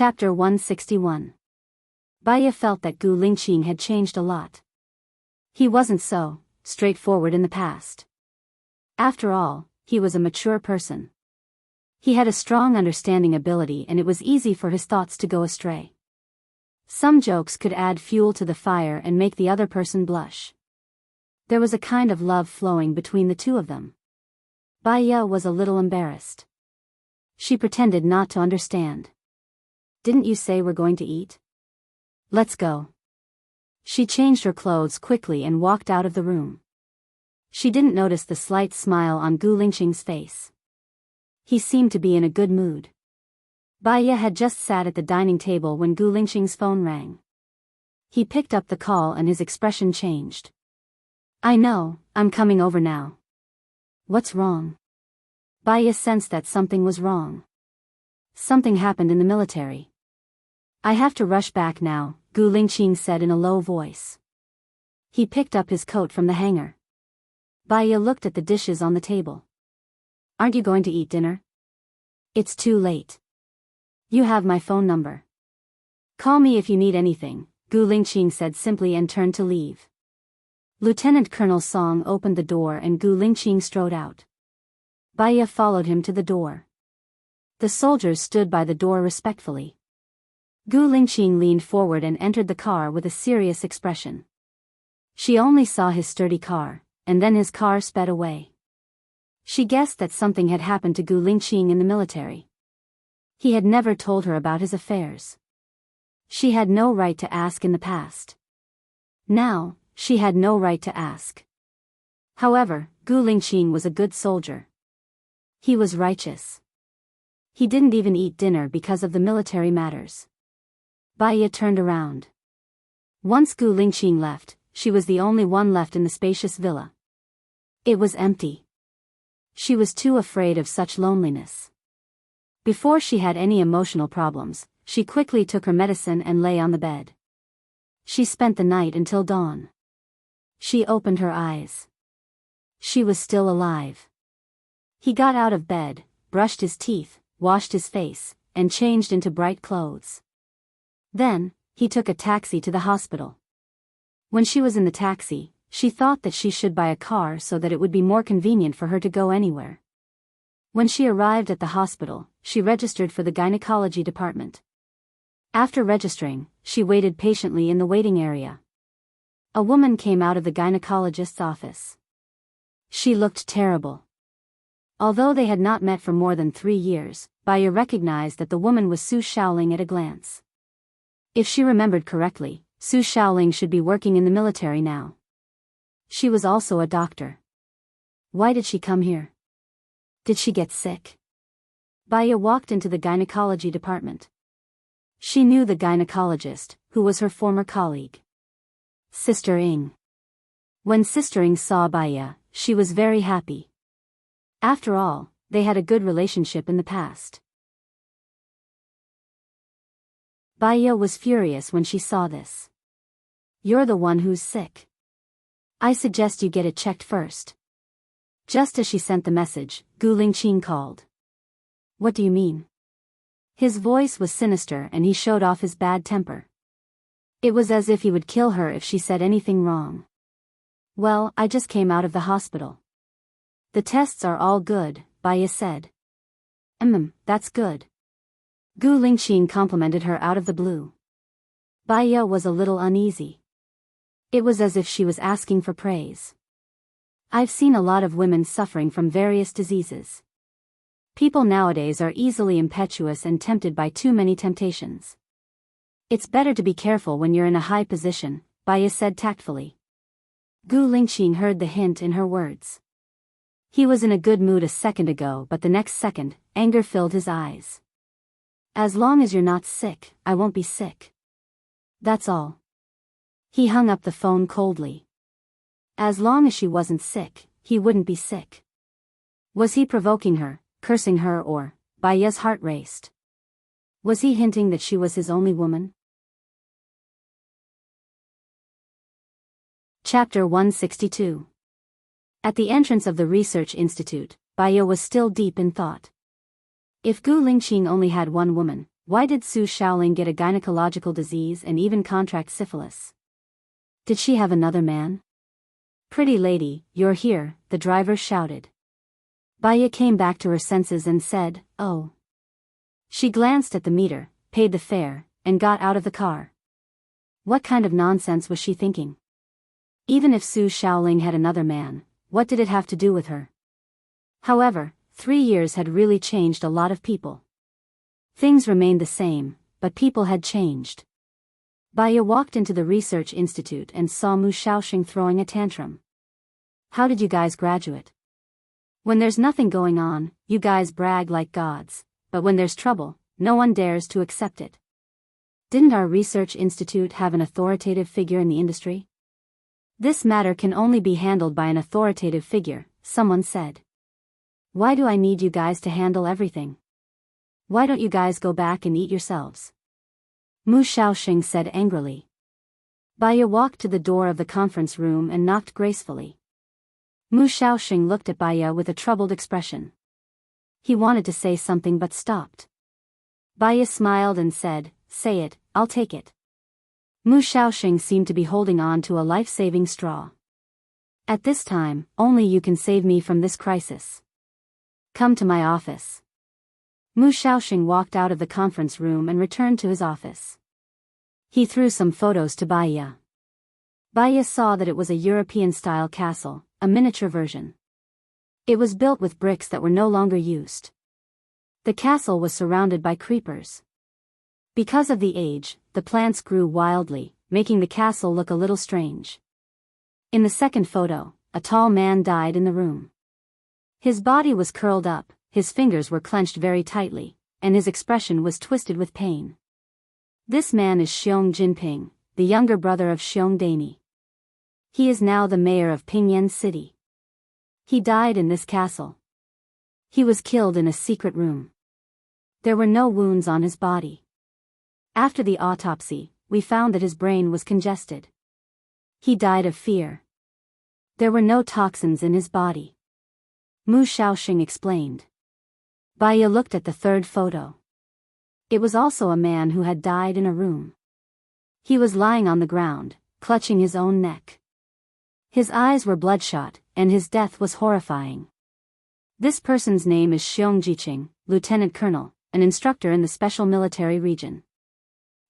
Chapter 161. Baya felt that Gu Lingqing had changed a lot. He wasn't so straightforward in the past. After all, he was a mature person. He had a strong understanding ability and it was easy for his thoughts to go astray. Some jokes could add fuel to the fire and make the other person blush. There was a kind of love flowing between the two of them. Baya was a little embarrassed. She pretended not to understand. "Didn't you say we're going to eat? Let's go." She changed her clothes quickly and walked out of the room. She didn't notice the slight smile on Gu Lingqing's face. He seemed to be in a good mood. Baya had just sat at the dining table when Gu Lingqing's phone rang. He picked up the call and his expression changed. "I know, I'm coming over now." "What's wrong?" Baya sensed that something was wrong. "Something happened in the military. I have to rush back now," Gu Lingqing said in a low voice. He picked up his coat from the hanger. Baya looked at the dishes on the table. "Aren't you going to eat dinner?" "It's too late. You have my phone number. Call me if you need anything," Gu Lingqing said simply and turned to leave. Lieutenant Colonel Song opened the door and Gu Lingqing strode out. Baya followed him to the door. The soldiers stood by the door respectfully. Gu Lingqing leaned forward and entered the car with a serious expression. She only saw his sturdy car, and then his car sped away. She guessed that something had happened to Gu Lingqing in the military. He had never told her about his affairs. She had no right to ask in the past. Now, she had no right to ask. However, Gu Lingqing was a good soldier. He was righteous. He didn't even eat dinner because of the military matters. Baya turned around. Once Gu Lingqing left, she was the only one left in the spacious villa. It was empty. She was too afraid of such loneliness. Before she had any emotional problems, she quickly took her medicine and lay on the bed. She spent the night until dawn. She opened her eyes. She was still alive. He got out of bed, brushed his teeth, washed his face, and changed into bright clothes. Then, he took a taxi to the hospital. When she was in the taxi, she thought that she should buy a car so that it would be more convenient for her to go anywhere. When she arrived at the hospital, she registered for the gynecology department. After registering, she waited patiently in the waiting area. A woman came out of the gynecologist's office. She looked terrible. Although they had not met for more than 3 years, Baya recognized that the woman was Su Shaoling at a glance. If she remembered correctly, Su Shaoling should be working in the military now. She was also a doctor. Why did she come here? Did she get sick? Baya walked into the gynecology department. She knew the gynecologist, who was her former colleague. Sister Ing. When Sister Ing saw Baya, she was very happy. After all, they had a good relationship in the past. Baya was furious when she saw this. "You're the one who's sick. I suggest you get it checked first." Just as she sent the message, Gu Lingqing called. "What do you mean?" His voice was sinister and he showed off his bad temper. It was as if he would kill her if she said anything wrong. "Well, I just came out of the hospital. The tests are all good," Baya said. That's good." Gu Lingqing complimented her out of the blue. Baya was a little uneasy. It was as if she was asking for praise. "I've seen a lot of women suffering from various diseases. People nowadays are easily impetuous and tempted by too many temptations. It's better to be careful when you're in a high position," Baya said tactfully. Gu Lingqing heard the hint in her words. He was in a good mood a second ago, but the next second, anger filled his eyes. "As long as you're not sick, I won't be sick. That's all." He hung up the phone coldly. As long as she wasn't sick, he wouldn't be sick. Was he provoking her, cursing her, or? Baya's heart raced. Was he hinting that she was his only woman? Chapter 162. At the entrance of the research institute, Baya was still deep in thought. If Gu Lingqing only had one woman, Why did Su Shaoling get a gynecological disease and even contract syphilis? Did she have another man? Pretty lady, you're here, the driver shouted. Baya came back to her senses and said, oh. She glanced at the meter, paid the fare, and got out of the car. What kind of nonsense was she thinking? Even if Su Shaoling had another man, what did it have to do with her? However, 3 years had really changed a lot of people. Things remained the same, but people had changed. Baya walked into the research institute and saw Mu Shaoxing throwing a tantrum. How did you guys graduate? When there's nothing going on, you guys brag like gods, but when there's trouble, no one dares to accept it. Didn't our research institute have an authoritative figure in the industry? This matter can only be handled by an authoritative figure, someone said. Why do I need you guys to handle everything? Why don't you guys go back and eat yourselves? Mu Shaoxing said angrily. Baya walked to the door of the conference room and knocked gracefully. Mu Shaoxing looked at Baya with a troubled expression. He wanted to say something but stopped. Baya smiled and said, say it, I'll take it. Mu Shaoxing seemed to be holding on to a life-saving straw. At this time, only you can save me from this crisis. Come to my office. Mu Shaoxing walked out of the conference room and returned to his office. He threw some photos to Baya. Baya saw that it was a European-style castle, a miniature version. It was built with bricks that were no longer used. The castle was surrounded by creepers. Because of the age, the plants grew wildly, making the castle look a little strange. In the second photo, a tall man died in the room. His body was curled up, his fingers were clenched very tightly, and his expression was twisted with pain. This man is Xiong Jinping, the younger brother of Xiong Daini. He is now the mayor of Pingyan City. He died in this castle. He was killed in a secret room. There were no wounds on his body. After the autopsy, we found that his brain was congested. He died of fear. There were no toxins in his body. Mu Shaoxing explained. Baya looked at the third photo. It was also a man who had died in a room. He was lying on the ground, clutching his own neck. His eyes were bloodshot, and his death was horrifying. This person's name is Xiong Jiqing, Lieutenant Colonel, an instructor in the Special Military Region.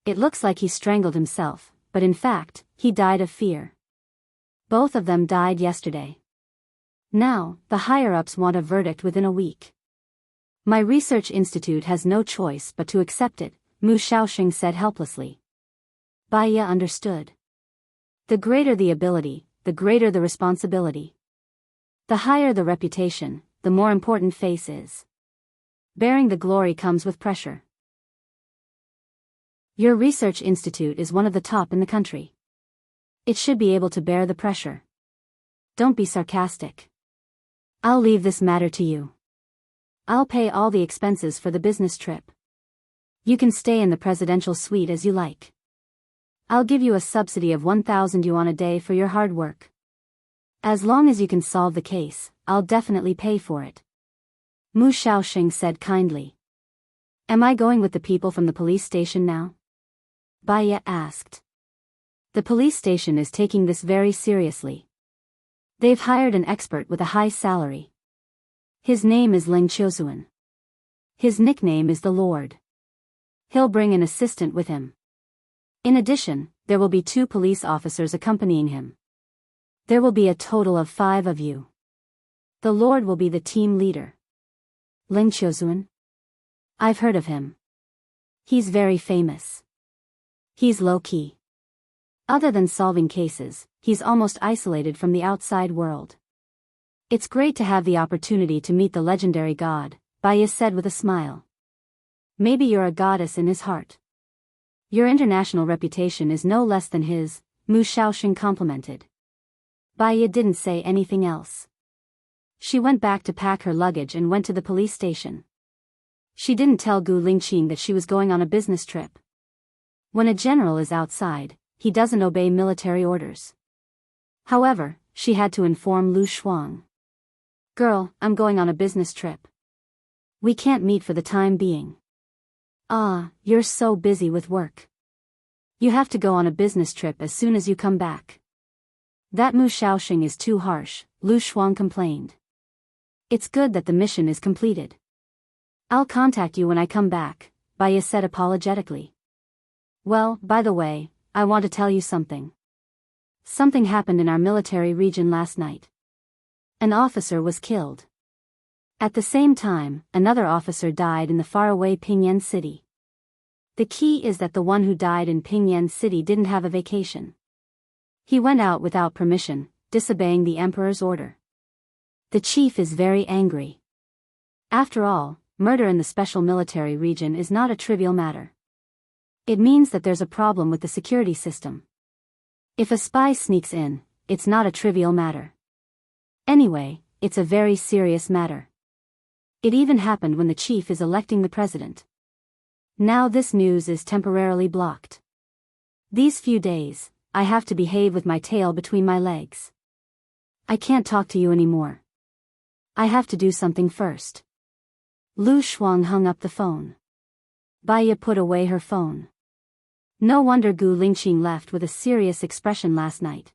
It looks like he strangled himself, but in fact, he died of fear. Both of them died yesterday. Now, the higher-ups want a verdict within a week. My research institute has no choice but to accept it, Mu Shaoxing said helplessly. Baya understood. The greater the ability, the greater the responsibility. The higher the reputation, the more important face is. Bearing the glory comes with pressure. Your research institute is one of the top in the country. It should be able to bear the pressure. Don't be sarcastic. I'll leave this matter to you. I'll pay all the expenses for the business trip. You can stay in the presidential suite as you like. I'll give you a subsidy of 1,000 yuan a day for your hard work. As long as you can solve the case, I'll definitely pay for it. Mu Shaoxing said kindly. Am I going with the people from the police station now? Baya asked. The police station is taking this very seriously. They've hired an expert with a high salary. His name is Ling Chiozuan. His nickname is the Lord. He'll bring an assistant with him. In addition, there will be 2 police officers accompanying him. There will be a total of 5 of you. The Lord will be the team leader. Ling Chiozuan? I've heard of him. He's very famous. He's low-key. Other than solving cases, he's almost isolated from the outside world. It's great to have the opportunity to meet the legendary god, Baya said with a smile. Maybe you're a goddess in his heart. Your international reputation is no less than his, Mu Shaoxing complimented. Baya didn't say anything else. She went back to pack her luggage and went to the police station. She didn't tell Gu Lingqing that she was going on a business trip. When a general is outside, he doesn't obey military orders. However, she had to inform Lu Shuang. Girl, I'm going on a business trip. We can't meet for the time being. Ah, you're so busy with work. You have to go on a business trip as soon as you come back. That Mu Shaoxing is too harsh, Lu Shuang complained. It's good that the mission is completed. I'll contact you when I come back, Baya said apologetically. Well, by the way, I want to tell you something. Something happened in our military region last night. An officer was killed. At the same time, another officer died in the faraway Pingyan city. The key is that the one who died in Pingyan city didn't have a vacation. He went out without permission, disobeying the emperor's order. The chief is very angry. After all, murder in the special military region is not a trivial matter. It means that there's a problem with the security system. If a spy sneaks in, it's not a trivial matter. Anyway, it's a very serious matter. It even happened when the chief is electing the president. Now this news is temporarily blocked. These few days, I have to behave with my tail between my legs. I can't talk to you anymore. I have to do something first. Lu Shuang hung up the phone. Baya put away her phone. No wonder Gu Lingqing left with a serious expression last night.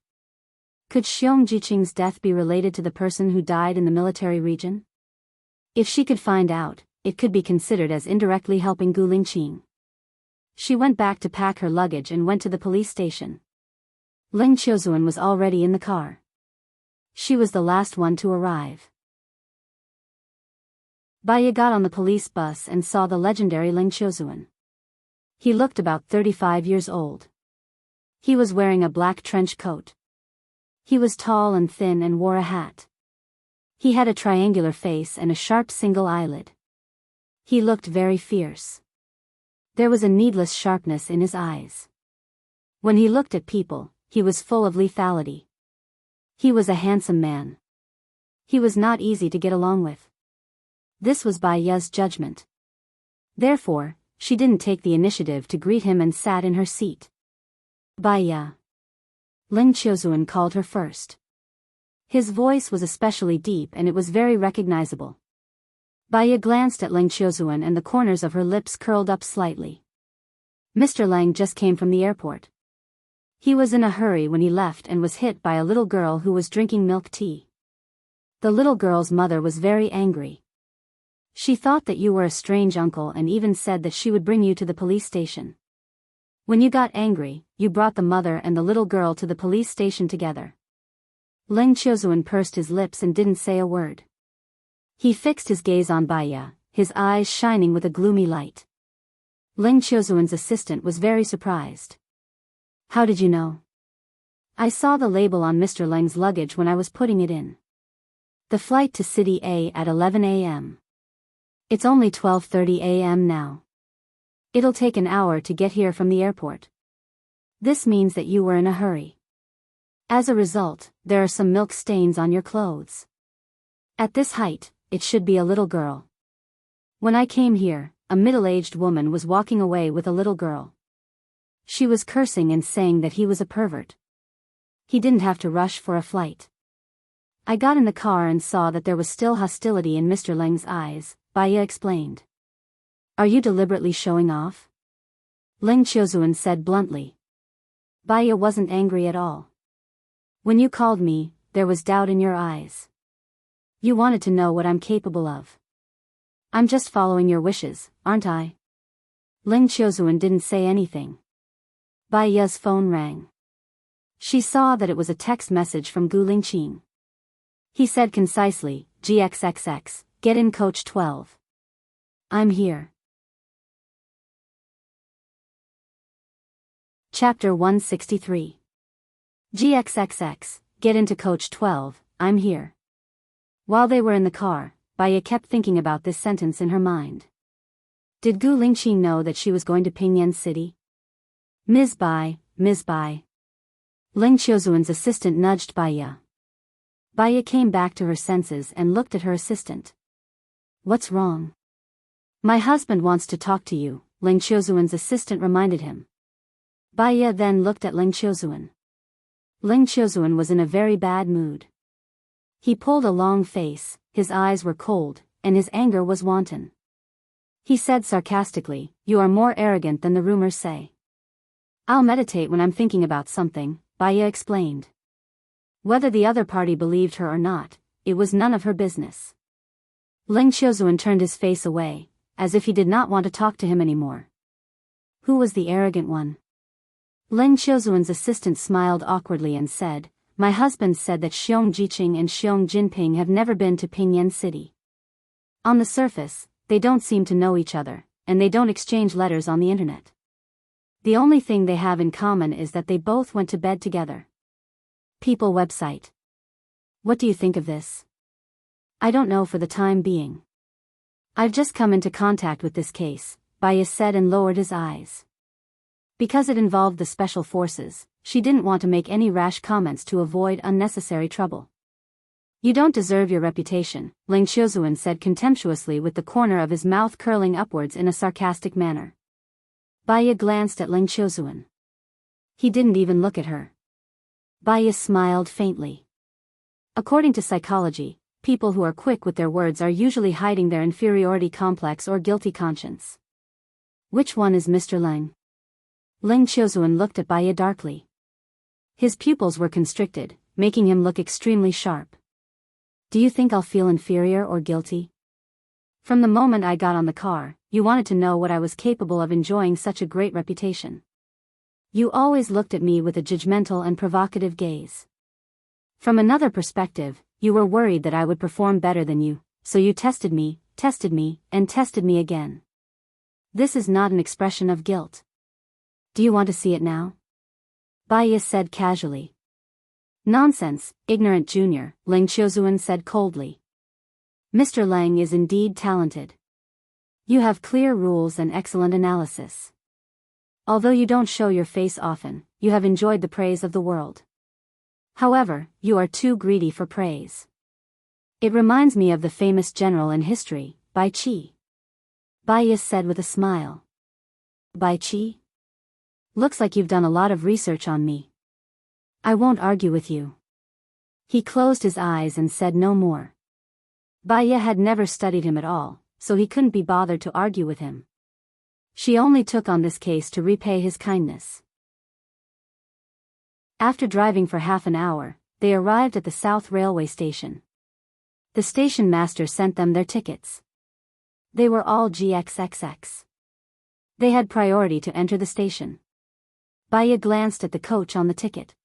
Could Xiong Jiqing's death be related to the person who died in the military region? If she could find out, it could be considered as indirectly helping Gu Lingqing. She went back to pack her luggage and went to the police station. Ling Qiuzuan was already in the car. She was the last one to arrive. Baya got on the police bus and saw the legendary Ling Qiuzuan. He looked about 35 years old. He was wearing a black trench coat. He was tall and thin and wore a hat. He had a triangular face and a sharp single eyelid. He looked very fierce. There was a needless sharpness in his eyes. When he looked at people, he was full of lethality. He was a handsome man. He was not easy to get along with. This was Baya's judgment. Therefore, she didn't take the initiative to greet him and sat in her seat. Baya. Ling Qiuzuan called her first. His voice was especially deep and it was very recognizable. Baya glanced at Ling Qiuzuan and the corners of her lips curled up slightly. Mr. Lang just came from the airport. He was in a hurry when he left and was hit by a little girl who was drinking milk tea. The little girl's mother was very angry. She thought that you were a strange uncle and even said that she would bring you to the police station. When you got angry, you brought the mother and the little girl to the police station together. Ling Qiuzuan pursed his lips and didn't say a word. He fixed his gaze on Baya, his eyes shining with a gloomy light. Ling Qiuzuan's assistant was very surprised. How did you know? I saw the label on Mr. Lang's luggage when I was putting it in. The flight to City A at 11 a.m. It's only 12:30 a.m. now. It'll take an hour to get here from the airport. This means that you were in a hurry. As a result, there are some milk stains on your clothes. At this height, it should be a little girl. When I came here, a middle-aged woman was walking away with a little girl. She was cursing and saying that he was a pervert. He didn't have to rush for a flight. I got in the car and saw that there was still hostility in Mr. Lang's eyes, Baya explained. Are you deliberately showing off? Ling Qiuzuan said bluntly. Baya wasn't angry at all. When you called me, there was doubt in your eyes. You wanted to know what I'm capable of. I'm just following your wishes, aren't I? Ling Qiuzuan didn't say anything. Baya's phone rang. She saw that it was a text message from Gu Lingqing. He said concisely, GXXX, get in coach 12. I'm here. Chapter 163. GXXX, get into coach 12, I'm here. While they were in the car, Baya kept thinking about this sentence in her mind. Did Gu Lingqing know that she was going to Pingyan City? Ms. Bai, Ms. Bai. Ling Qiuzuan's assistant nudged Baya. Baya came back to her senses and looked at her assistant. What's wrong? My husband wants to talk to you, Ling Qiuzuan's assistant reminded him. Baya then looked at Ling Qiuzuan. Ling Qiuzuan was in a very bad mood. He pulled a long face, his eyes were cold, and his anger was wanton. He said sarcastically, "You are more arrogant than the rumors say." "I'll meditate when I'm thinking about something," Baya explained. Whether the other party believed her or not, it was none of her business. Ling Qiuzuan turned his face away, as if he did not want to talk to him anymore. Who was the arrogant one? Ling Qiuzuan's assistant smiled awkwardly and said, "My husband said that Xiong Jiqing and Xiong Jinping have never been to Pingyan City. On the surface, they don't seem to know each other, and they don't exchange letters on the internet. The only thing they have in common is that they both went to bed together." People website. What do you think of this? I don't know for the time being. I've just come into contact with this case, Baya said and lowered his eyes. Because it involved the special forces, she didn't want to make any rash comments to avoid unnecessary trouble. "You don't deserve your reputation," Ling Qiuzuan said contemptuously with the corner of his mouth curling upwards in a sarcastic manner. Baya glanced at Ling Qiuzuan. He didn't even look at her. Baya smiled faintly. According to psychology, people who are quick with their words are usually hiding their inferiority complex or guilty conscience. Which one is Mr. Leng? Ling Qiuzuan looked at Baya darkly. His pupils were constricted, making him look extremely sharp. "Do you think I'll feel inferior or guilty? From the moment I got on the car, you wanted to know what I was capable of enjoying such a great reputation. You always looked at me with a judgmental and provocative gaze. From another perspective, you were worried that I would perform better than you, so you tested me, and tested me again. This is not an expression of guilt. Do you want to see it now?" Baya said casually. "Nonsense, ignorant junior," Ling Qiuzuan said coldly. "Mr. Leng is indeed talented. You have clear rules and excellent analysis. Although you don't show your face often, you have enjoyed the praise of the world. However, you are too greedy for praise. It reminds me of the famous general in history, Bai Qi." Baya said with a smile. "Bai Qi? Looks like you've done a lot of research on me. I won't argue with you." He closed his eyes and said no more. Baya had never studied him at all, so he couldn't be bothered to argue with him. She only took on this case to repay his kindness. After driving for half an hour, they arrived at the South Railway Station. The station master sent them their tickets. They were all GXXX. They had priority to enter the station. Baya glanced at the coach on the ticket.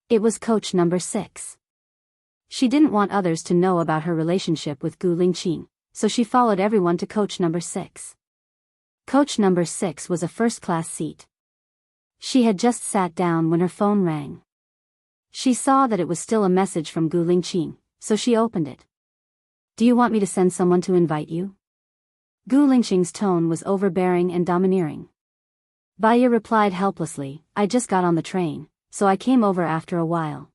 It was coach number 6. She didn't want others to know about her relationship with Gu Lingqing, so she followed everyone to coach number 6. Coach number 6 was a first-class seat. She had just sat down when her phone rang. She saw that it was still a message from Gu Lingqing, so she opened it. "Do you want me to send someone to invite you?" Gu Lingqing's tone was overbearing and domineering. Baya replied helplessly, "I just got on the train, so I came over after a while."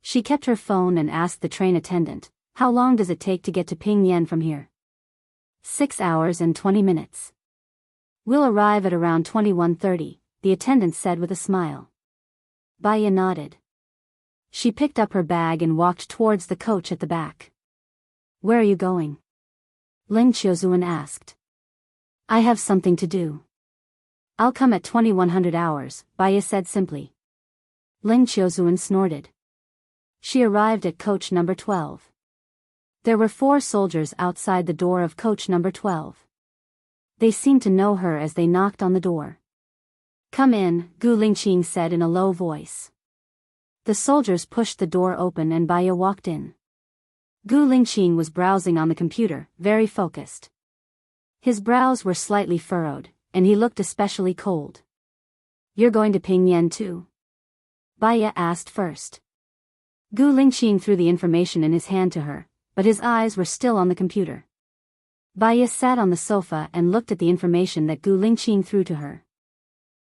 She kept her phone and asked the train attendant, "How long does it take to get to Pingyan from here?" 6 hours and 20 minutes. "We'll arrive at around 21:30, the attendant said with a smile. Baya nodded. She picked up her bag and walked towards the coach at the back. "Where are you going?" Ling Qiuzuan asked. "I have something to do." "I'll come at 2100 hours, Baya said simply. Ling Qiuzuan snorted. She arrived at coach number 12. There were 4 soldiers outside the door of coach number 12. They seemed to know her as they knocked on the door. "Come in," Gu Lingqing said in a low voice. The soldiers pushed the door open and Baya walked in. Gu Lingqing was browsing on the computer, very focused. His brows were slightly furrowed, and he looked especially cold. "You're going to Pingyan too?" Baya asked first. Gu Lingqing threw the information in his hand to her, but his eyes were still on the computer. Baya sat on the sofa and looked at the information that Gu Lingqing threw to her.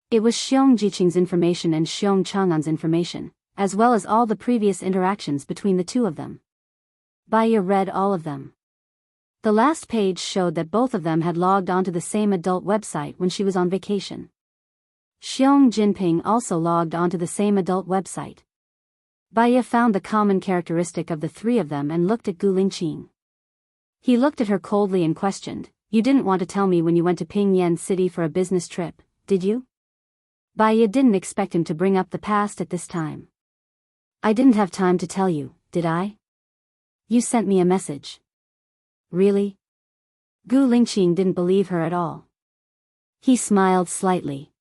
It was Xiong Jiqing's information and Xiong Chang'an's information, as well as all the previous interactions between the two of them. Baya read all of them. The last page showed that both of them had logged onto the same adult website when she was on vacation. Xiong Jinping also logged onto the same adult website. Baya found the common characteristic of the 3 of them and looked at Gu Lingqing. He looked at her coldly and questioned, You didn't want to tell me when you went to Pingyan City for a business trip, did you? Baiya didn't expect him to bring up the past at this time. I didn't have time to tell you, did I? You sent me a message. Really? Gu Lingqing didn't believe her at all. He smiled slightly.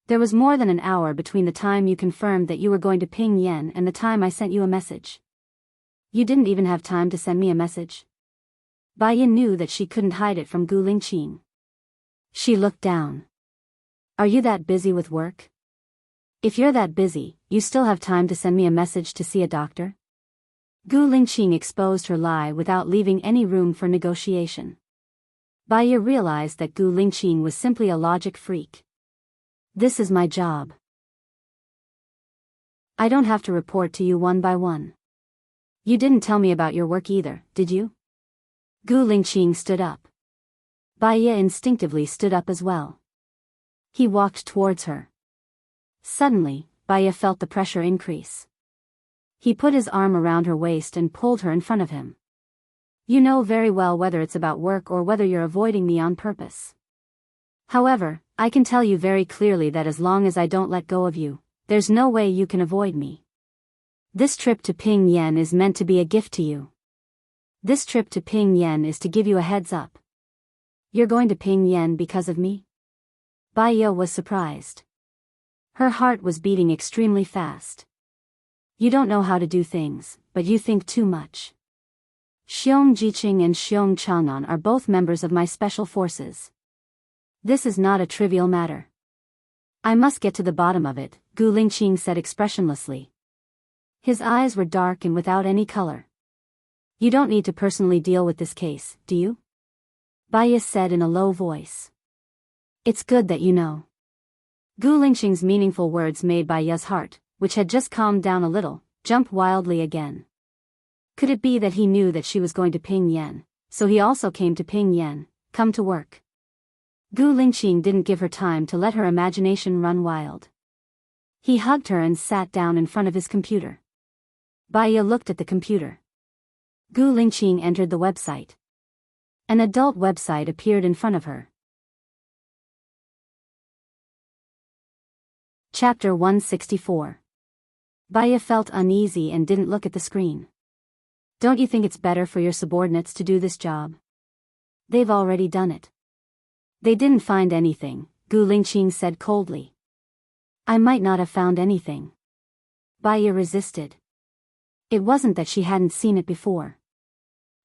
There was more than an hour between the time you confirmed that you were going to Pingyan and the time I sent you a message. You didn't even have time to send me a message. Baiya knew that she couldn't hide it from Gu Lingqing. She looked down. Are you that busy with work? If you're that busy, you still have time to send me a message to see a doctor? Gu Lingqing exposed her lie without leaving any room for negotiation. Baiya realized that Gu Lingqing was simply a logic freak. This is my job. I don't have to report to you one by one. You didn't tell me about your work either, did you? Gu Lingqing stood up. Baiya instinctively stood up as well. He walked towards her. Suddenly, Baiya felt the pressure increase. He put his arm around her waist and pulled her in front of him. You know very well whether it's about work or whether you're avoiding me on purpose. However, I can tell you very clearly that as long as I don't let go of you, there's no way you can avoid me. This trip to Pingyan is meant to be a gift to you. This trip to Pingyan is to give you a heads up. You're going to Pingyan because of me? Baiya was surprised. Her heart was beating extremely fast. You don't know how to do things, but you think too much. Xiong Jiqing and Xiong Chang'an are both members of my special forces. This is not a trivial matter. I must get to the bottom of it, Gu Lingqing said expressionlessly. His eyes were dark and without any color. You don't need to personally deal with this case, do you? Baiya said in a low voice. It's good that you know. Gu Lingqing's meaningful words made Baiya's heart, which had just calmed down a little, jump wildly again. Could it be that he knew that she was going to Pingyan, so he also came to Pingyan, come to work? Gu Lingqing didn't give her time to let her imagination run wild. He hugged her and sat down in front of his computer. Baiya looked at the computer. Gu Lingqing entered the website. An adult website appeared in front of her. Chapter 164. Baiya felt uneasy and didn't look at the screen. Don't you think it's better for your subordinates to do this job? They've already done it. They didn't find anything, Gu Lingqing said coldly. I might not have found anything. Baiya resisted. It wasn't that she hadn't seen it before.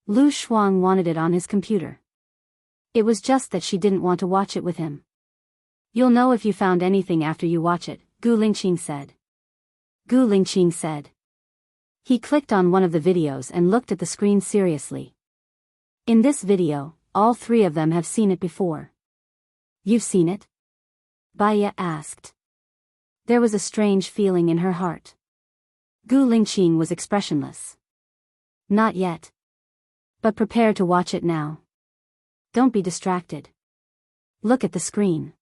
Lu Shuang wanted it on his computer. It was just that she didn't want to watch it with him. You'll know if you found anything after you watch it, Gu Lingqing said. Gu Lingqing said. He clicked on one of the videos and looked at the screen seriously. In this video, all three of them have seen it before. You've seen it? Baiya asked. There was a strange feeling in her heart. Gu Lingqing was expressionless. Not yet. But prepare to watch it now. Don't be distracted. Look at the screen.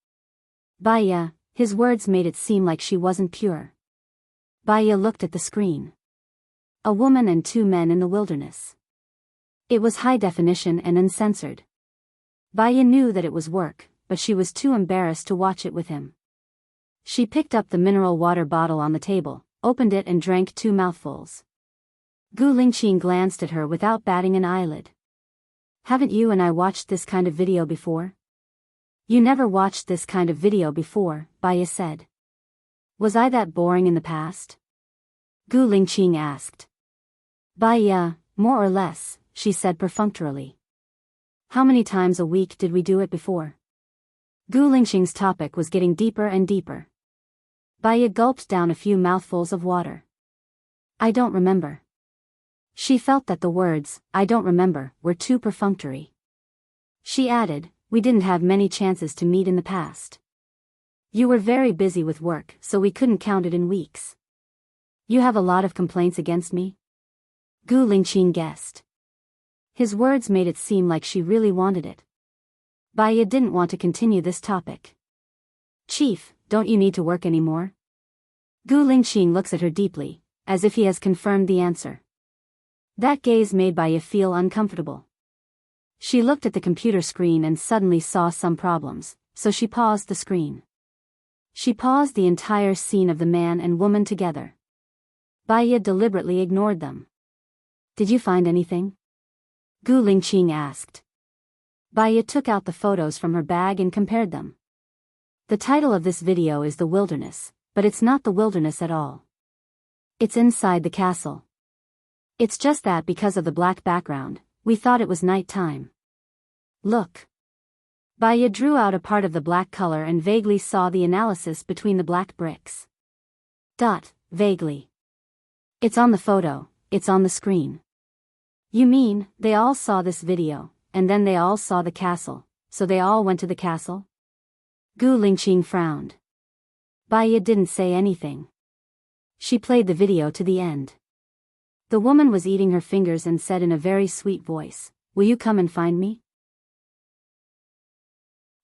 Baiya, his words made it seem like she wasn't pure. Baiya looked at the screen. A woman and two men in the wilderness. It was high definition and uncensored. Baiya knew that it was work, but she was too embarrassed to watch it with him. She picked up the mineral water bottle on the table, opened it and drank 2 mouthfuls. Gu Lingqing glanced at her without batting an eyelid. Haven't you and I watched this kind of video before? You never watched this kind of video before, Baiya said. Was I that boring in the past? Gu Lingqing asked. Baiya, more or less, she said perfunctorily. How many times a week did we do it before? Gu Lingqing's topic was getting deeper and deeper. Baiya gulped down a few mouthfuls of water. I don't remember. She felt that the words, I don't remember, were too perfunctory. She added, we didn't have many chances to meet in the past. You were very busy with work, so we couldn't count it in weeks. You have a lot of complaints against me? Gu Lingqing guessed. His words made it seem like she really wanted it. Baiya didn't want to continue this topic. Chief, don't you need to work anymore? Gu Lingqing looks at her deeply, as if he has confirmed the answer. That gaze made Baiya feel uncomfortable. She looked at the computer screen and suddenly saw some problems, so she paused the screen. She paused the entire scene of the man and woman together. Baya deliberately ignored them. "Did you find anything?" Gu Lingqing asked. Baya took out the photos from her bag and compared them. The title of this video is The Wilderness, but it's not the wilderness at all. It's inside the castle. It's just that because of the black background, we thought it was night time. Look. Baya drew out a part of the black color and vaguely saw the analysis between the black bricks. Vaguely. It's on the photo, it's on the screen. You mean, they all saw this video, and then they all saw the castle, so they all went to the castle? Gu Lingqing frowned. Baya didn't say anything. She played the video to the end. The woman was eating her fingers and said in a very sweet voice, "Will you come and find me?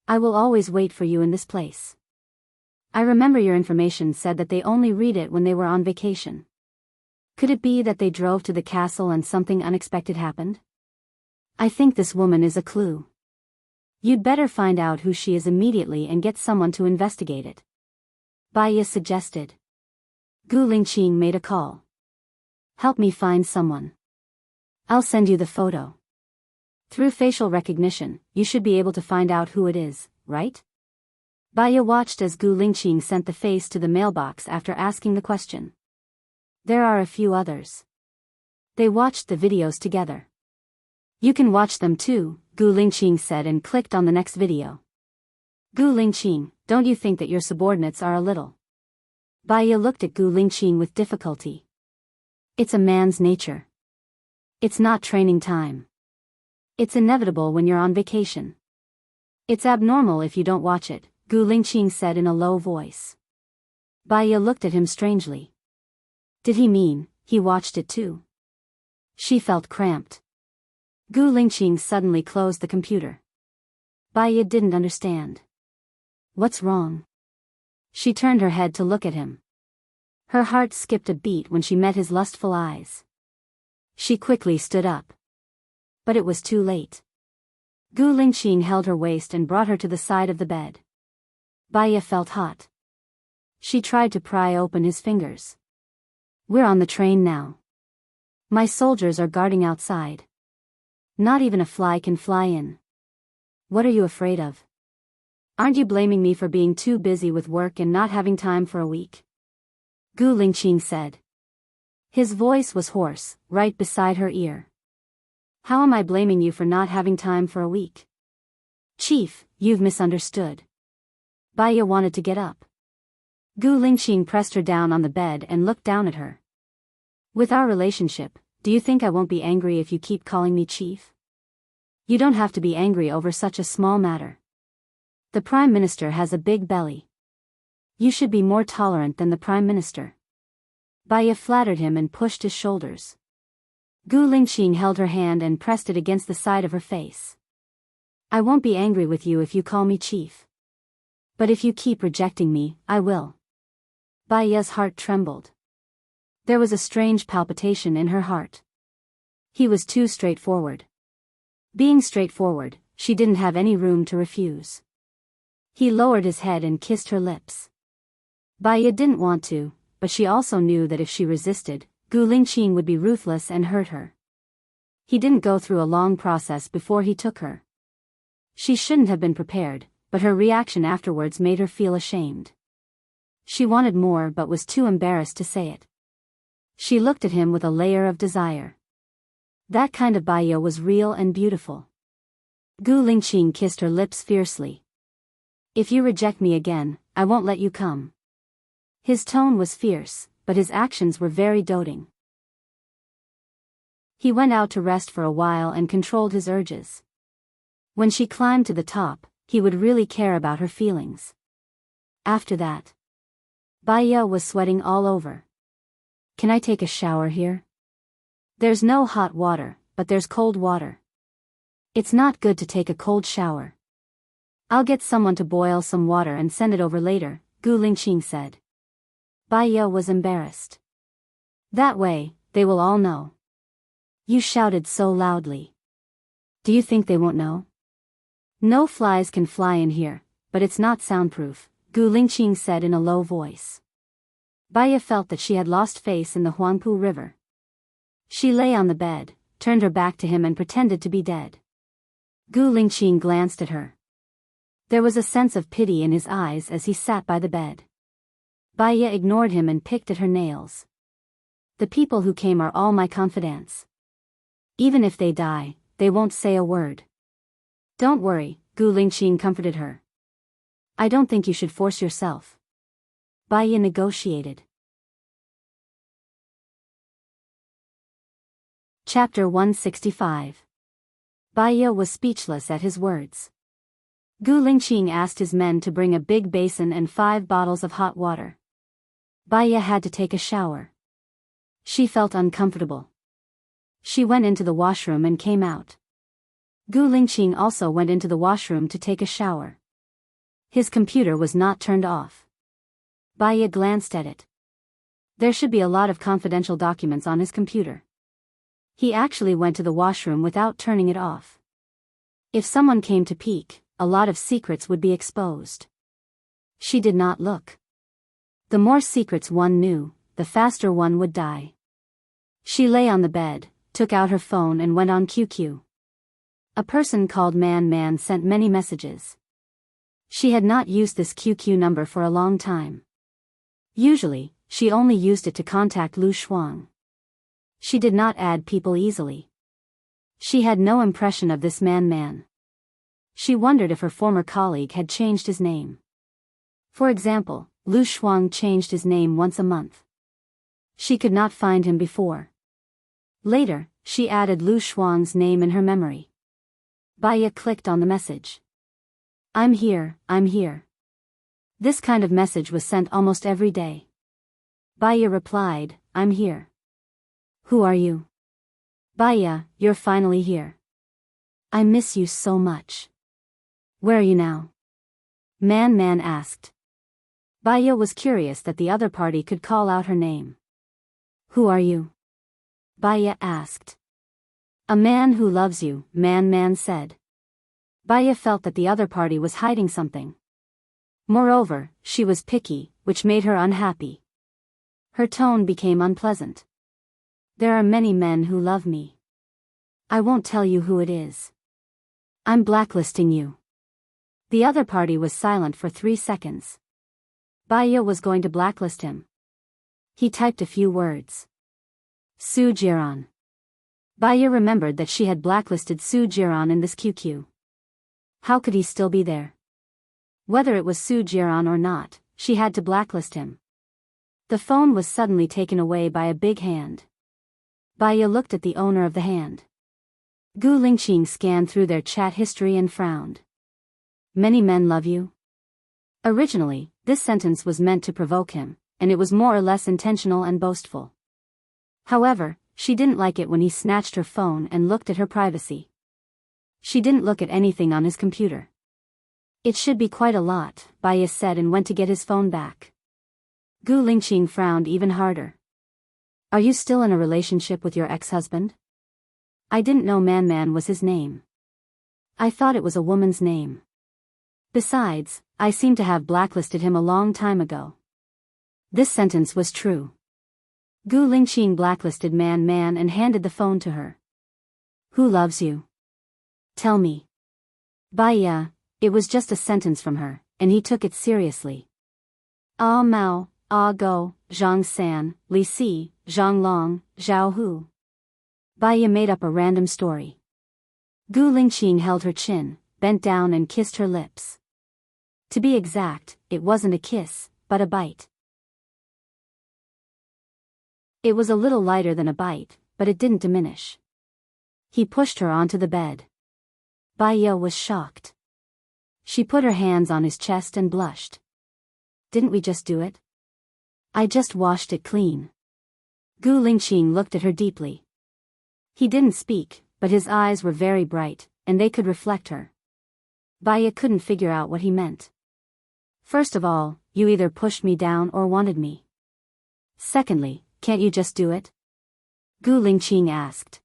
I will always wait for you in this place. I remember your information said that they only read it when they were on vacation. Could it be that they drove to the castle and something unexpected happened? I think this woman is a clue. You'd better find out who she is immediately and get someone to investigate it," Baya suggested. Gu Lingqing made a call. "Help me find someone. I'll send you the photo. Through facial recognition, you should be able to find out who it is, right?" Baya watched as Gu Lingqing sent the face to the mailbox after asking the question. "There are a few others." They watched the videos together. "You can watch them too," Gu Lingqing said and clicked on the next video. "Gu Lingqing, don't you think that your subordinates are a little?" Baya looked at Gu Lingqing with difficulty. "It's a man's nature. It's not training time. It's inevitable when you're on vacation. It's abnormal if you don't watch it," Gu Lingqing said in a low voice. Baya looked at him strangely. Did he mean, he watched it too? She felt cramped. Gu Lingqing suddenly closed the computer. Baya didn't understand. What's wrong? She turned her head to look at him. Her heart skipped a beat when she met his lustful eyes. She quickly stood up. But it was too late. Gu Lingqing held her waist and brought her to the side of the bed. Baya felt hot. She tried to pry open his fingers. "We're on the train now. My soldiers are guarding outside. Not even a fly can fly in. What are you afraid of? Aren't you blaming me for being too busy with work and not having time for a week?" Gu Lingqing said. His voice was hoarse, right beside her ear. "How am I blaming you for not having time for a week? Chief, you've misunderstood." Baya wanted to get up. Gu Lingqing pressed her down on the bed and looked down at her. "With our relationship, do you think I won't be angry if you keep calling me chief? You don't have to be angry over such a small matter. The Prime Minister has a big belly. You should be more tolerant than the Prime Minister." Baya flattered him and pushed his shoulders. Gu Lingqing held her hand and pressed it against the side of her face. "I won't be angry with you if you call me chief. But if you keep rejecting me, I will." Baya's heart trembled. There was a strange palpitation in her heart. He was too straightforward. Being straightforward, she didn't have any room to refuse. He lowered his head and kissed her lips. Baya didn't want to, but she also knew that if she resisted, Gu Lingqing would be ruthless and hurt her. He didn't go through a long process before he took her. She shouldn't have been prepared, but her reaction afterwards made her feel ashamed. She wanted more but was too embarrassed to say it. She looked at him with a layer of desire. That kind of Baya was real and beautiful. Gu Lingqing kissed her lips fiercely. "If you reject me again, I won't let you come." His tone was fierce, but his actions were very doting. He went out to rest for a while and controlled his urges. When she climbed to the top, he would really care about her feelings. After that, Baya was sweating all over. "Can I take a shower here? There's no hot water, but there's cold water. It's not good to take a cold shower. I'll get someone to boil some water and send it over later," Gu Lingqing said. Baya was embarrassed. "That way, they will all know." "You shouted so loudly." Do you think they won't know? No flies can fly in here, but it's not soundproof, Gu Lingqing said in a low voice. Baya felt that she had lost face in the Huangpu River. She lay on the bed, turned her back to him and pretended to be dead. Gu Lingqing glanced at her. There was a sense of pity in his eyes as he sat by the bed. Baya ignored him and picked at her nails. The people who came are all my confidants. Even if they die, they won't say a word. Don't worry, Gu Lingqing comforted her. I don't think you should force yourself. Baya negotiated. Chapter 165. Baya was speechless at his words. Gu Lingqing asked his men to bring a big basin and 5 bottles of hot water. Baya had to take a shower. She felt uncomfortable. She went into the washroom and came out. Gu Lingqing also went into the washroom to take a shower. His computer was not turned off. Baya glanced at it. There should be a lot of confidential documents on his computer. He actually went to the washroom without turning it off. If someone came to peek, a lot of secrets would be exposed. She did not look. The more secrets one knew, the faster one would die. She lay on the bed, took out her phone and went on QQ. A person called Man sent many messages. She had not used this QQ number for a long time. Usually, she only used it to contact Lu Shuang. She did not add people easily. She had no impression of this man. She wondered if her former colleague had changed his name. For example, Lu Shuang changed his name once a month. She could not find him before. Later, she added Lu Shuang's name in her memory. Baya clicked on the message. I'm here. This kind of message was sent almost every day. Baya replied, I'm here. Who are you? Baya, you're finally here. I miss you so much. Where are you now? Man asked. Baya was curious that the other party could call out her name. Who are you? Baya asked. A man who loves you, Man said. Baya felt that the other party was hiding something. Moreover, she was picky, which made her unhappy. Her tone became unpleasant. There are many men who love me. I won't tell you who it is. I'm blacklisting you. The other party was silent for 3 seconds. Baya was going to blacklist him. He typed a few words. Su Jiran. Baya remembered that she had blacklisted Su Jiran in this QQ. How could he still be there? Whether it was Su Jiran or not, she had to blacklist him. The phone was suddenly taken away by a big hand. Baya looked at the owner of the hand. Gu Lingqing scanned through their chat history and frowned. Many men love you? Originally, this sentence was meant to provoke him, and it was more or less intentional and boastful. However, she didn't like it when he snatched her phone and looked at her privacy. She didn't look at anything on his computer. It should be quite a lot, Baya said and went to get his phone back. Gu Lingqing frowned even harder. Are you still in a relationship with your ex-husband? I didn't know Man was his name. I thought it was a woman's name. Besides, I seem to have blacklisted him a long time ago. This sentence was true. Gu Lingqing blacklisted Man and handed the phone to her. Who loves you? Tell me. Baya, it was just a sentence from her, and he took it seriously. Ah Mao, Ah Go, Zhang San, Li Si, Zhang Long, Zhao Hu. Baya made up a random story. Gu Lingqing held her chin, bent down and kissed her lips. To be exact, it wasn't a kiss, but a bite. It was a little lighter than a bite, but it didn't diminish. He pushed her onto the bed. Baya was shocked. She put her hands on his chest and blushed. Didn't we just do it? I just washed it clean. Gu Lingqing looked at her deeply. He didn't speak, but his eyes were very bright, and they could reflect her. Baya couldn't figure out what he meant. First of all, you either pushed me down or wanted me. Secondly, can't you just do it? Gu Lingqing asked.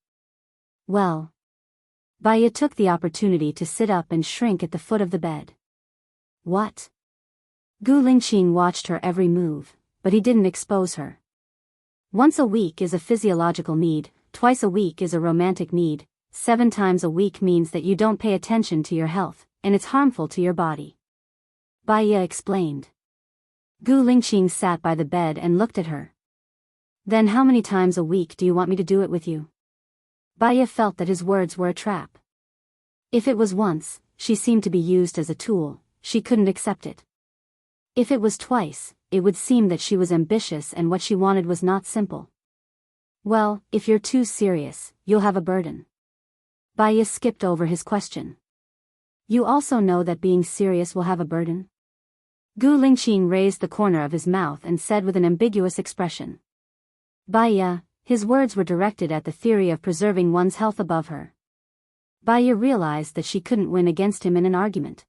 Well, Baya took the opportunity to sit up and shrink at the foot of the bed. What? Gu Lingqing watched her every move, but he didn't expose her. Once a week is a physiological need, twice a week is a romantic need, 7 times a week means that you don't pay attention to your health, and it's harmful to your body. Baya explained. Gu Lingqing sat by the bed and looked at her. Then how many times a week do you want me to do it with you? Baya felt that his words were a trap. If it was once, she seemed to be used as a tool, she couldn't accept it. If it was twice, it would seem that she was ambitious and what she wanted was not simple. Well, if you're too serious, you'll have a burden. Baya skipped over his question. You also know that being serious will have a burden? Gu Lingqing raised the corner of his mouth and said with an ambiguous expression. Baya, his words were directed at the theory of preserving one's health above her. Baya realized that she couldn't win against him in an argument.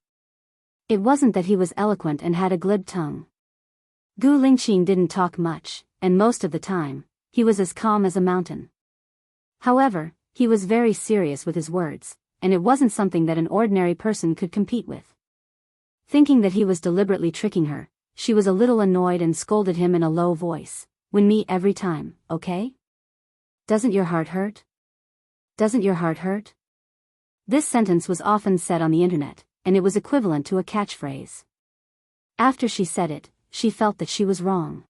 It wasn't that he was eloquent and had a glib tongue. Gu Lingqing didn't talk much, and most of the time, he was as calm as a mountain. However, he was very serious with his words, and it wasn't something that an ordinary person could compete with. Thinking that he was deliberately tricking her, she was a little annoyed and scolded him in a low voice. Win me every time, okay? Doesn't your heart hurt? Doesn't your heart hurt? This sentence was often said on the internet, and it was equivalent to a catchphrase. After she said it, she felt that she was wrong.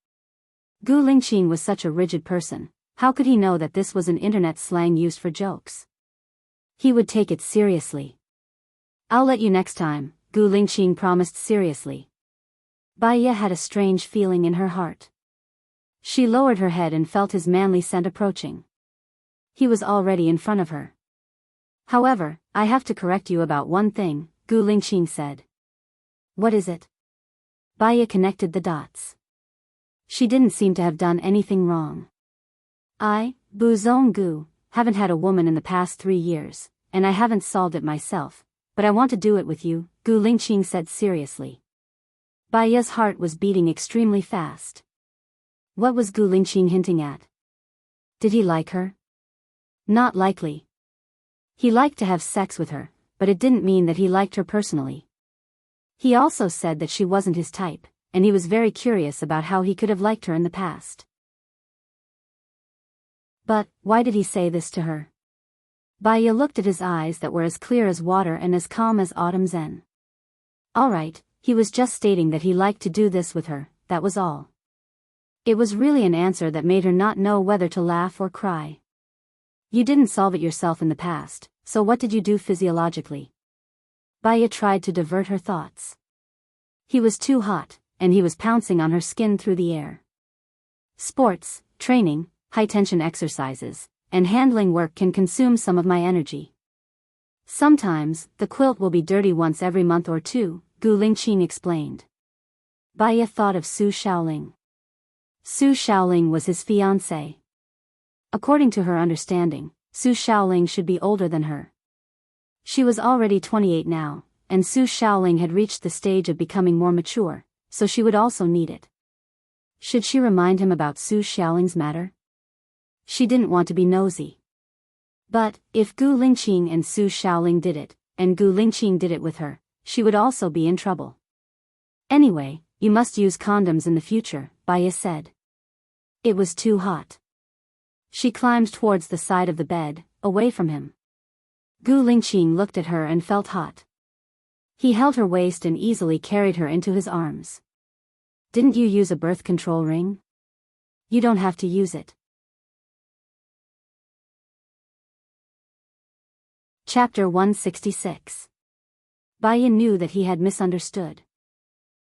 Gu Lingqing was such a rigid person, how could he know that this was an internet slang used for jokes? He would take it seriously. I'll let you next time, Gu Lingqing promised seriously. Baya had a strange feeling in her heart. She lowered her head and felt his manly scent approaching. He was already in front of her. However, I have to correct you about one thing, Gu Lingqing said. What is it? Baya connected the dots. She didn't seem to have done anything wrong. I, Bu Zonggu, haven't had a woman in the past 3 years, and I haven't solved it myself, but I want to do it with you, Gu Lingqing said seriously. Baya's heart was beating extremely fast. What was Gu Lingqing hinting at? Did he like her? Not likely. He liked to have sex with her, but it didn't mean that he liked her personally. He also said that she wasn't his type, and he was very curious about how he could have liked her in the past. But, why did he say this to her? Baya looked at his eyes that were as clear as water and as calm as autumn zen. Alright, he was just stating that he liked to do this with her, that was all. It was really an answer that made her not know whether to laugh or cry. You didn't solve it yourself in the past, so what did you do physiologically? Baya tried to divert her thoughts. He was too hot, and he was pouncing on her skin through the air. Sports, training, high-tension exercises, and handling work can consume some of my energy. Sometimes, the quilt will be dirty once every month or two, Gu Lingqing explained. Baya thought of Su Shaoling. Su Shaoling was his fiancée. According to her understanding, Su Shaoling should be older than her. She was already 28 now, and Su Shaoling had reached the stage of becoming more mature, so she would also need it. Should she remind him about Su Shaoling's matter? She didn't want to be nosy. But, if Gu Lingqing and Su Shaoling did it, and Gu Lingqing did it with her, she would also be in trouble. Anyway, you must use condoms in the future, Baya said. It was too hot. She climbed towards the side of the bed, away from him. Gu Lingqing looked at her and felt hot. He held her waist and easily carried her into his arms. Didn't you use a birth control ring? You don't have to use it. Chapter 166. Baya knew that he had misunderstood.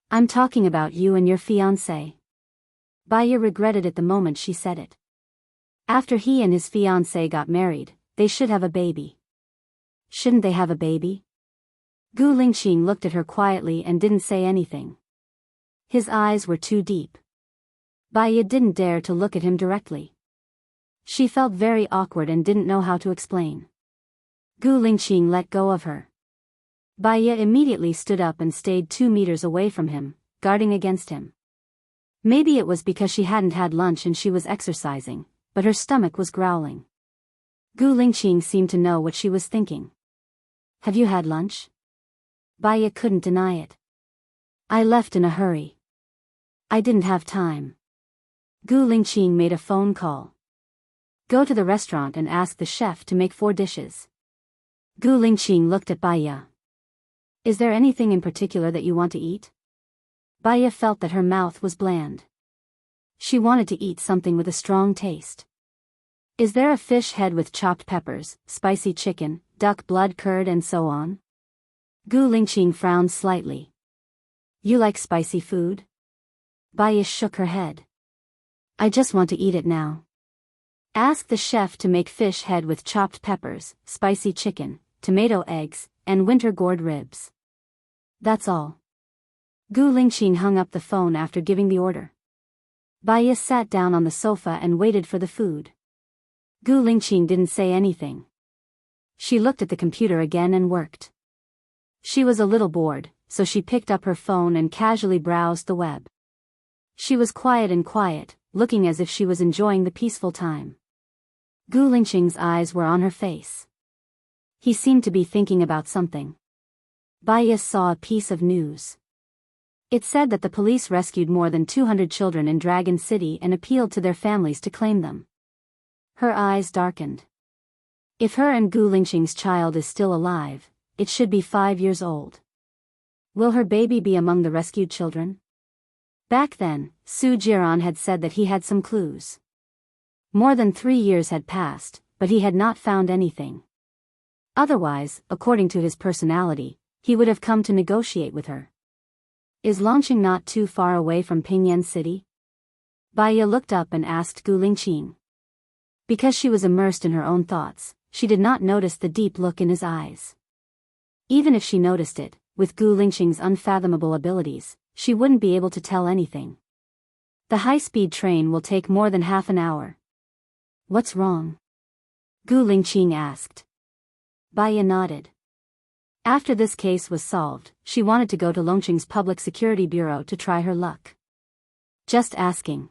I'm talking about you and your fiancé. Baya regretted it the moment she said it. After he and his fiancé got married, they should have a baby. Shouldn't they have a baby? Gu Lingqing looked at her quietly and didn't say anything. His eyes were too deep. Baya didn't dare to look at him directly. She felt very awkward and didn't know how to explain. Gu Lingqing let go of her. Baya immediately stood up and stayed 2 meters away from him, guarding against him. Maybe it was because she hadn't had lunch and she was exercising, but her stomach was growling. Gu Lingqing seemed to know what she was thinking. Have you had lunch? Baya couldn't deny it. I left in a hurry. I didn't have time. Gu Lingqing made a phone call. Go to the restaurant and ask the chef to make 4 dishes. Gu Lingqing looked at Baya. Is there anything in particular that you want to eat? Baya felt that her mouth was bland. She wanted to eat something with a strong taste. Is there a fish head with chopped peppers, spicy chicken, duck blood curd and so on? Gu Lingqing frowned slightly. You like spicy food? Baya shook her head. I just want to eat it now. Ask the chef to make fish head with chopped peppers, spicy chicken, tomato eggs, and winter gourd ribs. That's all. Gu Lingqing hung up the phone after giving the order. Baya sat down on the sofa and waited for the food. Gu Lingqing didn't say anything. She looked at the computer again and worked. She was a little bored, so she picked up her phone and casually browsed the web. She was quiet, looking as if she was enjoying the peaceful time. Gu Lingqing's eyes were on her face. He seemed to be thinking about something. Baya saw a piece of news. It said that the police rescued more than 200 children in Dragon City and appealed to their families to claim them. Her eyes darkened. If her and Gu Lingqing's child is still alive, it should be 5 years old. Will her baby be among the rescued children? Back then, Su Jiran had said that he had some clues. More than 3 years had passed, but he had not found anything. Otherwise, according to his personality, he would have come to negotiate with her. Is Longqing not too far away from Pingyan City? Baya looked up and asked Gu Lingqing. Because she was immersed in her own thoughts, she did not notice the deep look in his eyes. Even if she noticed it, with Gu Lingqing's unfathomable abilities, she wouldn't be able to tell anything. The high-speed train will take more than half an hour. What's wrong? Gu Lingqing asked. Baya nodded. After this case was solved, she wanted to go to Longqing's Public Security Bureau to try her luck. Just asking.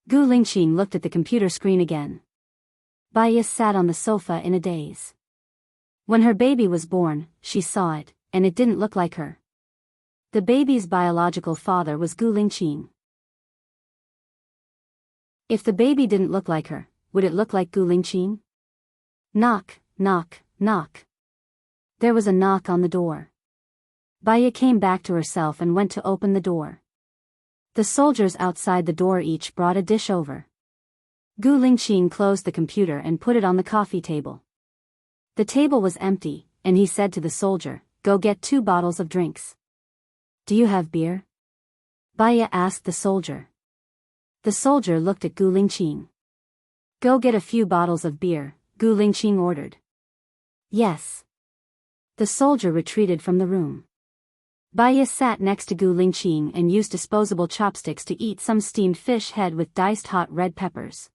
Gu Lingqing looked at the computer screen again. Baya sat on the sofa in a daze. When her baby was born, she saw it, and it didn't look like her. The baby's biological father was Gu Lingqing. If the baby didn't look like her, would it look like Gu Lingqing? Knock, knock, knock. There was a knock on the door. Baya came back to herself and went to open the door. The soldiers outside the door each brought a dish over. Gu Lingqing closed the computer and put it on the coffee table. The table was empty, and he said to the soldier, Go get 2 bottles of drinks. Do you have beer? Baya asked the soldier. The soldier looked at Gu Lingqing. Go get a few bottles of beer, Gu Lingqing ordered. Yes. The soldier retreated from the room. Baya sat next to Gu Lingqing and used disposable chopsticks to eat some steamed fish head with diced hot red peppers.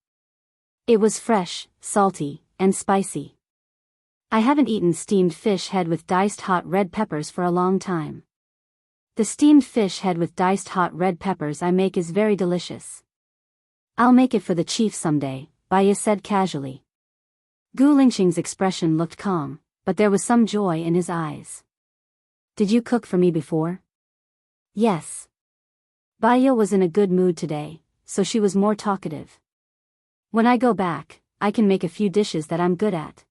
It was fresh, salty, and spicy. I haven't eaten steamed fish head with diced hot red peppers for a long time. The steamed fish head with diced hot red peppers I make is very delicious. I'll make it for the chief someday, Baya said casually. Gu Lingqing's expression looked calm, but there was some joy in his eyes. Did you cook for me before? Yes. Baya was in a good mood today, so she was more talkative. When I go back, I can make a few dishes that I'm good at.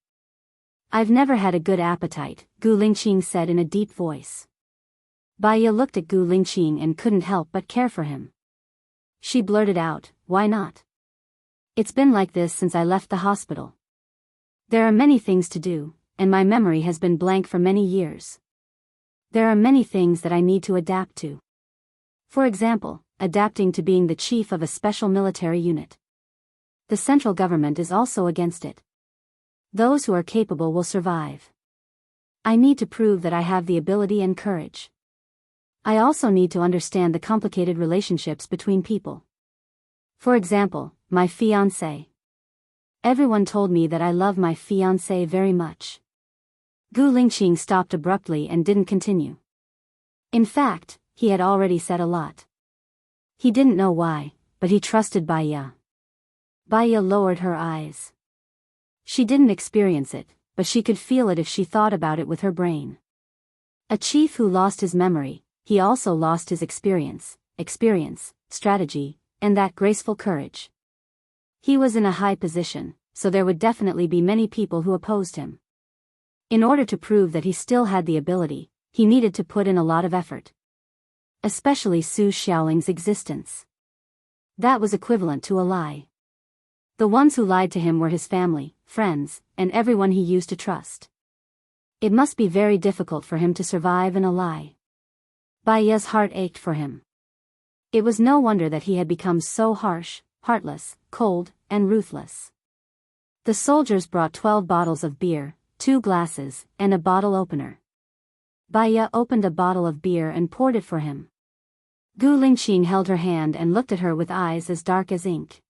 I've never had a good appetite, Gu Lingqing said in a deep voice. Baya looked at Gu Lingqing and couldn't help but care for him. She blurted out, Why not? It's been like this since I left the hospital. There are many things to do, and my memory has been blank for many years. There are many things that I need to adapt to. For example, adapting to being the chief of a special military unit. The central government is also against it. Those who are capable will survive. I need to prove that I have the ability and courage. I also need to understand the complicated relationships between people. For example, my fiancé. Everyone told me that I love my fiancé very much. Gu Lingqing stopped abruptly and didn't continue. In fact, he had already said a lot. He didn't know why, but he trusted Baya. Baya lowered her eyes. She didn't experience it, but she could feel it if she thought about it with her brain. A chief who lost his memory, he also lost his experience, strategy, and that graceful courage. He was in a high position, so there would definitely be many people who opposed him. In order to prove that he still had the ability, he needed to put in a lot of effort. Especially Su Xiaoling's existence. That was equivalent to a lie. The ones who lied to him were his family, friends, and everyone he used to trust. It must be very difficult for him to survive in a lie. Bai Ye's heart ached for him. It was no wonder that he had become so harsh, heartless, cold, and ruthless. The soldiers brought 12 bottles of beer, 2 glasses, and a bottle opener. Bai Ye opened a bottle of beer and poured it for him. Gu Lingqing held her hand and looked at her with eyes as dark as ink.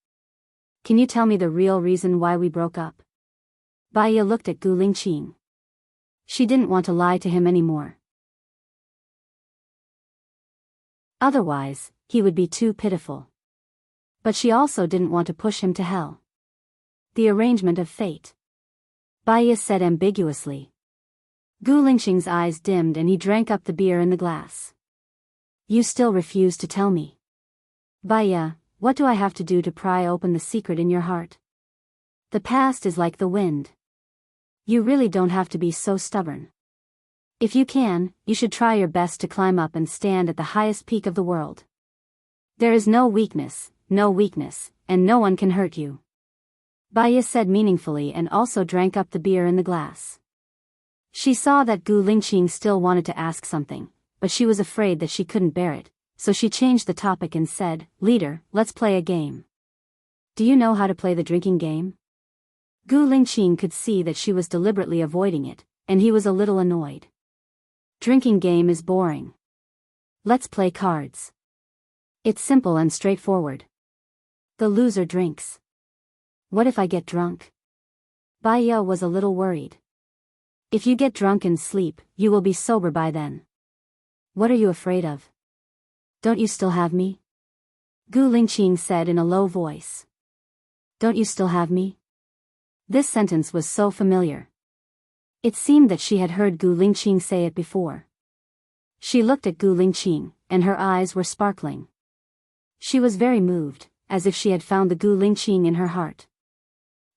Can you tell me the real reason why we broke up? Bai Ye looked at Gu Lingqing. She didn't want to lie to him anymore. Otherwise, he would be too pitiful. But she also didn't want to push him to hell. The arrangement of fate. Bai Ye said ambiguously. Gu Lingqing's eyes dimmed and he drank up the beer in the glass. You still refuse to tell me. Bai Ye, what do I have to do to pry open the secret in your heart? The past is like the wind. You really don't have to be so stubborn. If you can, you should try your best to climb up and stand at the highest peak of the world. There is no weakness, and no one can hurt you. Bai Ye said meaningfully and also drank up the beer in the glass. She saw that Gu Lingqing still wanted to ask something, but she was afraid that she couldn't bear it, so she changed the topic and said, Leader, let's play a game. Do you know how to play the drinking game? Gu Lingqing could see that she was deliberately avoiding it, and he was a little annoyed. Drinking game is boring. Let's play cards. It's simple and straightforward. The loser drinks. What if I get drunk? Bai Ye was a little worried. If you get drunk and sleep, you will be sober by then. What are you afraid of? Don't you still have me? Gu Lingqing said in a low voice. Don't you still have me? This sentence was so familiar. It seemed that she had heard Gu Lingqing say it before. She looked at Gu Lingqing, and her eyes were sparkling. She was very moved, as if she had found the Gu Lingqing in her heart.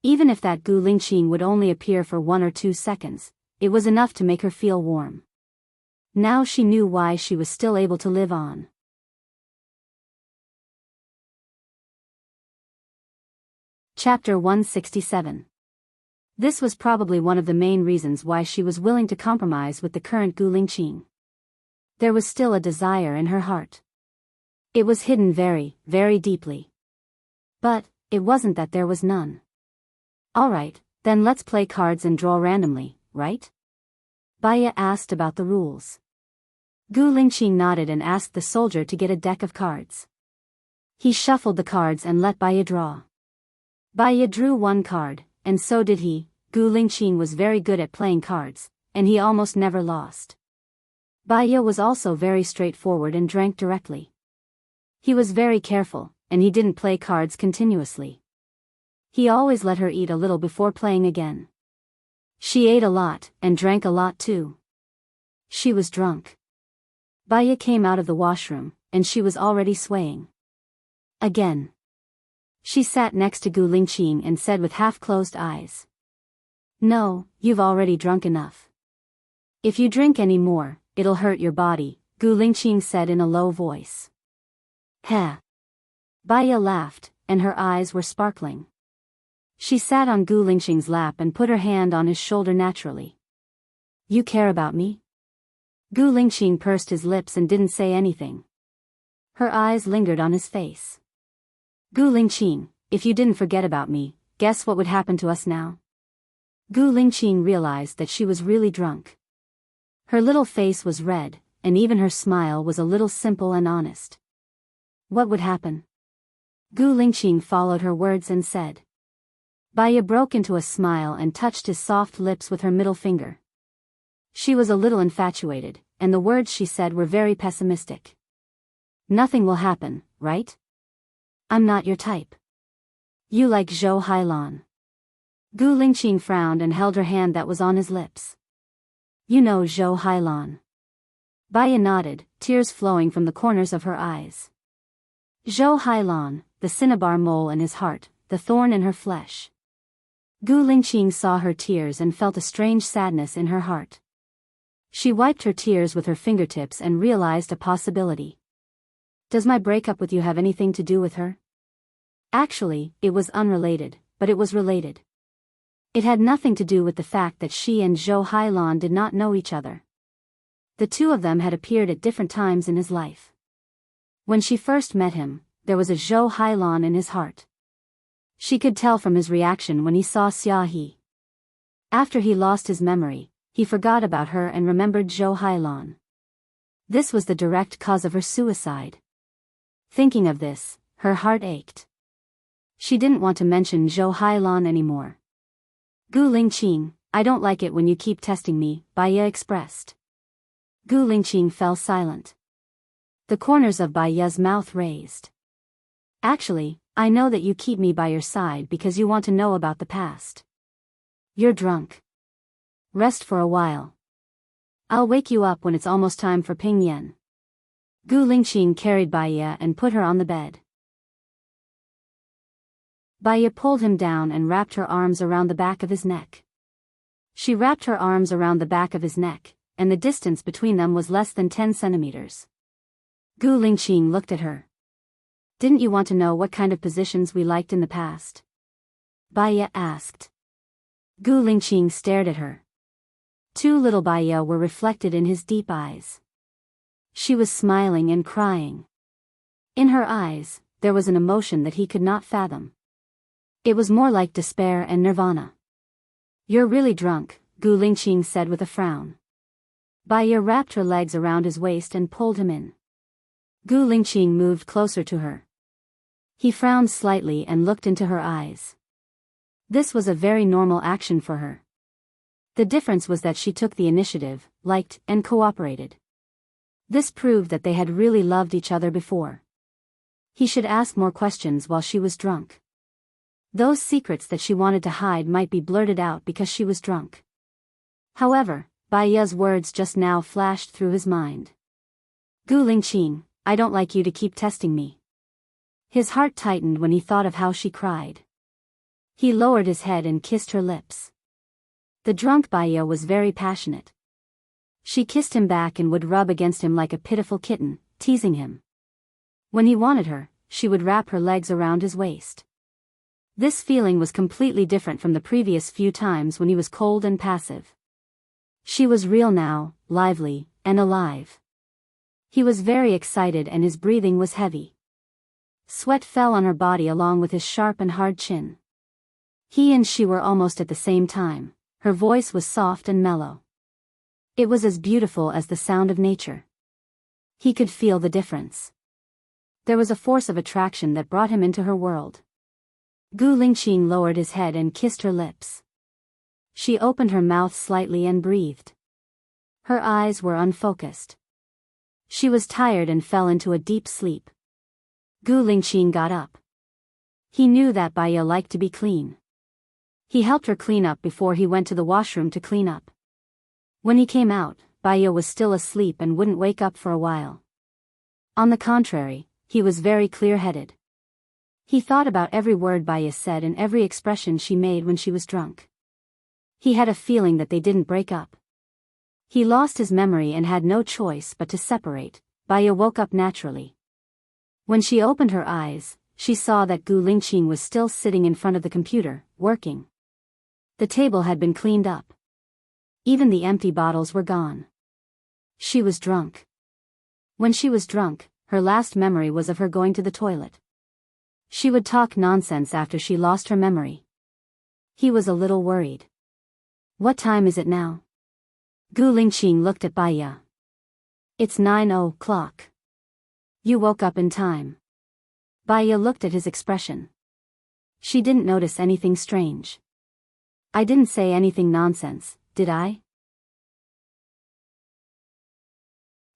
Even if that Gu Lingqing would only appear for 1 or 2 seconds, it was enough to make her feel warm. Now she knew why she was still able to live on. Chapter 167. This was probably one of the main reasons why she was willing to compromise with the current Gu Lingqing. There was still a desire in her heart. It was hidden very, very deeply. But, it wasn't that there was none. Alright, then let's play cards and draw randomly, right? Bai Ye asked about the rules. Gu Lingqing nodded and asked the soldier to get a deck of cards. He shuffled the cards and let Bai Ye draw. Bai Ye drew 1 card, and so did he. Gu Lingqing was very good at playing cards, and he almost never lost. Bai Ye was also very straightforward and drank directly. He was very careful, and he didn't play cards continuously. He always let her eat a little before playing again. She ate a lot, and drank a lot too. She was drunk. Bai Ye came out of the washroom, and she was already swaying. Again. She sat next to Gu Lingqing and said with half-closed eyes. No, you've already drunk enough. If you drink any more, it'll hurt your body, Gu Lingqing said in a low voice. Heh. Bai Ye laughed, and her eyes were sparkling. She sat on Gu Lingqing's lap and put her hand on his shoulder naturally. You care about me? Gu Lingqing pursed his lips and didn't say anything. Her eyes lingered on his face. Gu Lingqing, if you didn't forget about me, guess what would happen to us now? Gu Lingqing realized that she was really drunk. Her little face was red, and even her smile was a little simple and honest. What would happen? Gu Lingqing followed her words and said. Bai Ye broke into a smile and touched his soft lips with her middle finger. She was a little infatuated, and the words she said were very pessimistic. Nothing will happen, right? I'm not your type. You like Zhou Hailan. Gu Lingqing frowned and held her hand that was on his lips. You know Zhou Hailan. Baya nodded, tears flowing from the corners of her eyes. Zhou Hailan, the cinnabar mole in his heart, the thorn in her flesh. Gu Lingqing saw her tears and felt a strange sadness in her heart. She wiped her tears with her fingertips and realized a possibility. Does my breakup with you have anything to do with her? Actually, it was unrelated, but it was related. It had nothing to do with the fact that she and Zhou Hailan did not know each other. The two of them had appeared at different times in his life. When she first met him, there was a Zhou Hailan in his heart. She could tell from his reaction when he saw Xia He. After he lost his memory, he forgot about her and remembered Zhou Hailan. This was the direct cause of her suicide. Thinking of this, her heart ached. She didn't want to mention Zhou Hailan anymore. Gu Lingqing, I don't like it when you keep testing me, Baya expressed. Gu Lingqing fell silent. The corners of Baya's mouth raised. Actually, I know that you keep me by your side because you want to know about the past. You're drunk. Rest for a while. I'll wake you up when it's almost time for Ping Yan. Gu Lingqing carried Baya and put her on the bed. Baya pulled him down and wrapped her arms around the back of his neck. She wrapped her arms around the back of his neck, and the distance between them was less than 10 centimeters. Gu Lingqing looked at her. Didn't you want to know what kind of positions we liked in the past? Baya asked. Gu Lingqing stared at her. Two little Baya were reflected in his deep eyes. She was smiling and crying. In her eyes, there was an emotion that he could not fathom. It was more like despair and nirvana. You're really drunk, Gu Lingqing said with a frown. Baya wrapped her legs around his waist and pulled him in. Gu Lingqing moved closer to her. He frowned slightly and looked into her eyes. This was a very normal action for her. The difference was that she took the initiative, liked, and cooperated. This proved that they had really loved each other before. He should ask more questions while she was drunk. Those secrets that she wanted to hide might be blurted out because she was drunk. However, Baya's words just now flashed through his mind. Gu Lingqing, I don't like you to keep testing me. His heart tightened when he thought of how she cried. He lowered his head and kissed her lips. The drunk Baya was very passionate. She kissed him back and would rub against him like a pitiful kitten, teasing him. When he wanted her, she would wrap her legs around his waist. This feeling was completely different from the previous few times when he was cold and passive. She was real now, lively, and alive. He was very excited and his breathing was heavy. Sweat fell on her body along with his sharp and hard chin. He and she were almost at the same time. Her voice was soft and mellow. It was as beautiful as the sound of nature. He could feel the difference. There was a force of attraction that brought him into her world. Gu Lingqing lowered his head and kissed her lips. She opened her mouth slightly and breathed. Her eyes were unfocused. She was tired and fell into a deep sleep. Gu Lingqing got up. He knew that Baya liked to be clean. He helped her clean up before he went to the washroom to clean up. When he came out, Baya was still asleep and wouldn't wake up for a while. On the contrary, he was very clear-headed. He thought about every word Baya said and every expression she made when she was drunk. He had a feeling that they didn't break up. He lost his memory and had no choice but to separate. Baya woke up naturally. When she opened her eyes, she saw that Gu Lingqing was still sitting in front of the computer, working. The table had been cleaned up. Even the empty bottles were gone. She was drunk. When she was drunk, her last memory was of her going to the toilet. She would talk nonsense after she lost her memory. He was a little worried. What time is it now? Gu Lingqing looked at Baya. It's 9:00. You woke up in time. Baya looked at his expression. She didn't notice anything strange. I didn't say anything nonsense, did I?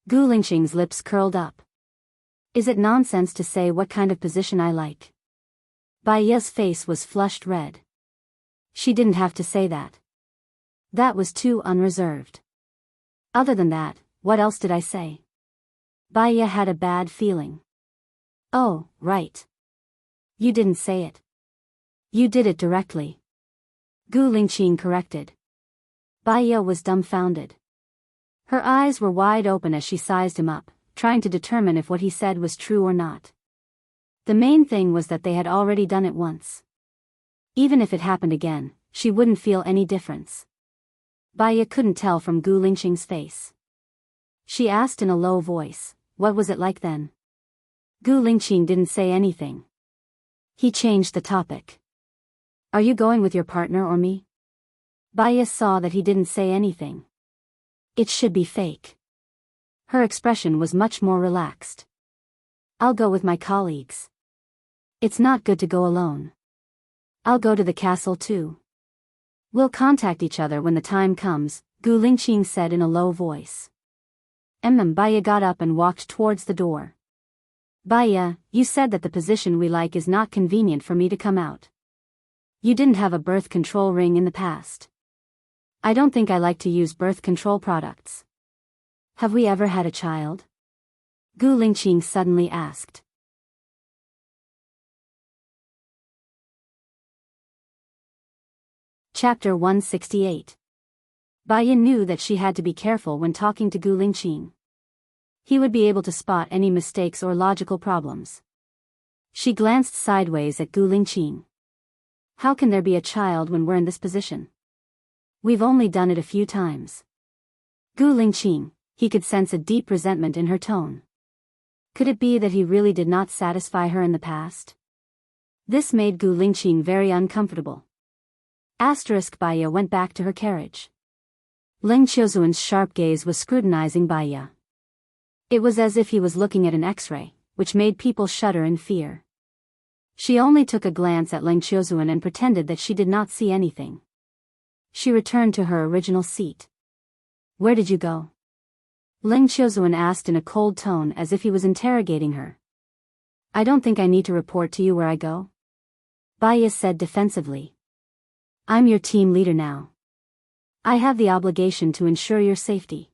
Gu Lingqing's lips curled up. Is it nonsense to say what kind of position I like? Baya's face was flushed red. She didn't have to say that. That was too unreserved. Other than that, what else did I say? Baya had a bad feeling. Oh, right. You didn't say it. You did it directly. Gu Lingqing corrected. Baya was dumbfounded. Her eyes were wide open as she sized him up, trying to determine if what he said was true or not. The main thing was that they had already done it once. Even if it happened again, she wouldn't feel any difference. Baya couldn't tell from Gu Lingqing's face. She asked in a low voice, "What was it like then?" Gu Lingqing didn't say anything. He changed the topic. "Are you going with your partner or me?" Baya saw that he didn't say anything. It should be fake. Her expression was much more relaxed. "I'll go with my colleagues. It's not good to go alone. I'll go to the castle too. We'll contact each other when the time comes," Gu Lingqing said in a low voice. Baya got up and walked towards the door. "Baya, you said that the position we like is not convenient for me to come out. You didn't have a birth control ring in the past. I don't think I like to use birth control products. Have we ever had a child?" Gu Lingqing suddenly asked. Chapter 168. Baya knew that she had to be careful when talking to Gu Lingqing. He would be able to spot any mistakes or logical problems. She glanced sideways at Gu Lingqing. "How can there be a child when we're in this position? We've only done it a few times." Gu Lingqing, he could sense a deep resentment in her tone. Could it be that he really did not satisfy her in the past? This made Gu Lingqing very uncomfortable. Baya went back to her carriage. Ling Qiuzuan's sharp gaze was scrutinizing Baya. It was as if he was looking at an X-ray, which made people shudder in fear. She only took a glance at Ling Qiuzuan and pretended that she did not see anything. She returned to her original seat. "Where did you go?" Ling Qiuzuan asked in a cold tone as if he was interrogating her. "I don't think I need to report to you where I go," Baya said defensively. "I'm your team leader now. I have the obligation to ensure your safety.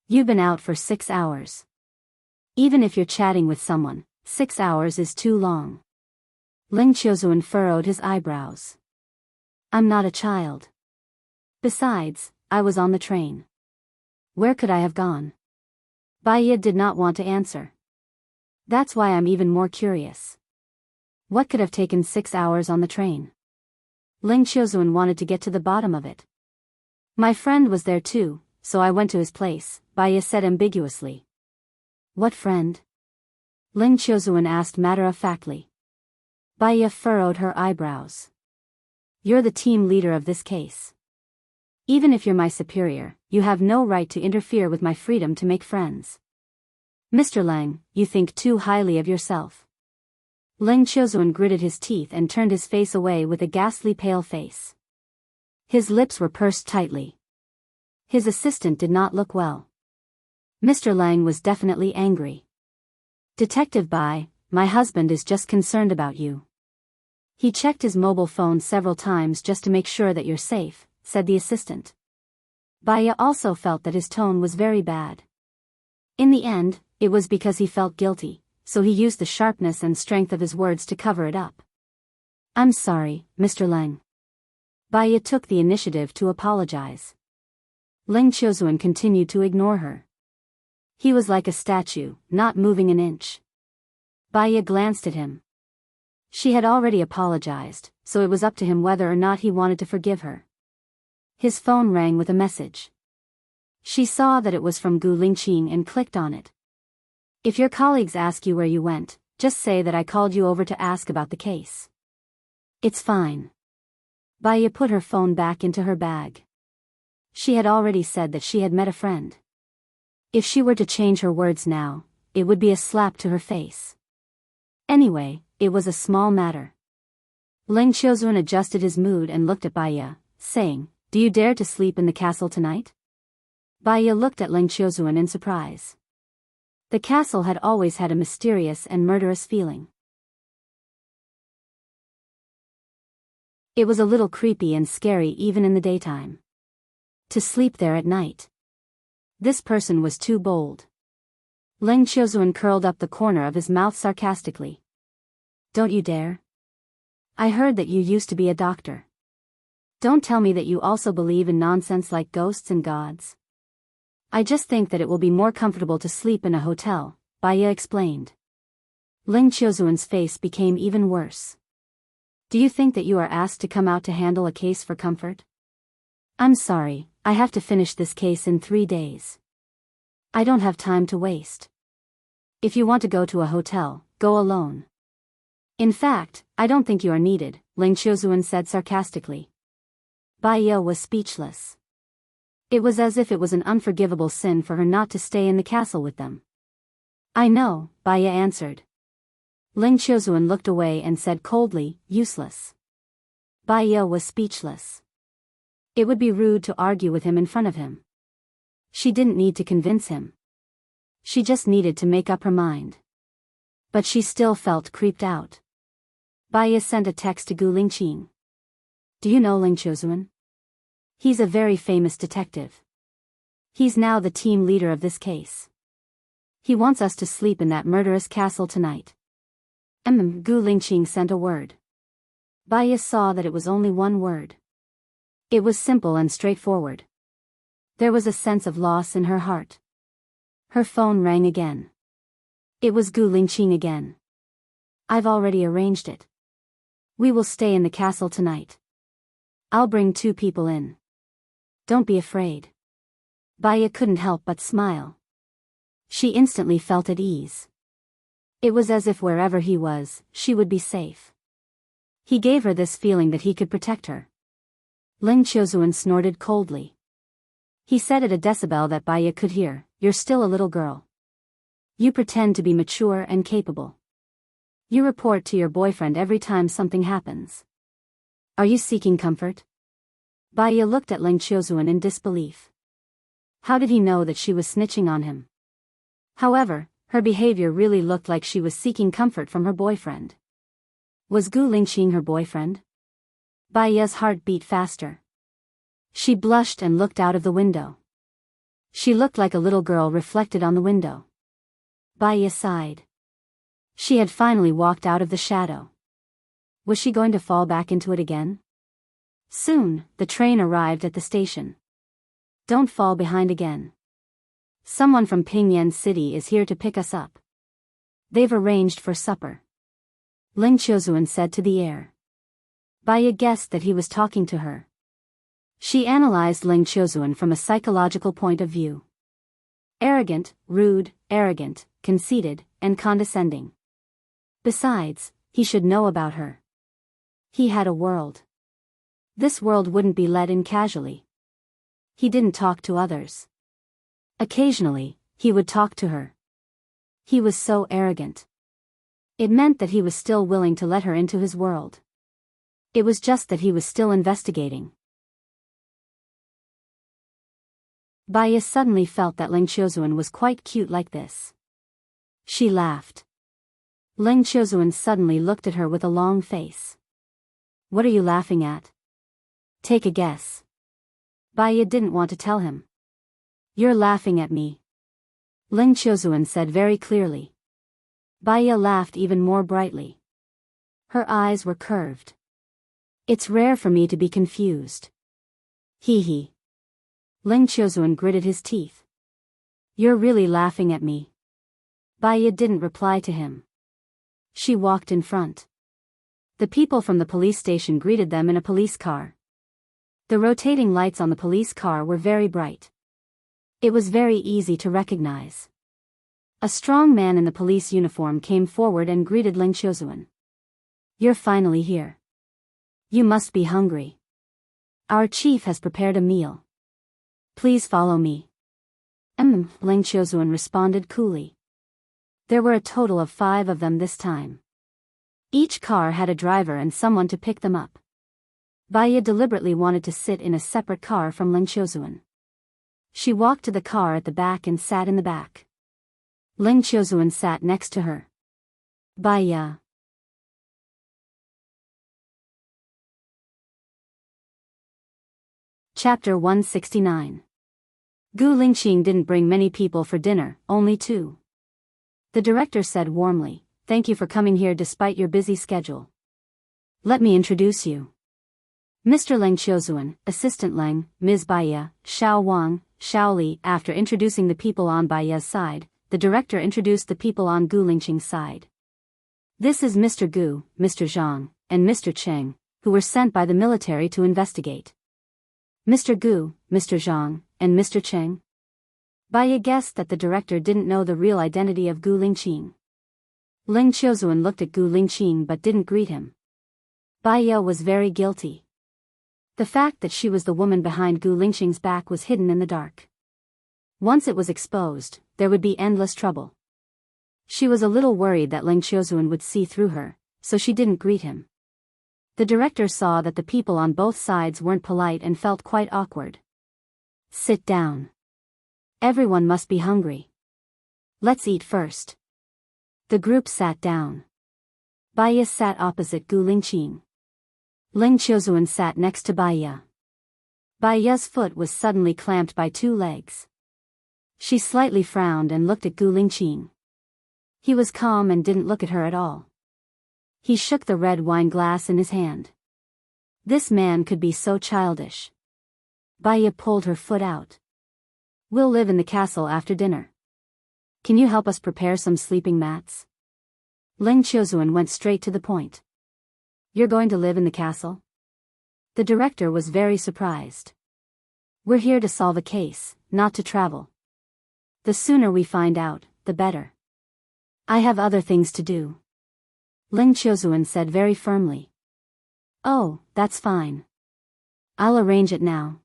You've been out for 6 hours. Even if you're chatting with someone, 6 hours is too long." Ling Qiuzuan furrowed his eyebrows. "I'm not a child. Besides, I was on the train. Where could I have gone?" Baya did not want to answer. "That's why I'm even more curious. What could have taken 6 hours on the train?" Ling Qiuzuan wanted to get to the bottom of it. "My friend was there too, so I went to his place," Baya said ambiguously. "What friend?" Ling Qiuzuan asked matter-of-factly. Baya furrowed her eyebrows. "You're the team leader of this case. Even if you're my superior, you have no right to interfere with my freedom to make friends. Mr. Lang, you think too highly of yourself." Ling Qiuzuan gritted his teeth and turned his face away with a ghastly pale face. His lips were pursed tightly. His assistant did not look well. Mr. Lang was definitely angry. "Detective Bai, my husband is just concerned about you. He checked his mobile phone several times just to make sure that you're safe," said the assistant. Baya also felt that his tone was very bad. In the end, it was because he felt guilty, so he used the sharpness and strength of his words to cover it up. "I'm sorry, Mr. Lang." Baya took the initiative to apologize. Ling Qiuzuan continued to ignore her. He was like a statue, not moving an inch. Baya glanced at him. She had already apologized, so it was up to him whether or not he wanted to forgive her. His phone rang with a message. She saw that it was from Gu Lingqing and clicked on it. "If your colleagues ask you where you went, just say that I called you over to ask about the case. It's fine." Baya put her phone back into her bag. She had already said that she had met a friend. If she were to change her words now, it would be a slap to her face. Anyway, it was a small matter. Ling Qiuzuan adjusted his mood and looked at Baya, saying, "Do you dare to sleep in the castle tonight?" Baya looked at Ling Qiuzuan in surprise. The castle had always had a mysterious and murderous feeling. It was a little creepy and scary even in the daytime. To sleep there at night. This person was too bold. Ling Qiuzuan curled up the corner of his mouth sarcastically. Don't you dare. I heard that you used to be a doctor. Don't tell me that you also believe in nonsense like ghosts and gods. I just think that it will be more comfortable to sleep in a hotel, Baya explained. Ling Qiuzuan's face became even worse. Do you think that you are asked to come out to handle a case for comfort? I'm sorry, I have to finish this case in 3 days. I don't have time to waste. If you want to go to a hotel, go alone. In fact, I don't think you are needed, Ling Qiuzuan said sarcastically. Baya was speechless. It was as if it was an unforgivable sin for her not to stay in the castle with them. I know, Baya answered. Ling Qiuzuan looked away and said coldly, useless. Baya was speechless. It would be rude to argue with him in front of him. She didn't need to convince him. She just needed to make up her mind. But she still felt creeped out. Baya sent a text to Gu Lingqing. Do you know Ling Qiuzuan? He's a very famous detective. He's now the team leader of this case. He wants us to sleep in that murderous castle tonight. Gu Lingqing sent a word. Baya saw that it was only one word. It was simple and straightforward. There was a sense of loss in her heart. Her phone rang again. It was Gu Lingqing again. I've already arranged it. We will stay in the castle tonight. I'll bring 2 people in. Don't be afraid. Baya couldn't help but smile. She instantly felt at ease. It was as if wherever he was, she would be safe. He gave her this feeling that he could protect her. Ling Qiuzuan snorted coldly. He said at a decibel that Baya could hear, You're still a little girl. You pretend to be mature and capable. You report to your boyfriend every time something happens. Are you seeking comfort? Baya looked at Ling Qiuzuan in disbelief. How did he know that she was snitching on him? However, her behavior really looked like she was seeking comfort from her boyfriend. Was Gu Lingqing her boyfriend? Baya's heart beat faster. She blushed and looked out of the window. She looked like a little girl reflected on the window. Baya sighed. She had finally walked out of the shadow. Was she going to fall back into it again? Soon, the train arrived at the station. Don't fall behind again. Someone from Pingyan City is here to pick us up. They've arranged for supper. Ling Qiuzuan said to the air. Baya guessed that he was talking to her. She analyzed Ling Qiuzuan from a psychological point of view. Arrogant, rude, arrogant, conceited, and condescending. Besides, he should know about her. He had a world. This world wouldn't be let in casually. He didn't talk to others. Occasionally, he would talk to her. He was so arrogant. It meant that he was still willing to let her into his world. It was just that he was still investigating. Baya suddenly felt that Ling Qiuzuan was quite cute like this. She laughed. Ling Qiuzuan suddenly looked at her with a long face. What are you laughing at? Take a guess. Baya didn't want to tell him. You're laughing at me. Ling Qiuzuan said very clearly. Baya laughed even more brightly. Her eyes were curved. It's rare for me to be confused. Hee hee. Ling Qiuzuan gritted his teeth. You're really laughing at me. Baya didn't reply to him. She walked in front. The people from the police station greeted them in a police car. The rotating lights on the police car were very bright. It was very easy to recognize. A strong man in the police uniform came forward and greeted Ling Qiuzuan. You're finally here. You must be hungry. Our chief has prepared a meal. Please follow me. Ling Qiuzuan responded coolly. There were a total of 5 of them this time. Each car had a driver and someone to pick them up. Baya deliberately wanted to sit in a separate car from Ling Qiuzuan. She walked to the car at the back and sat in the back. Ling Qiuzuan sat next to her. Baya. Chapter 169. Gu Lingqing didn't bring many people for dinner, only 2. The director said warmly, "Thank you for coming here despite your busy schedule. Let me introduce you. Mr. Leng Qiuzuan, Assistant Leng, Ms. Baiya, Xiao Wang, Xiao Li." After introducing the people on Baiya's side, the director introduced the people on Gu Lingqing's side. "This is Mr. Gu, Mr. Zhang, and Mr. Cheng, who were sent by the military to investigate." Mr. Gu, Mr. Zhang, and Mr. Cheng? Baiya guessed that the director didn't know the real identity of Gu Lingqing. Leng Qiuzuan looked at Gu Lingqing but didn't greet him. Baiya was very guilty. The fact that she was the woman behind Gu Lingqing's back was hidden in the dark. Once it was exposed, there would be endless trouble. She was a little worried that Leng Qiuzuan would see through her, so she didn't greet him. The director saw that the people on both sides weren't polite and felt quite awkward. "Sit down. Everyone must be hungry. Let's eat first." The group sat down. Baiya sat opposite Gu Lingqing. Leng Qiuzuan sat next to Baiya. Baiya's foot was suddenly clamped by 2 legs. She slightly frowned and looked at Gu Lingqing. He was calm and didn't look at her at all. He shook the red wine glass in his hand. This man could be so childish. Baiya pulled her foot out. "We'll live in the castle after dinner. Can you help us prepare some sleeping mats?" Leng Qiuzuan went straight to the point. "You're going to live in the castle?" The director was very surprised. "We're here to solve a case, not to travel. The sooner we find out, the better. I have other things to do." Leng Qiuzuan said very firmly. "Oh, that's fine. I'll arrange it now.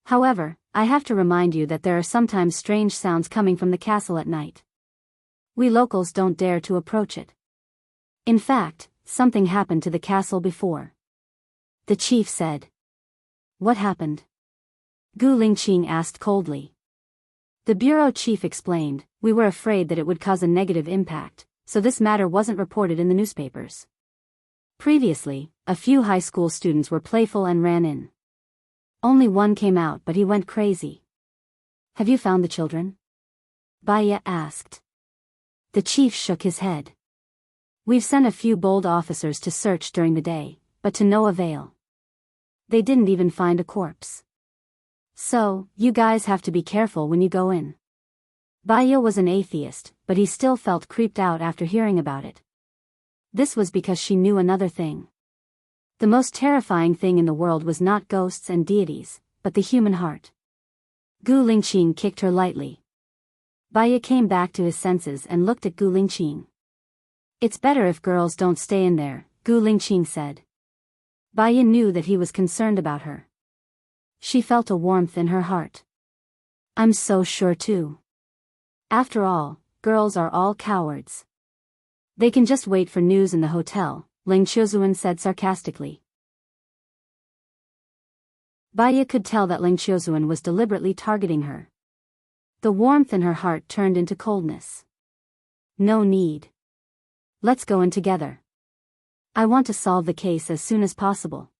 However, I have to remind you that there are sometimes strange sounds coming from the castle at night. We locals don't dare to approach it. In fact, something happened to the castle before." The chief said. "What happened?" Gu Lingqing asked coldly. The bureau chief explained, "We were afraid that it would cause a negative impact, so this matter wasn't reported in the newspapers. Previously, a few high school students were playful and ran in. Only one came out but he went crazy." "Have you found the children?" Baiya asked. The chief shook his head. "We've sent a few bold officers to search during the day, but to no avail. They didn't even find a corpse. So, you guys have to be careful when you go in." Baiya was an atheist, but he still felt creeped out after hearing about it. This was because she knew another thing. The most terrifying thing in the world was not ghosts and deities, but the human heart. Gu Lingqing kicked her lightly. Baiya came back to his senses and looked at Gu Lingqing. "It's better if girls don't stay in there," Gu Lingqing said. Baiya knew that he was concerned about her. She felt a warmth in her heart. "I'm so sure too. After all, girls are all cowards. They can just wait for news in the hotel," Leng Qiuzuan said sarcastically. Baiya could tell that Leng Qiuzuan was deliberately targeting her. The warmth in her heart turned into coldness. "No need. Let's go in together. I want to solve the case as soon as possible."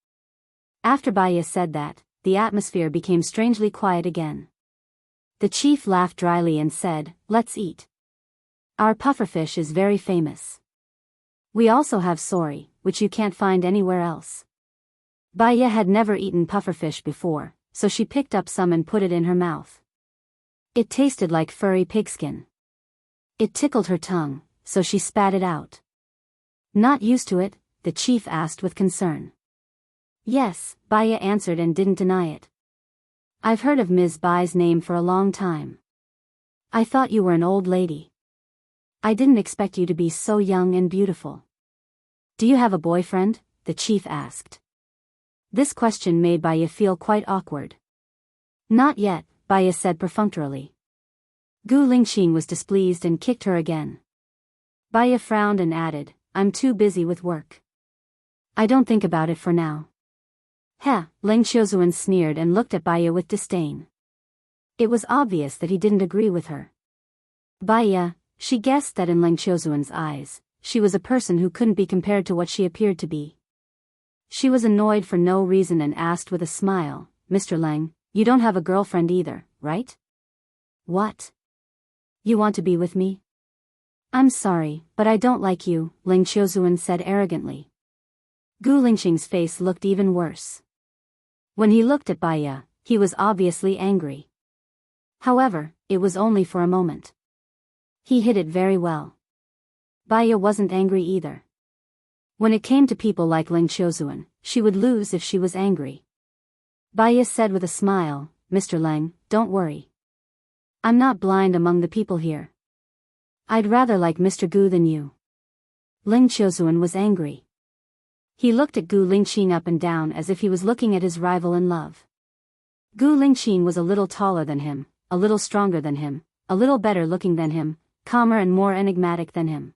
After Baiya said that, the atmosphere became strangely quiet again. The chief laughed dryly and said, "Let's eat. Our pufferfish is very famous. We also have sori, which you can't find anywhere else." Baiya had never eaten pufferfish before, so she picked up some and put it in her mouth. It tasted like furry pigskin. It tickled her tongue, so she spat it out. "Not used to it?" the chief asked with concern. "Yes," Baiya answered and didn't deny it. "I've heard of Ms. Bai's name for a long time. I thought you were an old lady. I didn't expect you to be so young and beautiful. Do you have a boyfriend?" the chief asked. This question made Baiya feel quite awkward. "Not yet," Baiya said perfunctorily. Gu Lingqing was displeased and kicked her again. Baiya frowned and added, "I'm too busy with work. I don't think about it for now." "Heh," Leng Qiuzuan sneered and looked at Baiya with disdain. It was obvious that he didn't agree with her. Baiya, she guessed that in Leng Qiuzuan's eyes, she was a person who couldn't be compared to what she appeared to be. She was annoyed for no reason and asked with a smile, Mr. Lang, you don't have a girlfriend either, right? What? You want to be with me? I'm sorry, but I don't like you, Ling Qiuzuan said arrogantly. Gu Lingqing's face looked even worse. When he looked at Baiya, he was obviously angry. However, it was only for a moment. He hid it very well. Baiya wasn't angry either. When it came to people like Ling Qiuzuan, she would lose if she was angry. Baiya said with a smile, Mr. Lang, don't worry. I'm not blind among the people here. I'd rather like Mr. Gu than you. Ling Qiuzuan was angry. He looked at Gu Lingqing up and down as if he was looking at his rival in love. Gu Lingqing was a little taller than him, a little stronger than him, a little better looking than him, calmer and more enigmatic than him.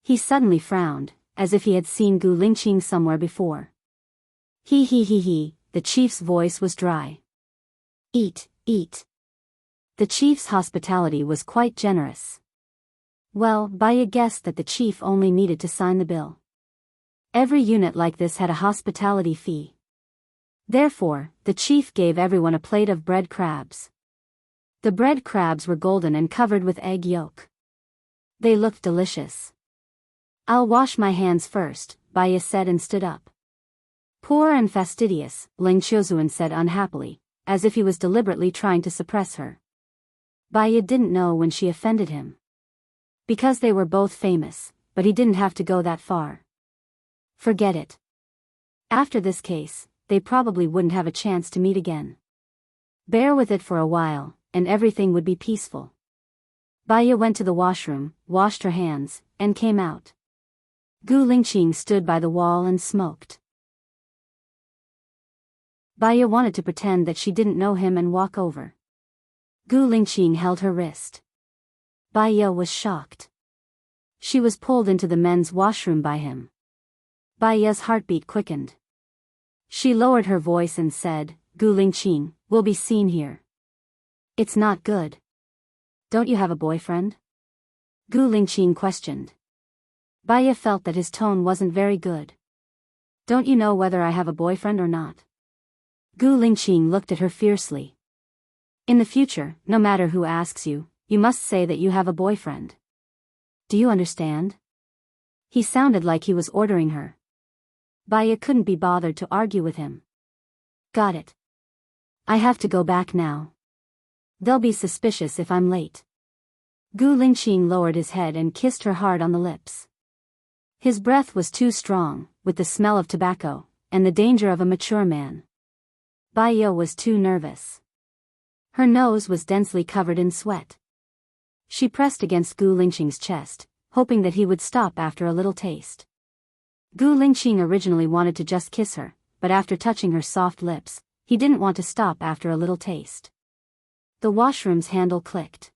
He suddenly frowned, as if he had seen Gu Lingqing somewhere before. He, the chief's voice was dry. Eat. The chief's hospitality was quite generous. Well, Baiya guessed that the chief only needed to sign the bill. Every unit like this had a hospitality fee. Therefore, the chief gave everyone a plate of bread crabs. The bread crabs were golden and covered with egg yolk. They looked delicious. I'll wash my hands first, Baiya said and stood up. Poor and fastidious, Ling Qiuzuan said unhappily, as if he was deliberately trying to suppress her. Baiya didn't know when she offended him. Because they were both famous, but he didn't have to go that far. Forget it. After this case, they probably wouldn't have a chance to meet again. Bear with it for a while, and everything would be peaceful. Baiya went to the washroom, washed her hands, and came out. Gu Lingqing stood by the wall and smoked. Baiya wanted to pretend that she didn't know him and walk over. Gu Lingqing held her wrist. Baiya was shocked. She was pulled into the men's washroom by him. Baiya's heartbeat quickened. She lowered her voice and said, Gu Lingqing, we'll be seen here. It's not good. Don't you have a boyfriend? Gu Lingqing questioned. Baiya felt that his tone wasn't very good. Don't you know whether I have a boyfriend or not? Gu Lingqing looked at her fiercely. In the future, no matter who asks you, you must say that you have a boyfriend. Do you understand? He sounded like he was ordering her. Baiya couldn't be bothered to argue with him. Got it. I have to go back now. They'll be suspicious if I'm late. Gu Lingqing lowered his head and kissed her hard on the lips. His breath was too strong, with the smell of tobacco, and the danger of a mature man. Baiya was too nervous. Her nose was densely covered in sweat. She pressed against Gu Lingqing's chest, hoping that he would stop after a little taste. Gu Lingqing originally wanted to just kiss her, but after touching her soft lips, he didn't want to stop after a little taste. The washroom's handle clicked.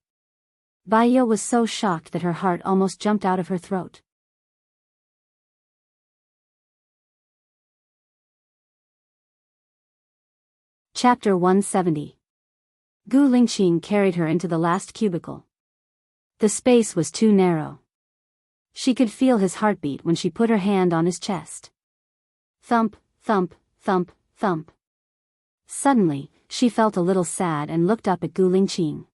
Baiya was so shocked that her heart almost jumped out of her throat. Chapter 170. Gu Lingqing carried her into the last cubicle. The space was too narrow. She could feel his heartbeat when she put her hand on his chest. Thump, thump, thump, thump. Suddenly, she felt a little sad and looked up at Gu Lingqing.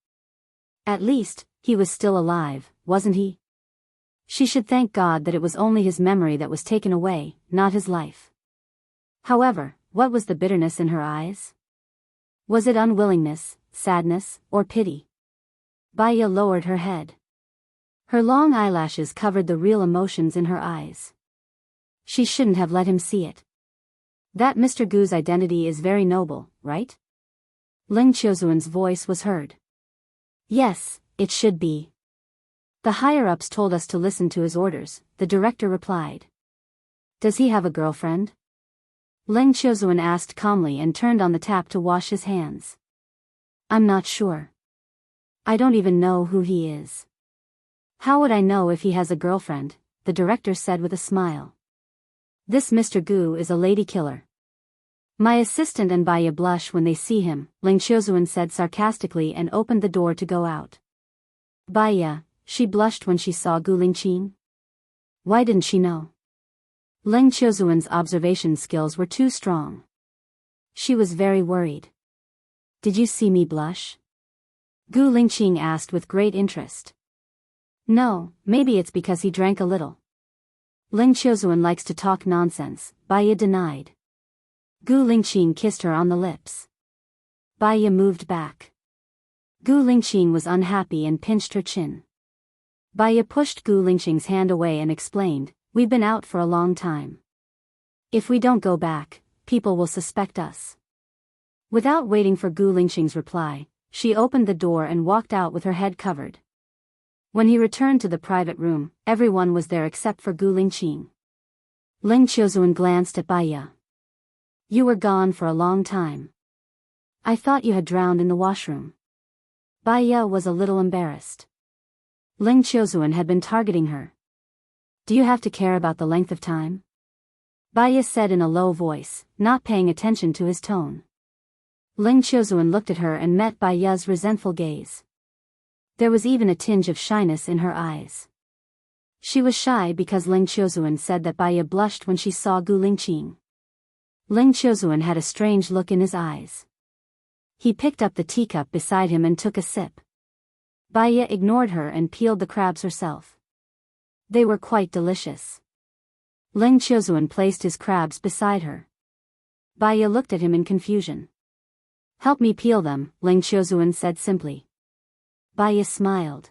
At least, he was still alive, wasn't he? She should thank God that it was only his memory that was taken away, not his life. However, what was the bitterness in her eyes? Was it unwillingness, sadness, or pity? Baiya lowered her head. Her long eyelashes covered the real emotions in her eyes. She shouldn't have let him see it. That Mr. Gu's identity is very noble, right? Ling Qiuzuan's voice was heard. Yes, it should be. The higher-ups told us to listen to his orders, the director replied. Does he have a girlfriend? Ling Qiuzuan asked calmly and turned on the tap to wash his hands. I'm not sure. I don't even know who he is. How would I know if he has a girlfriend? The director said with a smile. This Mr. Gu is a lady killer. My assistant and Baiya blush when they see him, Ling Qiuzuan said sarcastically and opened the door to go out. Baiya, she blushed when she saw Gu Lingqing. Why didn't she know? Ling Qiuzuan's observation skills were too strong. She was very worried. Did you see me blush? Gu Lingqing asked with great interest. No, maybe it's because he drank a little. Ling Qiuzuan likes to talk nonsense, Baiya denied. Gu Lingqing kissed her on the lips. Baiya moved back. Gu Lingqing was unhappy and pinched her chin. Baiya pushed Gu Lingqing's hand away and explained, we've been out for a long time. If we don't go back, people will suspect us. Without waiting for Gu Lingqing's reply, she opened the door and walked out with her head covered. When he returned to the private room, everyone was there except for Gu Lingqing. Ling Qiuzuan glanced at Baiya. You were gone for a long time. I thought you had drowned in the washroom. Baiya was a little embarrassed. Ling Qiuzuan had been targeting her. Do you have to care about the length of time? Baiya said in a low voice, not paying attention to his tone. Ling Qiuzuan looked at her and met Baiya's resentful gaze. There was even a tinge of shyness in her eyes. She was shy because Ling Qiuzuan said that Baiya blushed when she saw Gu Lingqing. Ling Qiuzuan had a strange look in his eyes. He picked up the teacup beside him and took a sip. Baiya ignored her and peeled the crabs herself. They were quite delicious. Ling Qiuzuan placed his crabs beside her. Baiya looked at him in confusion. Help me peel them, Ling Qiuzuan said simply. Baiya smiled.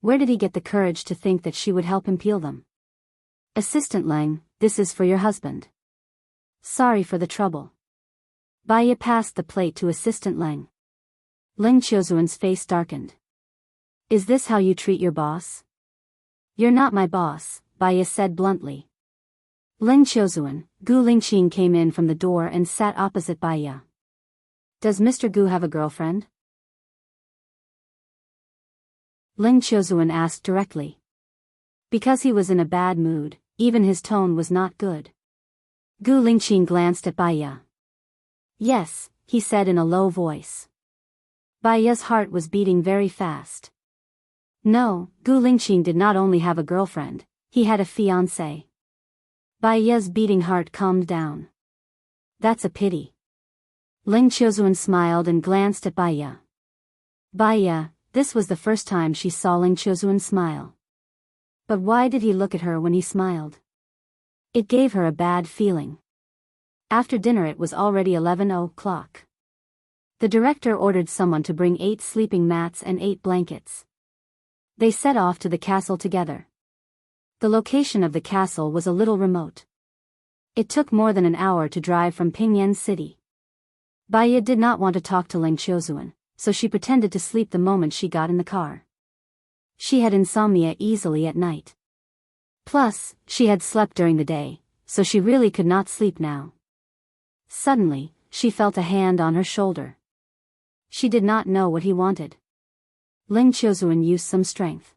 Where did he get the courage to think that she would help him peel them? Assistant Lang, this is for your husband. Sorry for the trouble. Baiya passed the plate to Assistant Lang. Ling Qiuzuan's face darkened. Is this how you treat your boss? You're not my boss, Baiya said bluntly. Ling Qiuzuan, Gu Lingqing came in from the door and sat opposite Baiya. Does Mr. Gu have a girlfriend? Ling Qiuzuan asked directly. Because he was in a bad mood, even his tone was not good. Gu Lingqing glanced at Baiya. Yes, he said in a low voice. Baiya's heart was beating very fast. No, Gu Lingqing did not only have a girlfriend, he had a fiancée. Baiya's beating heart calmed down. That's a pity. Ling Qiuzuan smiled and glanced at Baiya. Baiya, this was the first time she saw Ling Qiuzuan smile. But why did he look at her when he smiled? It gave her a bad feeling. After dinner it was already 11 o'clock. The director ordered someone to bring 8 sleeping mats and 8 blankets. They set off to the castle together. The location of the castle was a little remote. It took more than an hour to drive from Pingyan City. Baiya did not want to talk to Ling Qiuzuan, so she pretended to sleep the moment she got in the car. She had insomnia easily at night. Plus, she had slept during the day, so she really could not sleep now. Suddenly, she felt a hand on her shoulder. She did not know what he wanted. Ling Qiuzuan used some strength.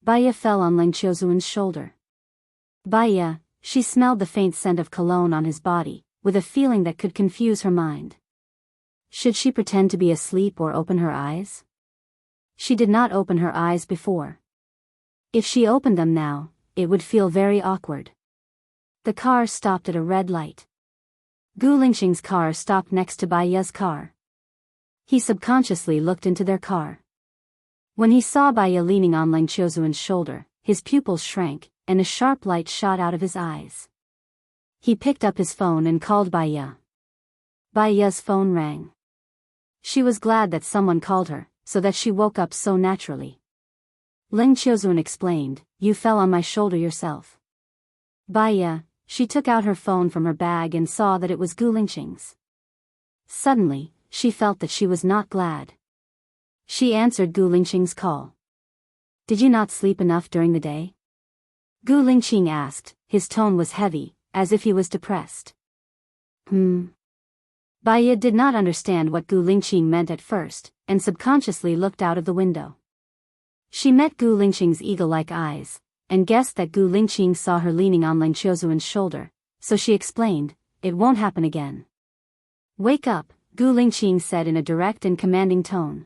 Baiya fell on Ling Qiuzuan's shoulder. Baiya, she smelled the faint scent of cologne on his body, with a feeling that could confuse her mind. Should she pretend to be asleep or open her eyes? She did not open her eyes before. If she opened them now, it would feel very awkward. The car stopped at a red light. Gu Lingqing's car stopped next to Baiya's car. He subconsciously looked into their car. When he saw Baiya leaning on Ling Qiuzuan's shoulder, his pupils shrank, and a sharp light shot out of his eyes. He picked up his phone and called Baiya. Baiya's phone rang. She was glad that someone called her, so that she woke up so naturally. Ling Qiuzuan explained, you fell on my shoulder yourself. Baiya, she took out her phone from her bag and saw that it was Gu Lingqing's. Suddenly, she felt that she was not glad. She answered Gu Lingqing's call. Did you not sleep enough during the day? Gu Lingqing asked, his tone was heavy, as if he was depressed. Baiya did not understand what Gu Lingqing meant at first, and subconsciously looked out of the window. She met Gu Lingqing's eagle-like eyes, and guessed that Gu Lingqing saw her leaning on Ling Qiuzuan's shoulder, so she explained, it won't happen again. Wake up, Gu Lingqing said in a direct and commanding tone.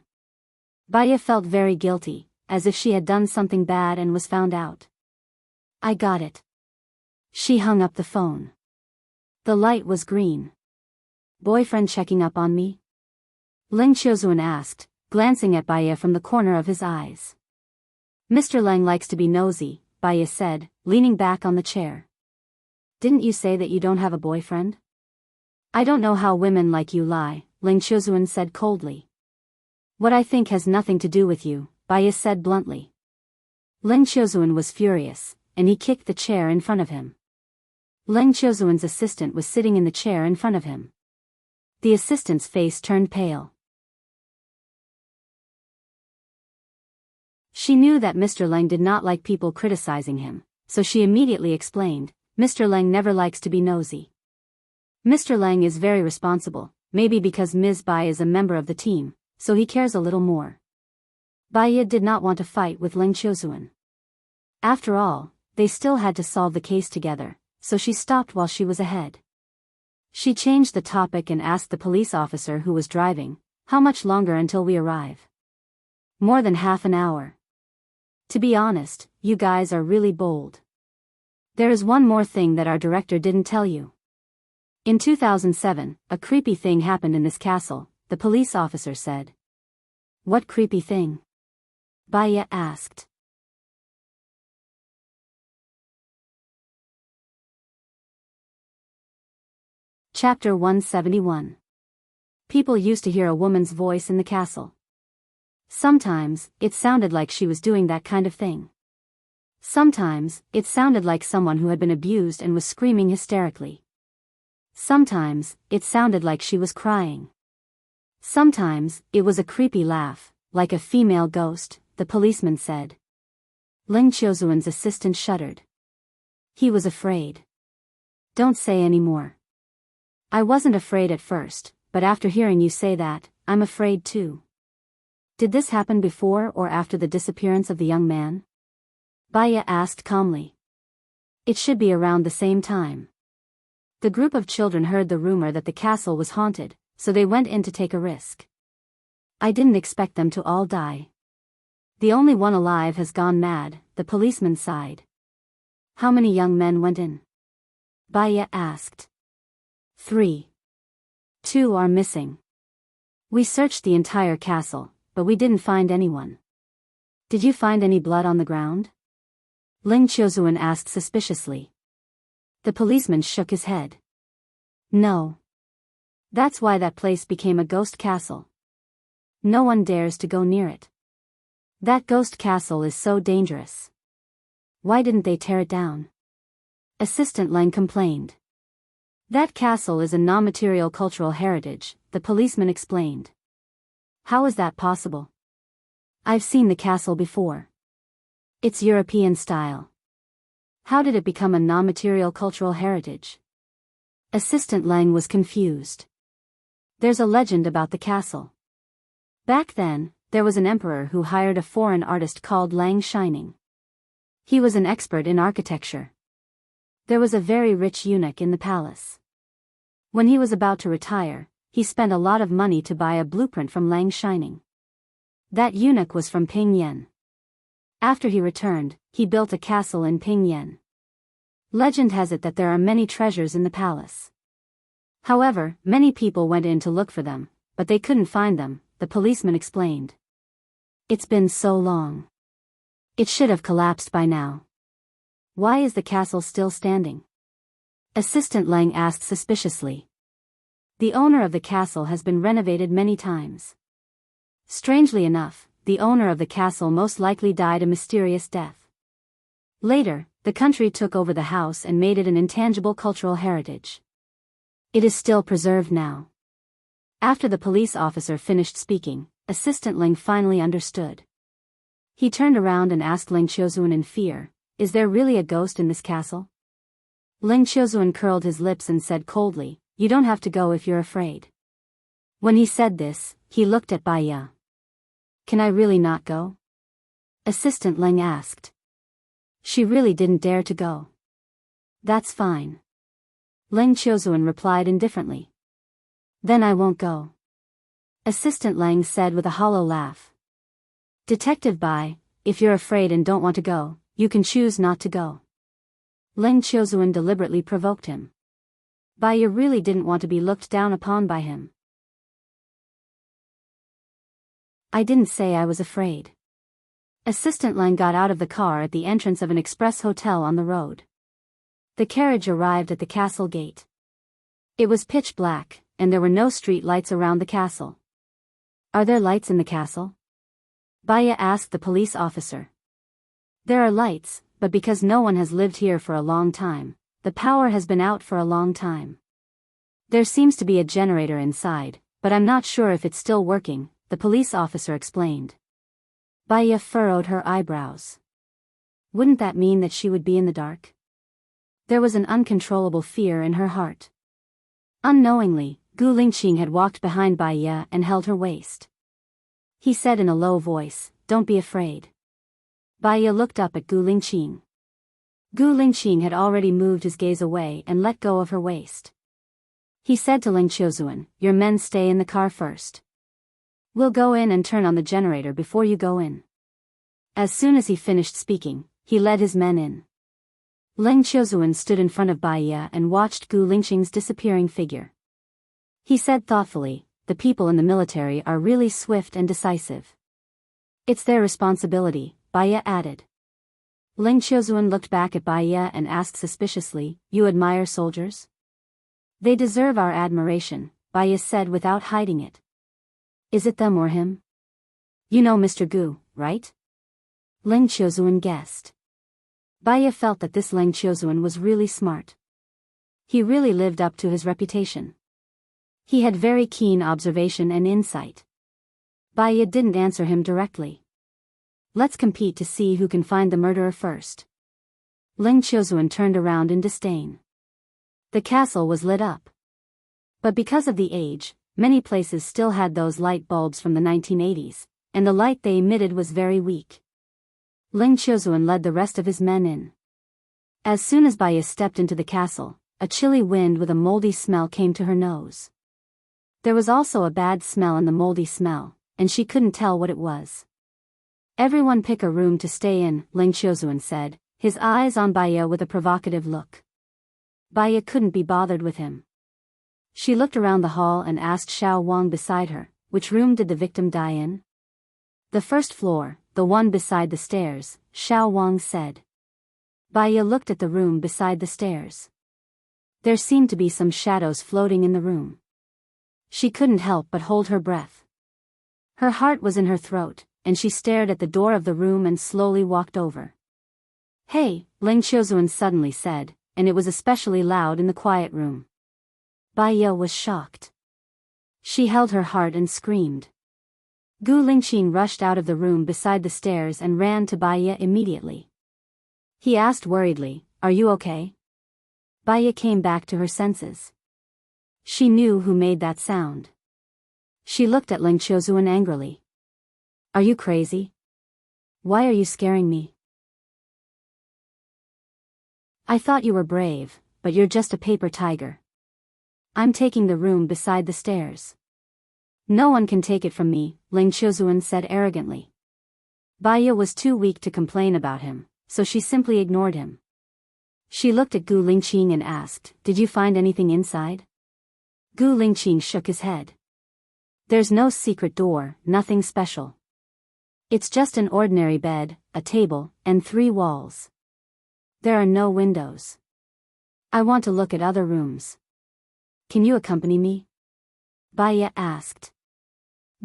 Baiya felt very guilty, as if she had done something bad and was found out. I got it. She hung up the phone. The light was green. boyfriend checking up on me? Ling Qiuzuan asked, glancing at Baiya from the corner of his eyes. Mr. Lang likes to be nosy, Baiya said, leaning back on the chair. Didn't you say that you don't have a boyfriend? I don't know how women like you lie, Ling Qiuzuan said coldly. What I think has nothing to do with you, Baiya said bluntly. Ling Qiuzuan was furious, and he kicked the chair in front of him. Ling Qiuzuan's assistant was sitting in the chair in front of him. The assistant's face turned pale. She knew that Mr. Lang did not like people criticizing him, so she immediately explained, Mr. Lang never likes to be nosy. Mr. Lang is very responsible, maybe because Ms. Bai is a member of the team, so he cares a little more. Baiya did not want to fight with Ling Qiuzuan. After all, they still had to solve the case together, so she stopped while she was ahead. She changed the topic and asked the police officer who was driving, how much longer until we arrive? More than half an hour. To be honest, you guys are really bold. There is one more thing that our director didn't tell you. In 2007, a creepy thing happened in this castle, the police officer said. What creepy thing? Baiya asked. Chapter 171. People used to hear a woman's voice in the castle. Sometimes, it sounded like she was doing that kind of thing. Sometimes, it sounded like someone who had been abused and was screaming hysterically. Sometimes, it sounded like she was crying. Sometimes, it was a creepy laugh, like a female ghost, the policeman said. Ling Qiuzuan's assistant shuddered. He was afraid. Don't say any more. I wasn't afraid at first, but after hearing you say that, I'm afraid too. Did this happen before or after the disappearance of the young man? Baiya asked calmly. It should be around the same time. The group of children heard the rumor that the castle was haunted, so they went in to take a risk. I didn't expect them to all die. The only one alive has gone mad, the policeman sighed. How many young men went in? Baiya asked. 3. 2 are missing. We searched the entire castle, but we didn't find anyone. Did you find any blood on the ground? Ling Qiuzuan asked suspiciously. The policeman shook his head. No. That's why that place became a ghost castle. No one dares to go near it. That ghost castle is so dangerous. Why didn't they tear it down? Assistant Lang complained. That castle is a non-material cultural heritage, the policeman explained. How is that possible? I've seen the castle before. It's European style. How did it become a non-material cultural heritage? Assistant Lang was confused. There's a legend about the castle. Back then, there was an emperor who hired a foreign artist called Lang Shining. He was an expert in architecture. There was a very rich eunuch in the palace. When he was about to retire, he spent a lot of money to buy a blueprint from Lang Shining. That eunuch was from Pingyan. After he returned, he built a castle in Pingyan. Legend has it that there are many treasures in the palace. However, many people went in to look for them, but they couldn't find them, the policeman explained. It's been so long. It should have collapsed by now. Why is the castle still standing? Assistant Lang asked suspiciously. The owner of the castle has been renovated many times. Strangely enough, the owner of the castle most likely died a mysterious death. Later, the country took over the house and made it an intangible cultural heritage. It is still preserved now. After the police officer finished speaking, Assistant Lang finally understood. He turned around and asked Ling Qiuzuan in fear, is there really a ghost in this castle? Ling Qiuzuan curled his lips and said coldly, you don't have to go if you're afraid. When he said this, he looked at Baiya. Can I really not go? Assistant Lang asked. She really didn't dare to go. That's fine. Ling Qiuzuan replied indifferently. Then I won't go. Assistant Lang said with a hollow laugh. Detective Bai, if you're afraid and don't want to go, you can choose not to go. Ling Qiuzuan deliberately provoked him. Baya really didn't want to be looked down upon by him. I didn't say I was afraid. Assistant Lang got out of the car at the entrance of an express hotel on the road. The carriage arrived at the castle gate. It was pitch black, and there were no street lights around the castle. Are there lights in the castle? Baya asked the police officer. There are lights, but because no one has lived here for a long time, the power has been out for a long time. There seems to be a generator inside, but I'm not sure if it's still working, the police officer explained. Baya furrowed her eyebrows. Wouldn't that mean that she would be in the dark? There was an uncontrollable fear in her heart. Unknowingly, Gu Lingqing had walked behind Baya and held her waist. He said in a low voice, "Don't be afraid." Baya looked up at Gu Lingqing. Gu Lingqing had already moved his gaze away and let go of her waist. He said to Ling Qiuzuan, "Your men stay in the car first. We'll go in and turn on the generator before you go in." As soon as he finished speaking, he led his men in. Ling Qiuzuan stood in front of Baya and watched Gu Lingqing's disappearing figure. He said thoughtfully, "The people in the military are really swift and decisive. It's their responsibility," Baya added. Ling Qiuzuan looked back at Baya and asked suspiciously, "You admire soldiers?" "They deserve our admiration," Baya said without hiding it. "Is it them or him?" "You know Mr. Gu, right?" Ling Qiuzuan guessed. Baya felt that this Ling Qiuzuan was really smart. He really lived up to his reputation. He had very keen observation and insight. Baya didn't answer him directly. "Let's compete to see who can find the murderer first." Ling Qiuzuan turned around in disdain. The castle was lit up. But because of the age, many places still had those light bulbs from the 1980s, and the light they emitted was very weak. Ling Qiuzuan led the rest of his men in. As soon as Baya stepped into the castle, a chilly wind with a moldy smell came to her nose. There was also a bad smell in the moldy smell, and she couldn't tell what it was. "Everyone pick a room to stay in," Ling Qiuzuan said, his eyes on Baya with a provocative look. Baya couldn't be bothered with him. She looked around the hall and asked Xiao Wang beside her, "Which room did the victim die in?" "The first floor, the one beside the stairs," Xiao Wang said. Baya looked at the room beside the stairs. There seemed to be some shadows floating in the room. She couldn't help but hold her breath. Her heart was in her throat, and she stared at the door of the room and slowly walked over. "Hey," Ling Qiuzuan suddenly said, and it was especially loud in the quiet room. Baya was shocked. She held her heart and screamed. Gu Lingqing rushed out of the room beside the stairs and ran to Baya immediately. He asked worriedly, "Are you okay?" Baya came back to her senses. She knew who made that sound. She looked at Ling Qiuzuan angrily. "Are you crazy? Why are you scaring me? I thought you were brave, but you're just a paper tiger. I'm taking the room beside the stairs." "No one can take it from me," Ling Qiuzuan said arrogantly. Baya was too weak to complain about him, so she simply ignored him. She looked at Gu Lingqing and asked, "Did you find anything inside?" Gu Lingqing shook his head. "There's no secret door, nothing special. It's just an ordinary bed, a table, and 3 walls. There are no windows. I want to look at other rooms. Can you accompany me?" Baya asked.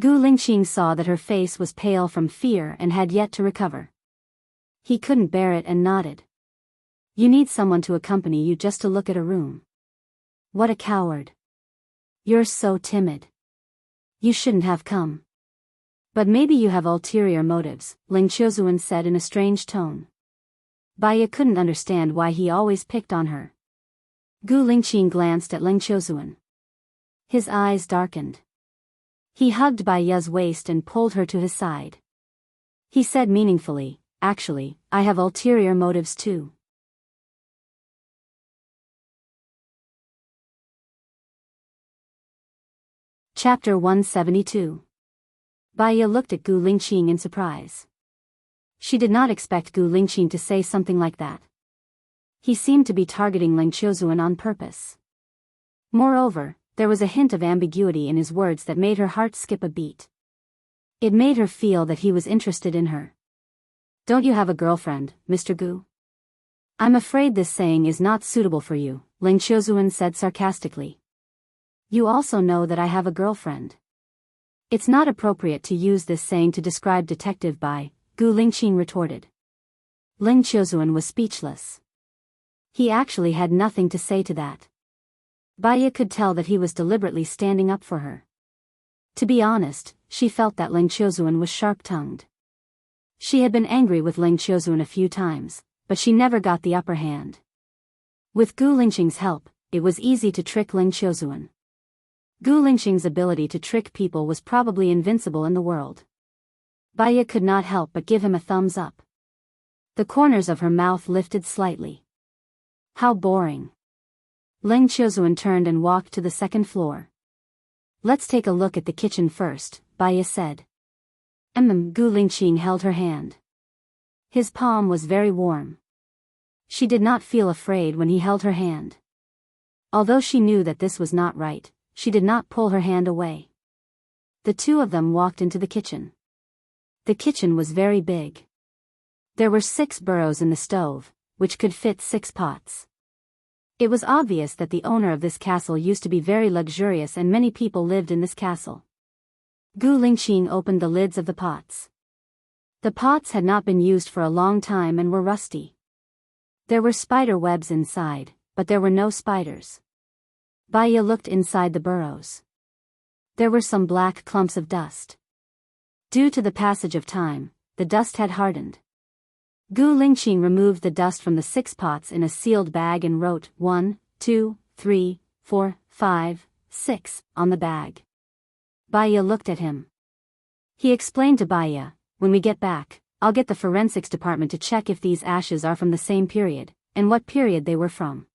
Gu Lingqing saw that her face was pale from fear and had yet to recover. He couldn't bear it and nodded. "You need someone to accompany you just to look at a room. What a coward. You're so timid. You shouldn't have come." "But maybe you have ulterior motives," Ling Qiuzuan said in a strange tone. Baya couldn't understand why he always picked on her. Gu Lingqing glanced at Ling Qiuzuan. His eyes darkened. He hugged Baya's waist and pulled her to his side. He said meaningfully, "Actually, I have ulterior motives too." Chapter 172. Baya looked at Gu Lingqing in surprise. She did not expect Gu Lingqing to say something like that. He seemed to be targeting Ling Qiuzuan on purpose. Moreover, there was a hint of ambiguity in his words that made her heart skip a beat. It made her feel that he was interested in her. "Don't you have a girlfriend, Mr. Gu?" "I'm afraid this saying is not suitable for you," Ling Qiuzuan said sarcastically. "You also know that I have a girlfriend. It's not appropriate to use this saying to describe Detective Bai," Gu Lingqing retorted. Ling Qiuzuan was speechless. He actually had nothing to say to that. Baiya could tell that he was deliberately standing up for her. To be honest, she felt that Ling Qiuzuan was sharp-tongued. She had been angry with Ling Qiuzuan a few times, but she never got the upper hand. With Gu Lingqing's help, it was easy to trick Ling Qiuzuan. Gu Lingqing's ability to trick people was probably invincible in the world. Baiya could not help but give him a thumbs up. The corners of her mouth lifted slightly. How boring. Ling Qiuzuan turned and walked to the second floor. "Let's take a look at the kitchen first," Baiya said. Gu Lingqing held her hand. His palm was very warm. She did not feel afraid when he held her hand. Although she knew that this was not right, she did not pull her hand away. The two of them walked into the kitchen. The kitchen was very big. There were 6 burrows in the stove, which could fit 6 pots. It was obvious that the owner of this castle used to be very luxurious and many people lived in this castle. Gu Lingqing opened the lids of the pots. The pots had not been used for a long time and were rusty. There were spider webs inside, but there were no spiders. Baiya looked inside the burrows. There were some black clumps of dust. Due to the passage of time, the dust had hardened. Gu Lingqing removed the dust from the 6 pots in a sealed bag and wrote 1, 2, 3, 4, 5, 6 on the bag. Baiya looked at him. He explained to Baiya, "When we get back, I'll get the forensics department to check if these ashes are from the same period, and what period they were from."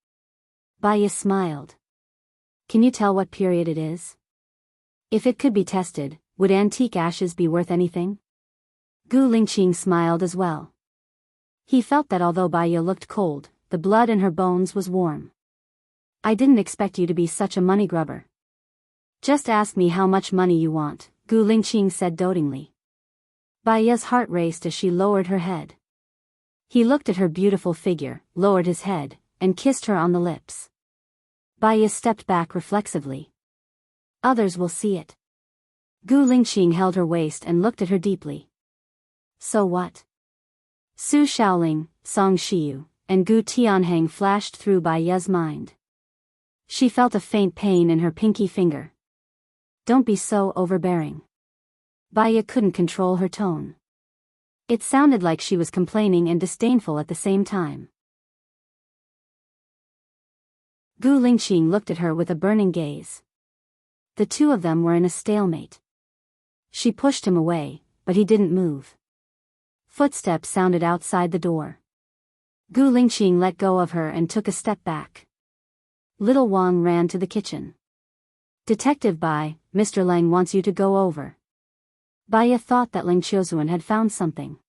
Baiya smiled. "Can you tell what period it is? If it could be tested, would antique ashes be worth anything?" Gu Lingqing smiled as well. He felt that although Baiya looked cold, the blood in her bones was warm. "I didn't expect you to be such a money grubber. Just ask me how much money you want," Gu Lingqing said dotingly. Baiya's heart raced as she lowered her head. He looked at her beautiful figure, lowered his head, and kissed her on the lips. Baiya stepped back reflexively. "Others will see it." Gu Lingqing held her waist and looked at her deeply. "So what?" Su Shaoling, Song Shiyu, and Gu Tianheng flashed through Baiya's mind. She felt a faint pain in her pinky finger. "Don't be so overbearing." Baiya couldn't control her tone. It sounded like she was complaining and disdainful at the same time. Gu Lingqing looked at her with a burning gaze. The two of them were in a stalemate. She pushed him away, but he didn't move. Footsteps sounded outside the door. Gu Lingqing let go of her and took a step back. Little Wang ran to the kitchen. "Detective Bai, Mr. Lang wants you to go over." Baiya thought that Ling Qiuzuan had found something.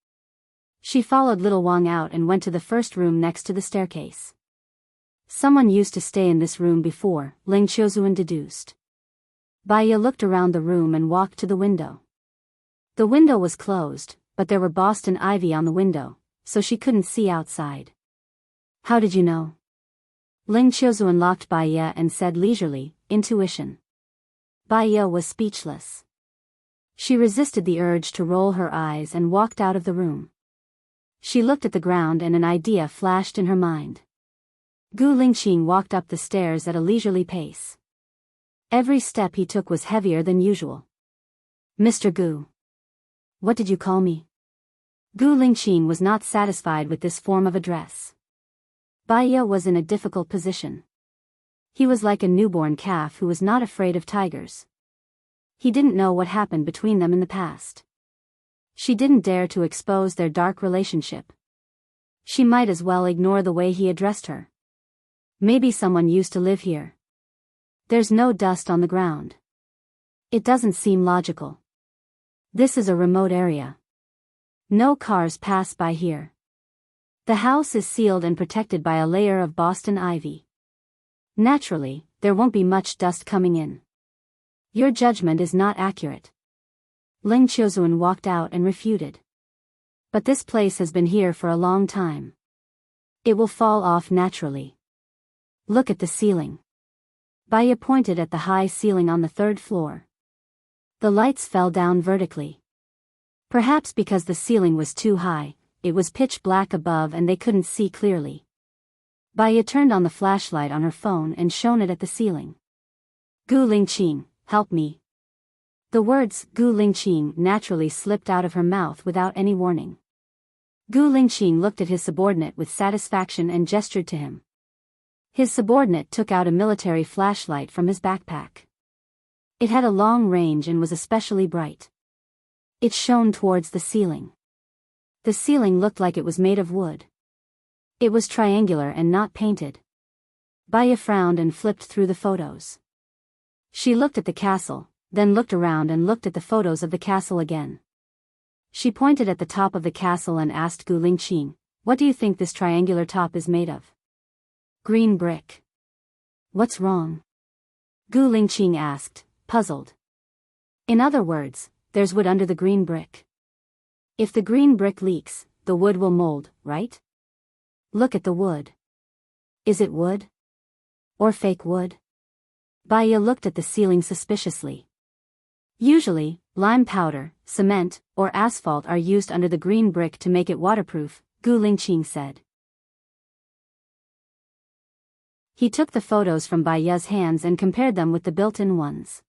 She followed little Wang out and went to the first room next to the staircase. Someone used to stay in this room before, Ling Qiuzuan deduced. Baiya looked around the room and walked to the window. The window was closed, but there were Boston ivy on the window, so she couldn't see outside. "How did you know?" Ling Qiuzuan locked Baiya and said leisurely, "Intuition." Baiya was speechless. She resisted the urge to roll her eyes and walked out of the room. She looked at the ground and an idea flashed in her mind. Gu Lingqing walked up the stairs at a leisurely pace. Every step he took was heavier than usual. "Mr. Gu. What did you call me?" Gu Lingqing was not satisfied with this form of address. Baiya was in a difficult position. He was like a newborn calf who was not afraid of tigers. He didn't know what happened between them in the past. She didn't dare to expose their dark relationship. She might as well ignore the way he addressed her. Maybe someone used to live here. There's no dust on the ground. It doesn't seem logical. This is a remote area. No cars pass by here. The house is sealed and protected by a layer of Boston ivy. Naturally, there won't be much dust coming in. Your judgment is not accurate. Ling Qiuzuan walked out and refuted. But this place has been here for a long time. It will fall off naturally. Look at the ceiling. Baya pointed at the high ceiling on the 3rd floor. The lights fell down vertically. Perhaps because the ceiling was too high, it was pitch black above and they couldn't see clearly. Baya turned on the flashlight on her phone and shone it at the ceiling. Gu Lingqing, help me. The words Gu Lingqing naturally slipped out of her mouth without any warning. Gu Lingqing looked at his subordinate with satisfaction and gestured to him. His subordinate took out a military flashlight from his backpack. It had a long range and was especially bright. It shone towards the ceiling. The ceiling looked like it was made of wood. It was triangular and not painted. Baya frowned and flipped through the photos. She looked at the castle, then looked around and looked at the photos of the castle again. She pointed at the top of the castle and asked Gu Lingqing, "What do you think this triangular top is made of?" "Green brick." "What's wrong?" Gu Lingqing asked, puzzled. "In other words, there's wood under the green brick. If the green brick leaks, the wood will mold, right? Look at the wood. Is it wood? Or fake wood?" Baya looked at the ceiling suspiciously. Usually, lime powder, cement, or asphalt are used under the green brick to make it waterproof, Gu Lingqing said. He took the photos from Baya's hands and compared them with the built-in ones.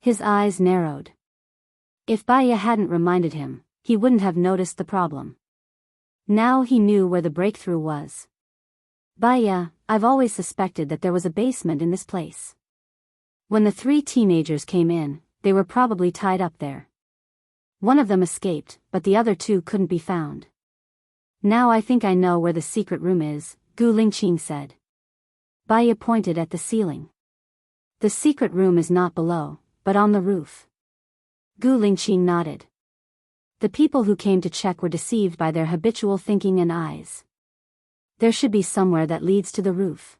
His eyes narrowed. If Baya hadn't reminded him, he wouldn't have noticed the problem. Now he knew where the breakthrough was. "Baya, I've always suspected that there was a basement in this place. When the 3 teenagers came in, they were probably tied up there. One of them escaped, but the other 2 couldn't be found. Now I think I know where the secret room is," Gu Lingqing said. Baya pointed at the ceiling. "The secret room is not below, but on the roof." Gu Lingqing nodded. The people who came to check were deceived by their habitual thinking and eyes. There should be somewhere that leads to the roof.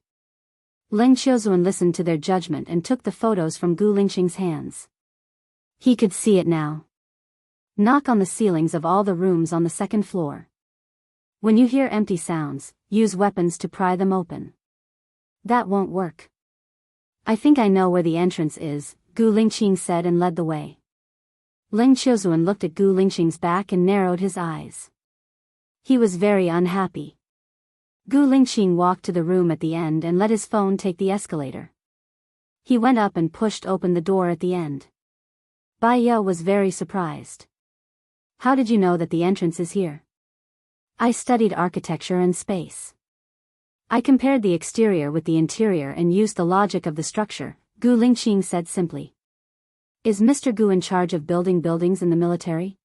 Ling Qiuzuan listened to their judgment and took the photos from Gu Lingqing's hands. He could see it now. Knock on the ceilings of all the rooms on the 2nd floor. When you hear empty sounds, use weapons to pry them open. That won't work. "I think I know where the entrance is," Gu Lingqing said and led the way. Ling Qiuzuan looked at Gu Lingqing's back and narrowed his eyes. He was very unhappy. Gu Lingqing walked to the room at the end and let his phone take the escalator. He went up and pushed open the door at the end. Baya was very surprised. "How did you know that the entrance is here?" "I studied architecture and space. I compared the exterior with the interior and used the logic of the structure," Gu Lingqing said simply. "Is Mr. Gu in charge of building buildings in the military?"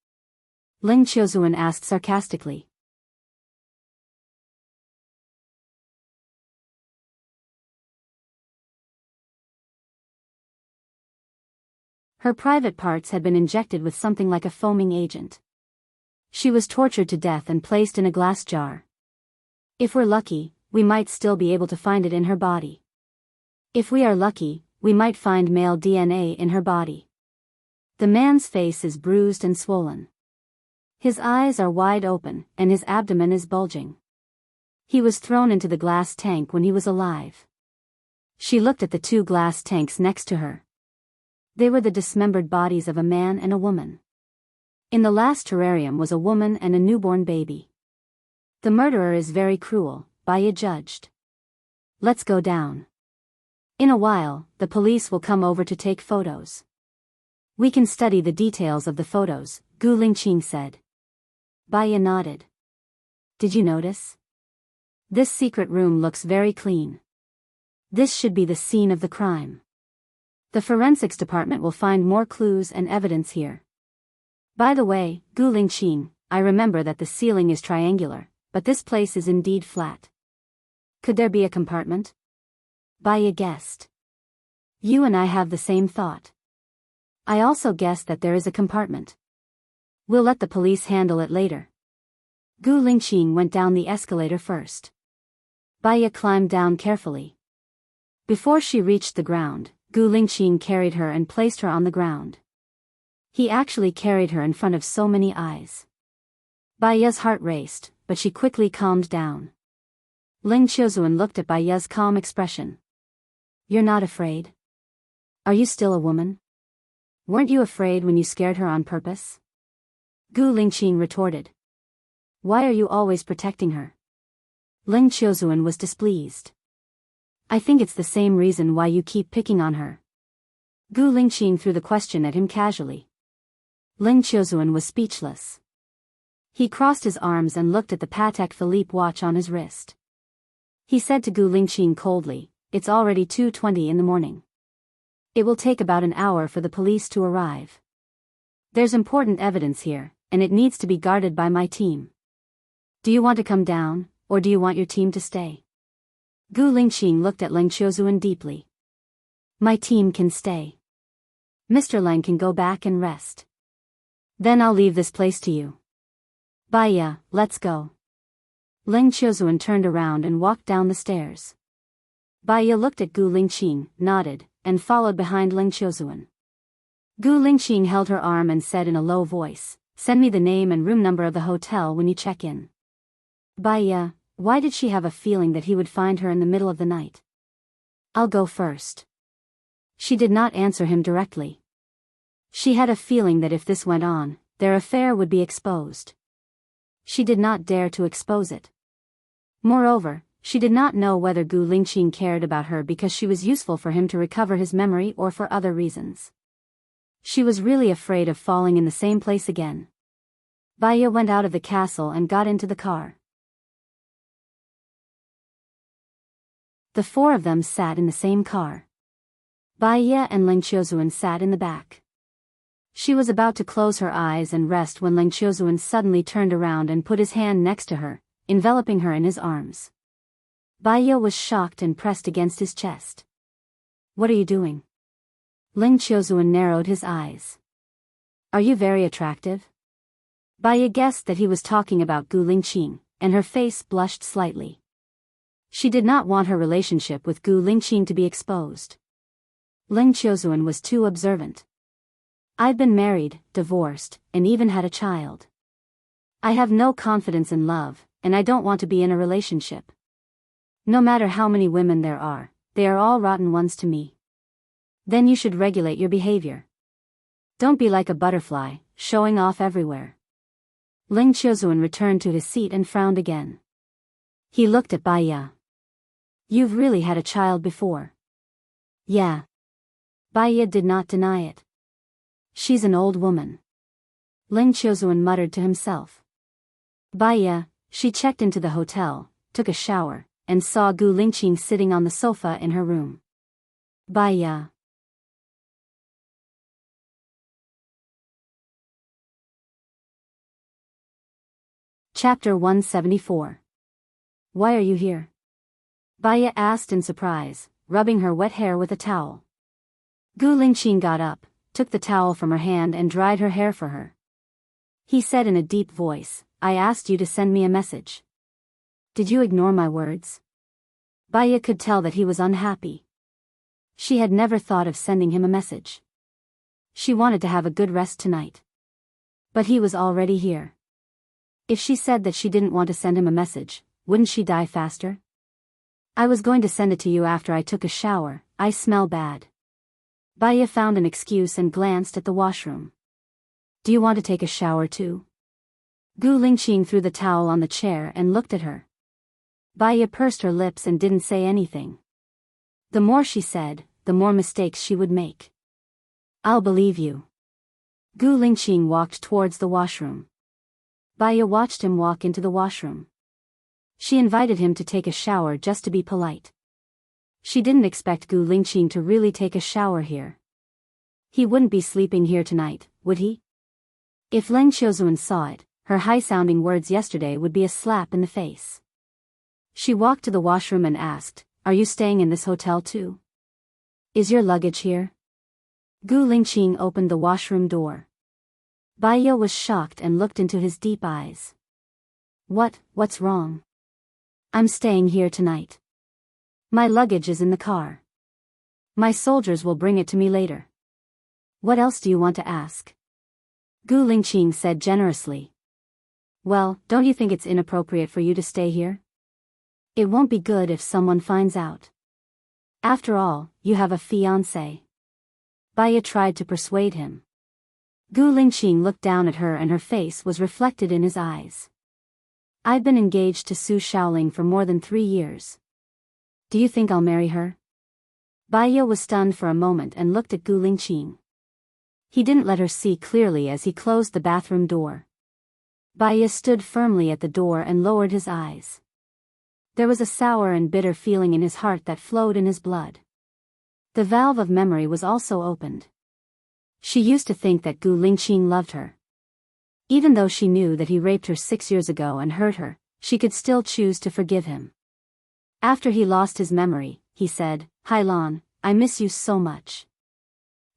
Ling Qiuzuan asked sarcastically. Her private parts had been injected with something like a foaming agent. She was tortured to death and placed in a glass jar. If we're lucky, we might still be able to find it in her body. If we are lucky, we might find male DNA in her body. The man's face is bruised and swollen. His eyes are wide open, and his abdomen is bulging. He was thrown into the glass tank when he was alive. She looked at the 2 glass tanks next to her. They were the dismembered bodies of a man and a woman. In the last terrarium was a woman and a newborn baby. The murderer is very cruel, Baya judged. "Let's go down. In a while, the police will come over to take photos. We can study the details of the photos," Gu Lingqing said. Baya nodded. "Did you notice? This secret room looks very clean. This should be the scene of the crime. The forensics department will find more clues and evidence here. By the way, Gu Lingqing, I remember that the ceiling is triangular, but this place is indeed flat. Could there be a compartment?" Baya guessed. "You and I have the same thought. I also guessed that there is a compartment. We'll let the police handle it later." Gu Lingqing went down the escalator first. Baya climbed down carefully. Before she reached the ground, Gu Lingqing carried her and placed her on the ground. He actually carried her in front of so many eyes. Bai Ye's heart raced, but she quickly calmed down. Ling Qiuzuan looked at Bai Ye's calm expression. You're not afraid? Are you still a woman? Weren't you afraid when you scared her on purpose? Gu Lingqing retorted. Why are you always protecting her? Ling Qiuzuan was displeased. I think it's the same reason why you keep picking on her. Gu Lingqing threw the question at him casually. Ling Qiuzuan was speechless. He crossed his arms and looked at the Patek Philippe watch on his wrist. He said to Gu Lingqing coldly, It's already 2:20 in the morning. It will take about an hour for the police to arrive. There's important evidence here, and it needs to be guarded by my team. Do you want to come down, or do you want your team to stay? Gu Lingqing looked at Ling Qiuzuan deeply. My team can stay. Mr. Lang can go back and rest. Then I'll leave this place to you. Bai Ye, let's go. Ling Qiuzuan turned around and walked down the stairs. Bai Ye looked at Gu Lingqing, nodded, and followed behind Ling Qiuzuan. Gu Lingqing held her arm and said in a low voice, Send me the name and room number of the hotel when you check in. Bai Ye, why did she have a feeling that he would find her in the middle of the night? I'll go first. She did not answer him directly. She had a feeling that if this went on, their affair would be exposed. She did not dare to expose it. Moreover, she did not know whether Gu Lingqing cared about her because she was useful for him to recover his memory or for other reasons. She was really afraid of falling in the same place again. Bai Ye went out of the castle and got into the car. The four of them sat in the same car. Bai Ye and Ling Qiuzuan sat in the back. She was about to close her eyes and rest when Ling Qiuzuan suddenly turned around and put his hand next to her, enveloping her in his arms. Bai Ye was shocked and pressed against his chest. What are you doing? Ling Qiuzuan narrowed his eyes. Are you very attractive? Bai Ye guessed that he was talking about Gu Lingqing, and her face blushed slightly. She did not want her relationship with Gu Lingqing to be exposed. Ling Qiuzuan was too observant. I've been married, divorced, and even had a child. I have no confidence in love, and I don't want to be in a relationship. No matter how many women there are, they are all rotten ones to me. Then you should regulate your behavior. Don't be like a butterfly, showing off everywhere. Ling Qiuzuan returned to his seat and frowned again. He looked at Bai Ye. You've really had a child before. Yeah. Bai Ye did not deny it. She's an old woman. Ling Qiuzuan muttered to himself. Bai Ye, she checked into the hotel, took a shower, and saw Gu Lingqing sitting on the sofa in her room. Bai Ye. Chapter 174. Why are you here? Bai Ye asked in surprise, rubbing her wet hair with a towel. Gu Lingqing got up, took the towel from her hand and dried her hair for her. He said in a deep voice, I asked you to send me a message. Did you ignore my words? Bai Ye could tell that he was unhappy. She had never thought of sending him a message. She wanted to have a good rest tonight. But he was already here. If she said that she didn't want to send him a message, wouldn't she die faster? I was going to send it to you after I took a shower, I smell bad. Bai Ye found an excuse and glanced at the washroom. Do you want to take a shower too? Gu Lingqing threw the towel on the chair and looked at her. Bai Ye pursed her lips and didn't say anything. The more she said, the more mistakes she would make. I'll believe you. Gu Lingqing walked towards the washroom. Bai Ye watched him walk into the washroom. She invited him to take a shower just to be polite. She didn't expect Gu Lingqing to really take a shower here. He wouldn't be sleeping here tonight, would he? If Ling Qiuzuan saw it, her high-sounding words yesterday would be a slap in the face. She walked to the washroom and asked, Are you staying in this hotel too? Is your luggage here? Gu Lingqing opened the washroom door. Bai Ye was shocked and looked into his deep eyes. What's wrong? I'm staying here tonight. My luggage is in the car. My soldiers will bring it to me later. What else do you want to ask? Gu Lingqing said generously. Well, don't you think it's inappropriate for you to stay here? It won't be good if someone finds out. After all, you have a fiancé. Baya tried to persuade him. Gu Lingqing looked down at her and her face was reflected in his eyes. I've been engaged to Su Shaoling for more than 3 years. Do you think I'll marry her? Baya was stunned for a moment and looked at Gu Lingqing. He didn't let her see clearly as he closed the bathroom door. Baya stood firmly at the door and lowered his eyes. There was a sour and bitter feeling in his heart that flowed in his blood. The valve of memory was also opened. She used to think that Gu Lingqing loved her. Even though she knew that he raped her 6 years ago and hurt her, she could still choose to forgive him. After he lost his memory, he said, Hailan, I miss you so much.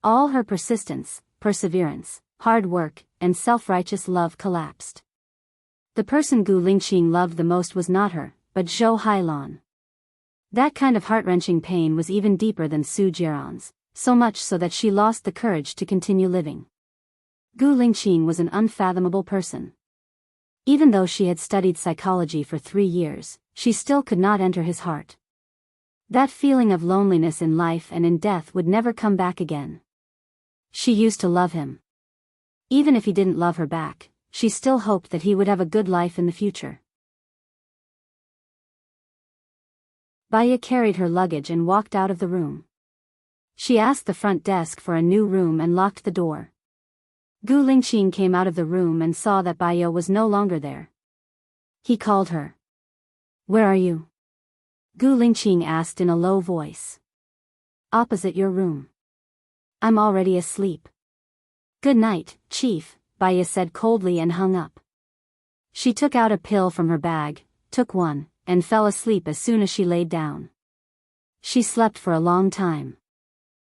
All her persistence, perseverance, hard work, and self-righteous love collapsed. The person Gu Lingqing loved the most was not her, but Zhou Hailan. That kind of heart-wrenching pain was even deeper than Su Jiran's, so much so that she lost the courage to continue living. Gu Lingqing was an unfathomable person. Even though she had studied psychology for 3 years, she still could not enter his heart. That feeling of loneliness in life and in death would never come back again. She used to love him. Even if he didn't love her back, she still hoped that he would have a good life in the future. Baya carried her luggage and walked out of the room. She asked the front desk for a new room and locked the door. Gu Lingqing came out of the room and saw that Baya was no longer there. He called her. Where are you? Gu Lingqing asked in a low voice. Opposite your room. I'm already asleep. Good night, Chief, Baya said coldly and hung up. She took out a pill from her bag, took one, and fell asleep as soon as she laid down. She slept for a long time.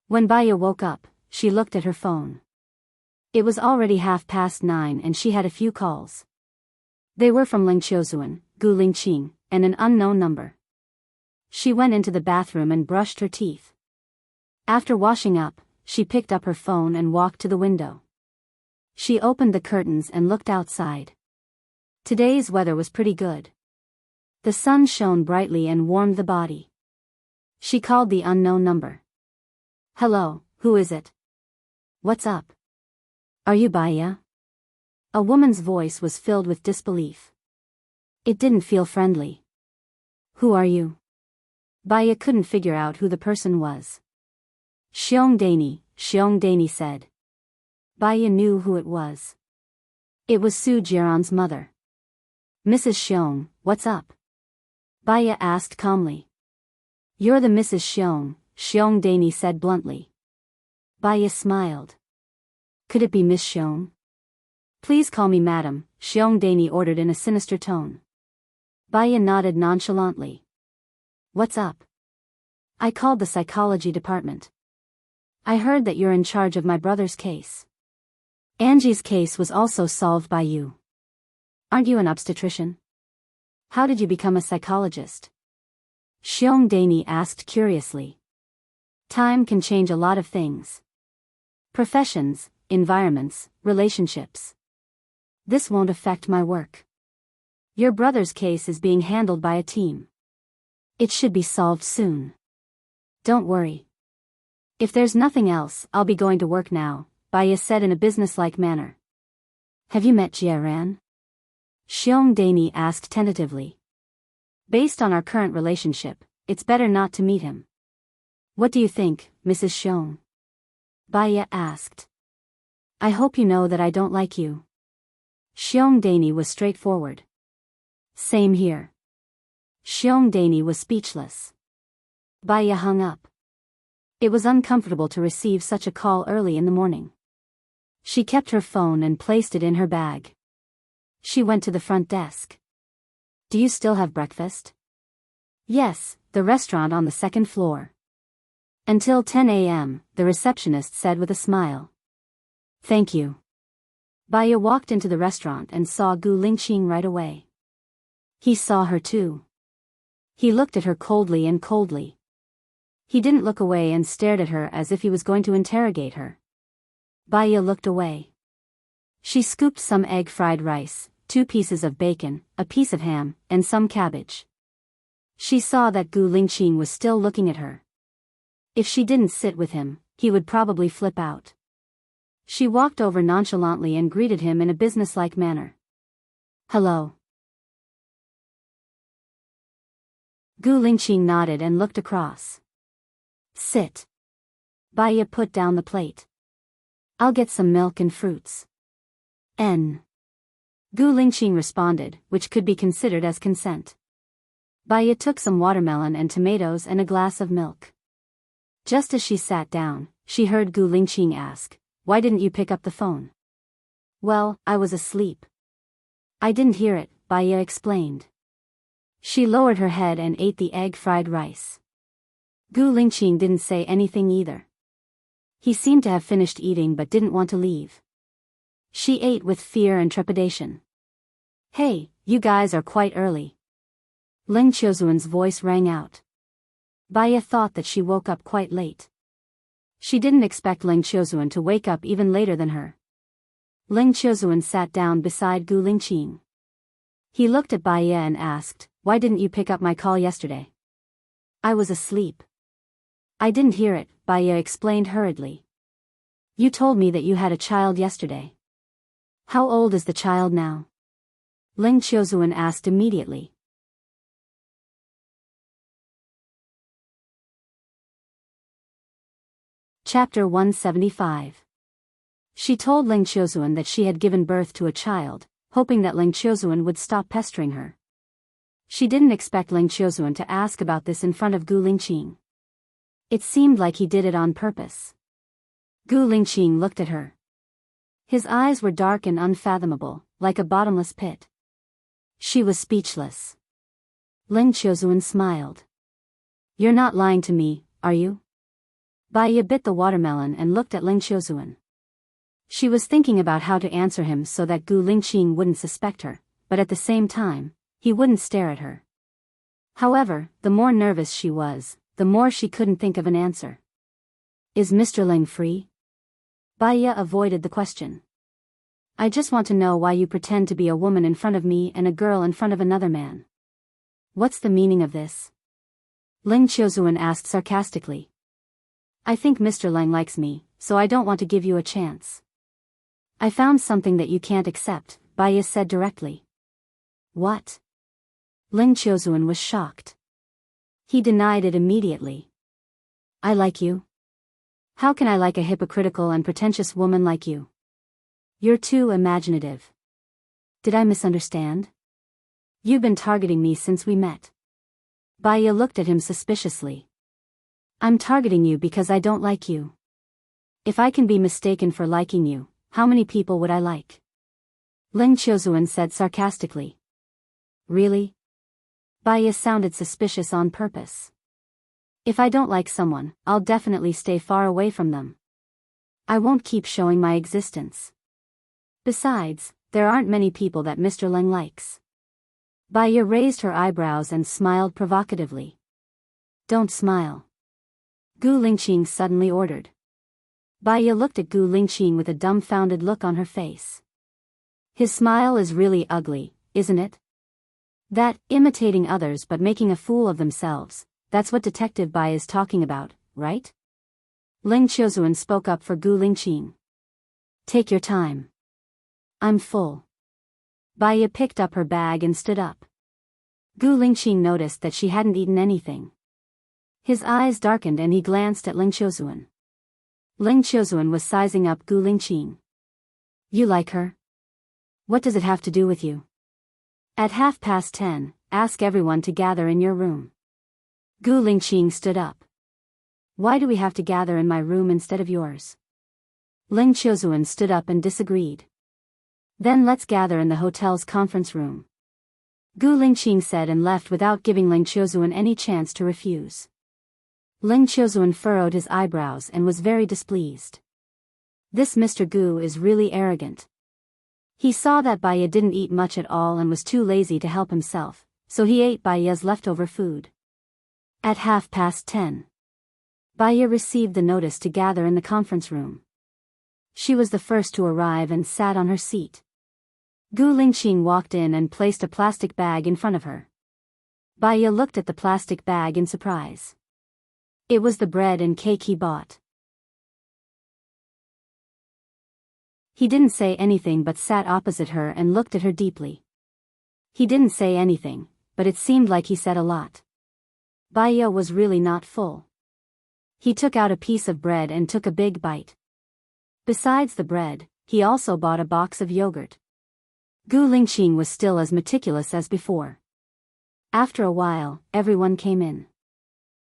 When Baya woke up, she looked at her phone. It was already 9:30 and she had a few calls. They were from Ling Qiuzuan, Gu Lingqing, and an unknown number. She went into the bathroom and brushed her teeth. After washing up, she picked up her phone and walked to the window. She opened the curtains and looked outside. Today's weather was pretty good. The sun shone brightly and warmed the body. She called the unknown number. Hello, who is it? What's up? Are you Baya? A woman's voice was filled with disbelief. It didn't feel friendly. Who are you? Baya couldn't figure out who the person was. Xiong Dani said. Baya knew who it was. It was Su Jiran's mother. Mrs. Xiong, what's up? Baya asked calmly. You're the Mrs. Xiong Dani said bluntly. Baya smiled. Could it be Miss Xiong? Please call me madam, Xiong Dani ordered in a sinister tone. Baya nodded nonchalantly. What's up? I called the psychology department. I heard that you're in charge of my brother's case. Angie's case was also solved by you. Aren't you an obstetrician? How did you become a psychologist? Xiong Dani asked curiously. Time can change a lot of things. Professions, environments, relationships. This won't affect my work. Your brother's case is being handled by a team. It should be solved soon. Don't worry. If there's nothing else, I'll be going to work now, Baya said in a businesslike manner. Have you met Jiaran? Xiong Dani asked tentatively. Based on our current relationship, it's better not to meet him. What do you think, Mrs. Xiong? Baya asked. I hope you know that I don't like you. Xiong Dani was straightforward. Same here. Xiong Dani was speechless. Baya hung up. It was uncomfortable to receive such a call early in the morning. She kept her phone and placed it in her bag. She went to the front desk. Do you still have breakfast? Yes, the restaurant on the 2nd floor. Until 10 a.m., the receptionist said with a smile. Thank you. Baya walked into the restaurant and saw Gu Lingqing right away. He saw her too. He looked at her coldly. He didn't look away and stared at her as if he was going to interrogate her. Baya looked away. She scooped some egg fried rice, 2 pieces of bacon, a piece of ham, and some cabbage. She saw that Gu Lingqing was still looking at her. If she didn't sit with him, he would probably flip out. She walked over nonchalantly and greeted him in a businesslike manner. "Hello." Gu Lingqing nodded and looked across. "Sit." Baya put down the plate. "I'll get some milk and fruits." Gu Lingqing responded, which could be considered as consent. Baya took some watermelon and tomatoes and a glass of milk. Just as she sat down, she heard Gu Lingqing ask, "Why didn't you pick up the phone?" "Well, I was asleep." "I didn't hear it," Baya explained. She lowered her head and ate the egg fried rice. Gu Lingqing didn't say anything either. He seemed to have finished eating but didn't want to leave. She ate with fear and trepidation. "Hey, you guys are quite early." Ling Qiuzuan's voice rang out. Baya thought that she woke up quite late. She didn't expect Ling Qiuzuan to wake up even later than her. Ling Qiuzuan sat down beside Gu Lingqing. He looked at Baya and asked, "Why didn't you pick up my call yesterday?" "I was asleep." "I didn't hear it," Baya explained hurriedly. "You told me that you had a child yesterday." "How old is the child now?" Ling Qiuzuan asked immediately. Chapter 175. She told Ling Qiuzuan that she had given birth to a child, hoping that Ling Qiuzuan would stop pestering her. She didn't expect Ling Qiuzuan to ask about this in front of Gu Lingqing. It seemed like he did it on purpose. Gu Lingqing looked at her. His eyes were dark and unfathomable, like a bottomless pit. She was speechless. Ling Qiuzuan smiled. "You're not lying to me, are you?" Baya bit the watermelon and looked at Ling Qiuzuan. She was thinking about how to answer him so that Gu Lingqing wouldn't suspect her, but at the same time, he wouldn't stare at her. However, the more nervous she was, the more she couldn't think of an answer. "Is Mr. Ling free?" Baya avoided the question. "I just want to know why you pretend to be a woman in front of me and a girl in front of another man. What's the meaning of this?" Ling Qiuzuan asked sarcastically. "I think Mr. Ling likes me, so I don't want to give you a chance." "I found something that you can't accept," Baya said directly. "What?" Ling Qiuzuan was shocked. He denied it immediately. "I like you? How can I like a hypocritical and pretentious woman like you? You're too imaginative. Did I misunderstand? You've been targeting me since we met." Baya looked at him suspiciously. "I'm targeting you because I don't like you. If I can be mistaken for liking you, how many people would I like?" Ling Qiuzuan said sarcastically. "Really?" Baya sounded suspicious on purpose. "If I don't like someone, I'll definitely stay far away from them. I won't keep showing my existence. Besides, there aren't many people that Mr. Ling likes." Baya raised her eyebrows and smiled provocatively. "Don't smile," Gu Lingqing suddenly ordered. Baya looked at Gu Lingqing with a dumbfounded look on her face. "His smile is really ugly, isn't it? That, imitating others but making a fool of themselves, that's what Detective Bai is talking about, right?" Ling Qiuzuan spoke up for Gu Lingqing. "Take your time. I'm full." Baya picked up her bag and stood up. Gu Lingqing noticed that she hadn't eaten anything. His eyes darkened and he glanced at Ling Qiuzuan. Ling Qiuzuan was sizing up Gu Lingqing. "You like her? What does it have to do with you? At 10:30, ask everyone to gather in your room." Gu Lingqing stood up. "Why do we have to gather in my room instead of yours?" Ling Qiuzuan stood up and disagreed. "Then let's gather in the hotel's conference room," Gu Lingqing said and left without giving Ling Qiuzuan any chance to refuse. Ling Qiuzuan furrowed his eyebrows and was very displeased. This Mr. Gu is really arrogant. He saw that Baya didn't eat much at all and was too lazy to help himself, so he ate Baya's leftover food. At 10:30, Baya received the notice to gather in the conference room. She was the first to arrive and sat on her seat. Gu Lingqing walked in and placed a plastic bag in front of her. Baya looked at the plastic bag in surprise. It was the bread and cake he bought. He didn't say anything but sat opposite her and looked at her deeply. He didn't say anything, but it seemed like he said a lot. Baya was really not full. He took out a piece of bread and took a big bite. Besides the bread, he also bought a box of yogurt. Gu Lingqing was still as meticulous as before. After a while, everyone came in.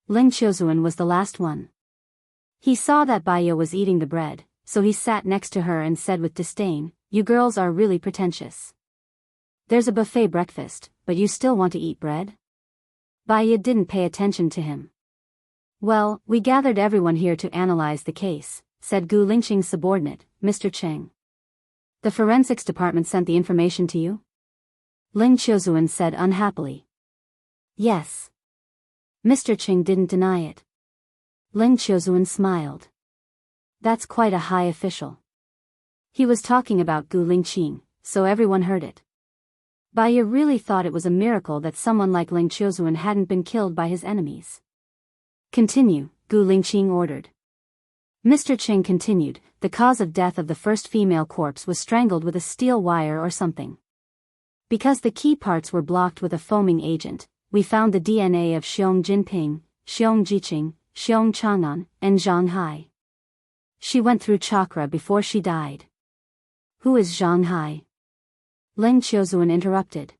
Ling Qiuzuan was the last one. He saw that Baya was eating the bread, so he sat next to her and said with disdain, "You girls are really pretentious. There's a buffet breakfast, but you still want to eat bread?" Baya didn't pay attention to him. "Well, we gathered everyone here to analyze the case," said Gu Lingqing's subordinate, Mr. Cheng. "The forensics department sent the information to you?" Ling Qiuzuan said unhappily. "Yes." Mr. Cheng didn't deny it. Ling Qiuzuan smiled. "That's quite a high official." He was talking about Gu Lingqing, so everyone heard it. Baya really thought it was a miracle that someone like Ling Qiuzuan hadn't been killed by his enemies. "Continue," Gu Lingqing ordered. Mr. Cheng continued, "The cause of death of the first female corpse was strangled with a steel wire or something. Because the key parts were blocked with a foaming agent, we found the DNA of Xiong Jinping, Xiong Jiqing, Xiong Chang'an, and Zhang Hai. She went through chakra before she died." "Who is Zhang Hai?" Ling Qiuzuan interrupted.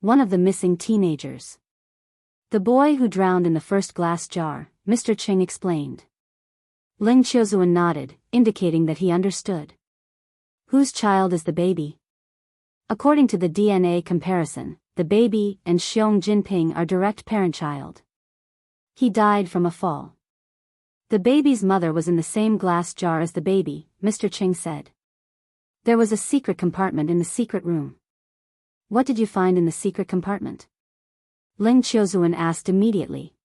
"One of the missing teenagers. The boy who drowned in the first glass jar," Mr. Cheng explained. Ling Qiuzuan nodded, indicating that he understood. "Whose child is the baby?" "According to the DNA comparison, the baby and Xiong Jinping are direct parent-child. He died from a fall. The baby's mother was in the same glass jar as the baby," Mr. Cheng said. "There was a secret compartment in the secret room." "What did you find in the secret compartment?" Ling Qiuzuan asked immediately.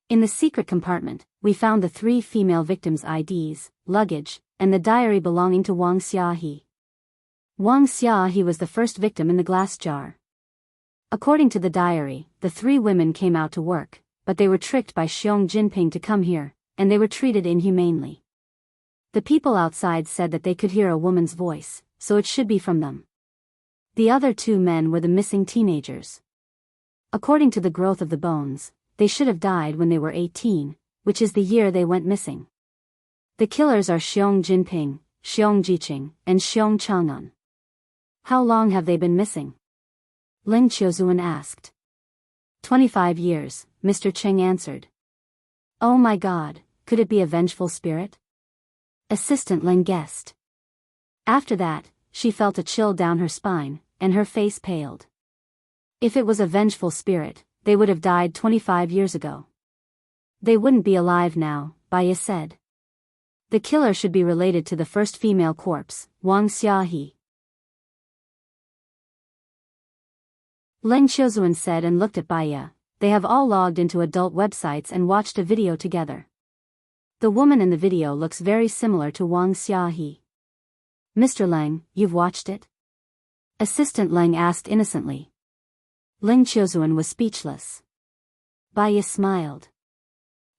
"In the secret compartment, we found the 3 female victims' IDs, luggage, and the diary belonging to Wang Xiaohe. Wang Xiaohe was the first victim in the glass jar. According to the diary, the 3 women came out to work, but they were tricked by Xiong Jinping to come here, and they were treated inhumanely. The people outside said that they could hear a woman's voice, so it should be from them. The other 2 men were the missing teenagers. According to the growth of the bones, they should have died when they were 18, which is the year they went missing. The killers are Xiong Jinping, Xiong Jiqing, and Xiong Chang'an." "How long have they been missing?" Ling Qiuzuan asked. 25 years, Mr. Cheng answered. "Oh my God, could it be a vengeful spirit?" Assistant Ling guessed. After that, she felt a chill down her spine, and her face paled. If it was a vengeful spirit, they would have died 25 years ago. "They wouldn't be alive now," Baya said. "The killer should be related to the first female corpse, Wang Xiaohe." Ling Qiuzuan said and looked at Baya. "They have all logged into adult websites and watched a video together. The woman in the video looks very similar to Wang Xiaohe." "Mr. Lang, you've watched it?" Assistant Lang asked innocently. Ling Qiuzuan was speechless. Baya smiled.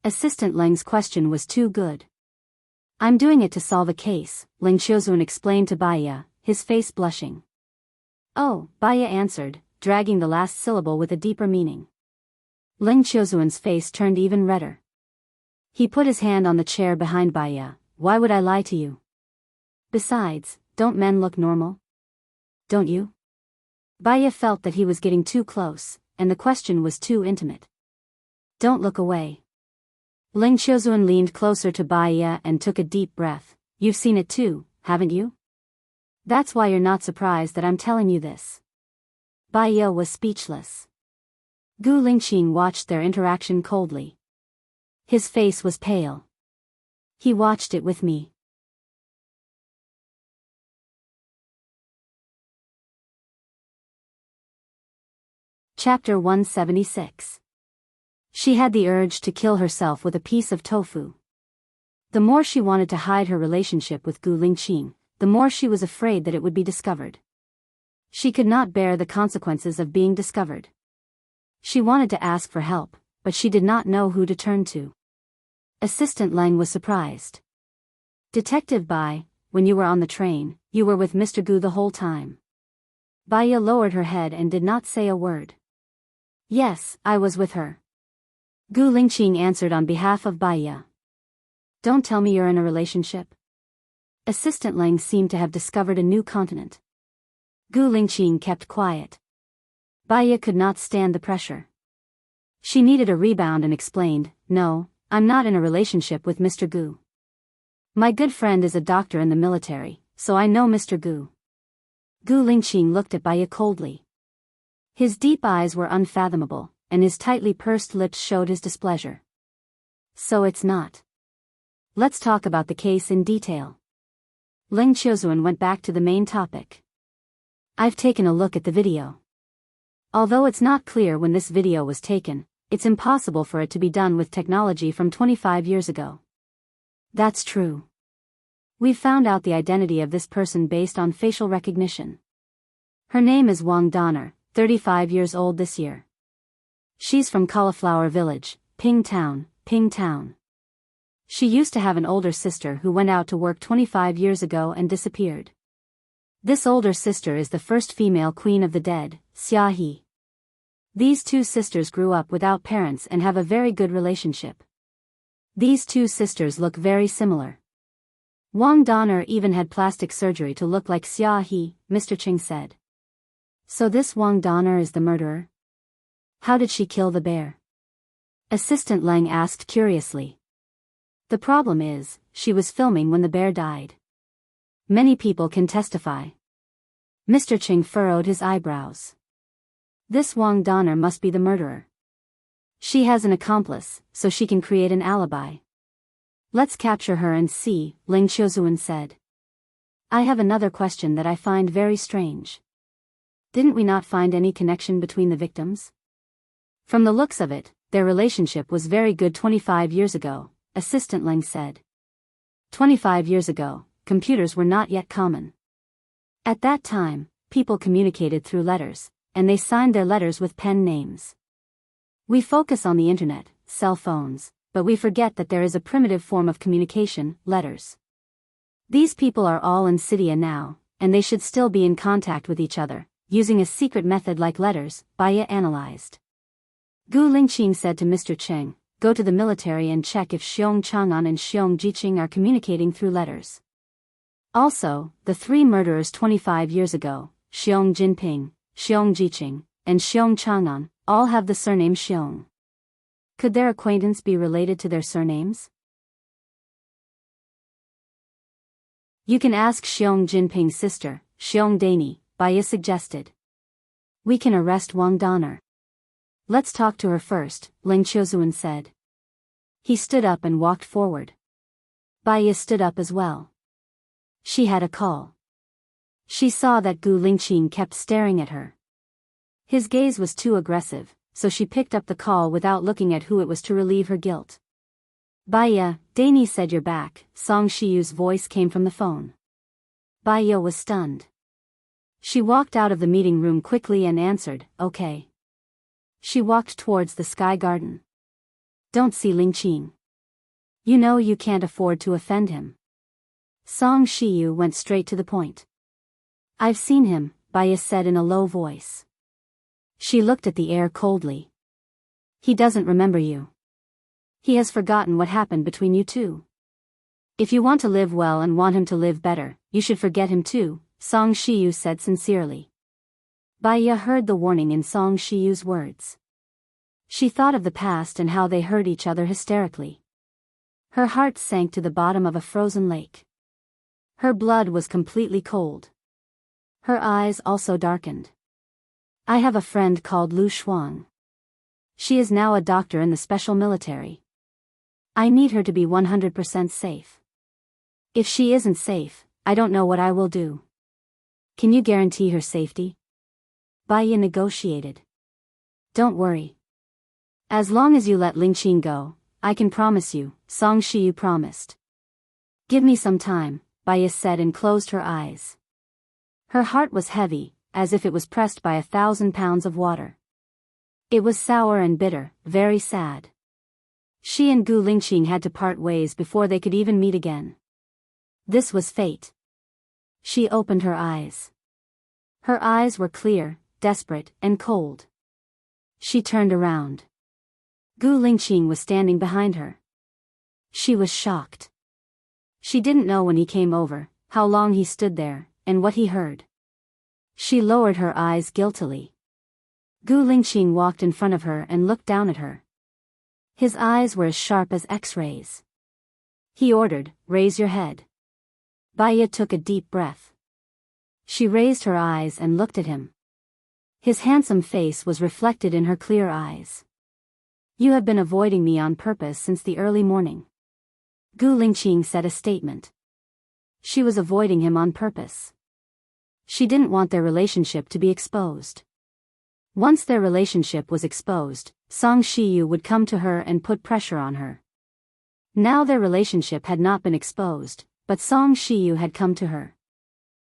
Assistant Lang's question was too good. "I'm doing it to solve a case," Ling Qiuzuan explained to Baya, his face blushing. "Oh," Baya answered, dragging the last syllable with a deeper meaning. Ling Qiuzuan's face turned even redder. He put his hand on the chair behind Baya. "Why would I lie to you? Besides, don't men look normal? Don't you?" Baya felt that he was getting too close, and the question was too intimate. "Don't look away." Ling Qiuzuan leaned closer to Baya and took a deep breath. "You've seen it too, haven't you? That's why you're not surprised that I'm telling you this." Baya was speechless. Gu Lingqing watched their interaction coldly. His face was pale. "He watched it with me." Chapter 176. She had the urge to kill herself with a piece of tofu. The more she wanted to hide her relationship with Gu Lingqing, the more she was afraid that it would be discovered. She could not bear the consequences of being discovered. She wanted to ask for help, but she did not know who to turn to. Assistant Lang was surprised. Detective Bai, when you were on the train, you were with Mr. Gu the whole time. Baiya lowered her head and did not say a word. Yes, I was with her. Gu Lingqing answered on behalf of Baiya. Don't tell me you're in a relationship. Assistant Lang seemed to have discovered a new continent. Gu Lingqing kept quiet. Baiya could not stand the pressure. She needed a rebound and explained, No, I'm not in a relationship with Mr. Gu. My good friend is a doctor in the military, so I know Mr. Gu. Gu Lingqing looked at Baiya coldly. His deep eyes were unfathomable, and his tightly pursed lips showed his displeasure. So it's not. Let's talk about the case in detail. Ling Qiuzuan went back to the main topic. I've taken a look at the video. Although it's not clear when this video was taken, it's impossible for it to be done with technology from 25 years ago. That's true. We've found out the identity of this person based on facial recognition. Her name is Wang Donner, 35 years old this year. She's from Cauliflower Village, Ping Town, Ping Town. She used to have an older sister who went out to work 25 years ago and disappeared. This older sister is the first female queen of the dead, Xia He. These two sisters grew up without parents and have a very good relationship. These two sisters look very similar. Wang Donner even had plastic surgery to look like Xia He, Mr. Ching said. So this Wang Donner is the murderer? How did she kill the bear? Assistant Lang asked curiously. The problem is, she was filming when the bear died. Many people can testify. Mr. Ching furrowed his eyebrows. This Wang Donner must be the murderer. She has an accomplice, so she can create an alibi. Let's capture her and see, Ling Qiuzuan said. I have another question that I find very strange. Didn't we not find any connection between the victims? From the looks of it, their relationship was very good 25 years ago, Assistant Lang said. 25 years ago, computers were not yet common. At that time, people communicated through letters, and they signed their letters with pen names. We focus on the internet, cell phones, but we forget that there is a primitive form of communication, letters. These people are all in Cydia now, and they should still be in contact with each other, using a secret method like letters, Baiya analyzed. Gu Lingqing said to Mr. Cheng, Go to the military and check if Xiong Chang'an and Xiong Jiqing are communicating through letters. Also, the three murderers 25 years ago, Xiong Jinping, Xiong Jiqing, and Xiong Chang'an, all have the surname Xiong. Could their acquaintance be related to their surnames? You can ask Xiong Jinping's sister, Xiong Dani, Baiya suggested. We can arrest Wang Donner. Let's talk to her first, Ling Qiuzuan said. He stood up and walked forward. Baiya stood up as well. She had a call. She saw that Gu Lingqing kept staring at her. His gaze was too aggressive, so she picked up the call without looking at who it was to relieve her guilt. Baiya, Dani said you're back, Song Shiyu's voice came from the phone. Baiya was stunned. She walked out of the meeting room quickly and answered, Okay. She walked towards the Sky Garden. Don't see Lingqing. You know you can't afford to offend him. Song Shiyu went straight to the point. I've seen him, Baiya said in a low voice. She looked at the air coldly. He doesn't remember you. He has forgotten what happened between you two. If you want to live well and want him to live better, you should forget him too, Song Shiyu said sincerely. Baiya heard the warning in Song Shiyu's words. She thought of the past and how they hurt each other hysterically. Her heart sank to the bottom of a frozen lake. Her blood was completely cold. Her eyes also darkened. I have a friend called Lu Shuang. She is now a doctor in the special military. I need her to be 100% safe. If she isn't safe, I don't know what I will do. Can you guarantee her safety? Baiya negotiated. Don't worry. As long as you let Lingqing go, I can promise you, Song Shiyu promised. Give me some time, Baya said and closed her eyes. Her heart was heavy, as if it was pressed by 1,000 pounds of water. It was sour and bitter, very sad. She and Gu Lingqing had to part ways before they could even meet again. This was fate. She opened her eyes. Her eyes were clear, desperate, and cold. She turned around. Gu Lingqing was standing behind her. She was shocked. She didn't know when he came over, how long he stood there, and what he heard. She lowered her eyes guiltily. Gu Lingqing walked in front of her and looked down at her. His eyes were as sharp as X-rays. He ordered, "Raise your head." Baya took a deep breath. She raised her eyes and looked at him. His handsome face was reflected in her clear eyes. "You have been avoiding me on purpose since the early morning." Gu Lingqing said a statement. She was avoiding him on purpose. She didn't want their relationship to be exposed. Once their relationship was exposed, Song Shiyu would come to her and put pressure on her. Now their relationship had not been exposed, but Song Shiyu had come to her.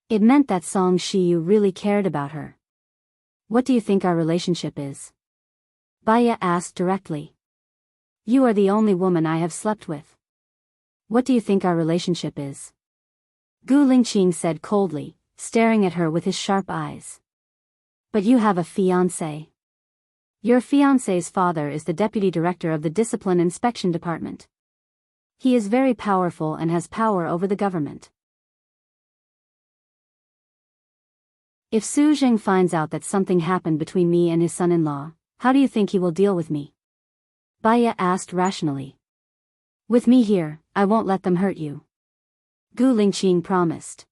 It meant that Song Shiyu really cared about her. "What do you think our relationship is?" Baya asked directly. "You are the only woman I have slept with. What do you think our relationship is?" Gu Lingqing said coldly, staring at her with his sharp eyes. "But you have a fiancé. Your fiancé's father is the deputy director of the Discipline Inspection Department. He is very powerful and has power over the government. If Su Zheng finds out that something happened between me and his son-in-law, how do you think he will deal with me?" Baya asked rationally. "With me here, I won't let them hurt you," Gu Lingqing promised.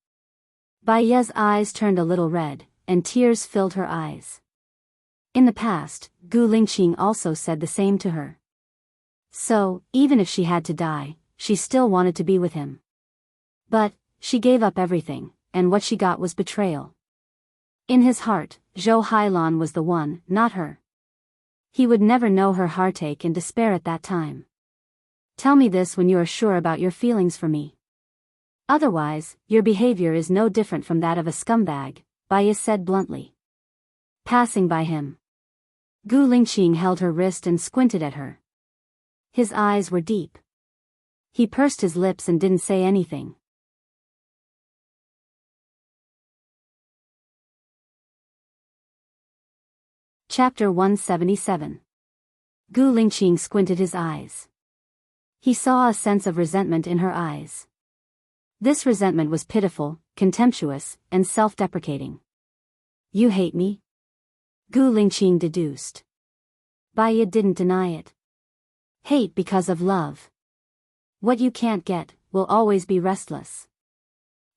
Baya's eyes turned a little red, and tears filled her eyes. In the past, Gu Lingqing also said the same to her. So, even if she had to die, she still wanted to be with him. But, she gave up everything, and what she got was betrayal. In his heart, Zhou Hailan was the one, not her. He would never know her heartache and despair at that time. "Tell me this when you are sure about your feelings for me. Otherwise, your behavior is no different from that of a scumbag," Baya said bluntly. Passing by him, Gu Lingqing held her wrist and squinted at her. His eyes were deep. He pursed his lips and didn't say anything. Chapter 177. Gu Lingqing squinted his eyes. He saw a sense of resentment in her eyes. This resentment was pitiful, contemptuous, and self-deprecating. "You hate me?" Gu Lingqing deduced. Baya didn't deny it. "Hate because of love. What you can't get, will always be restless."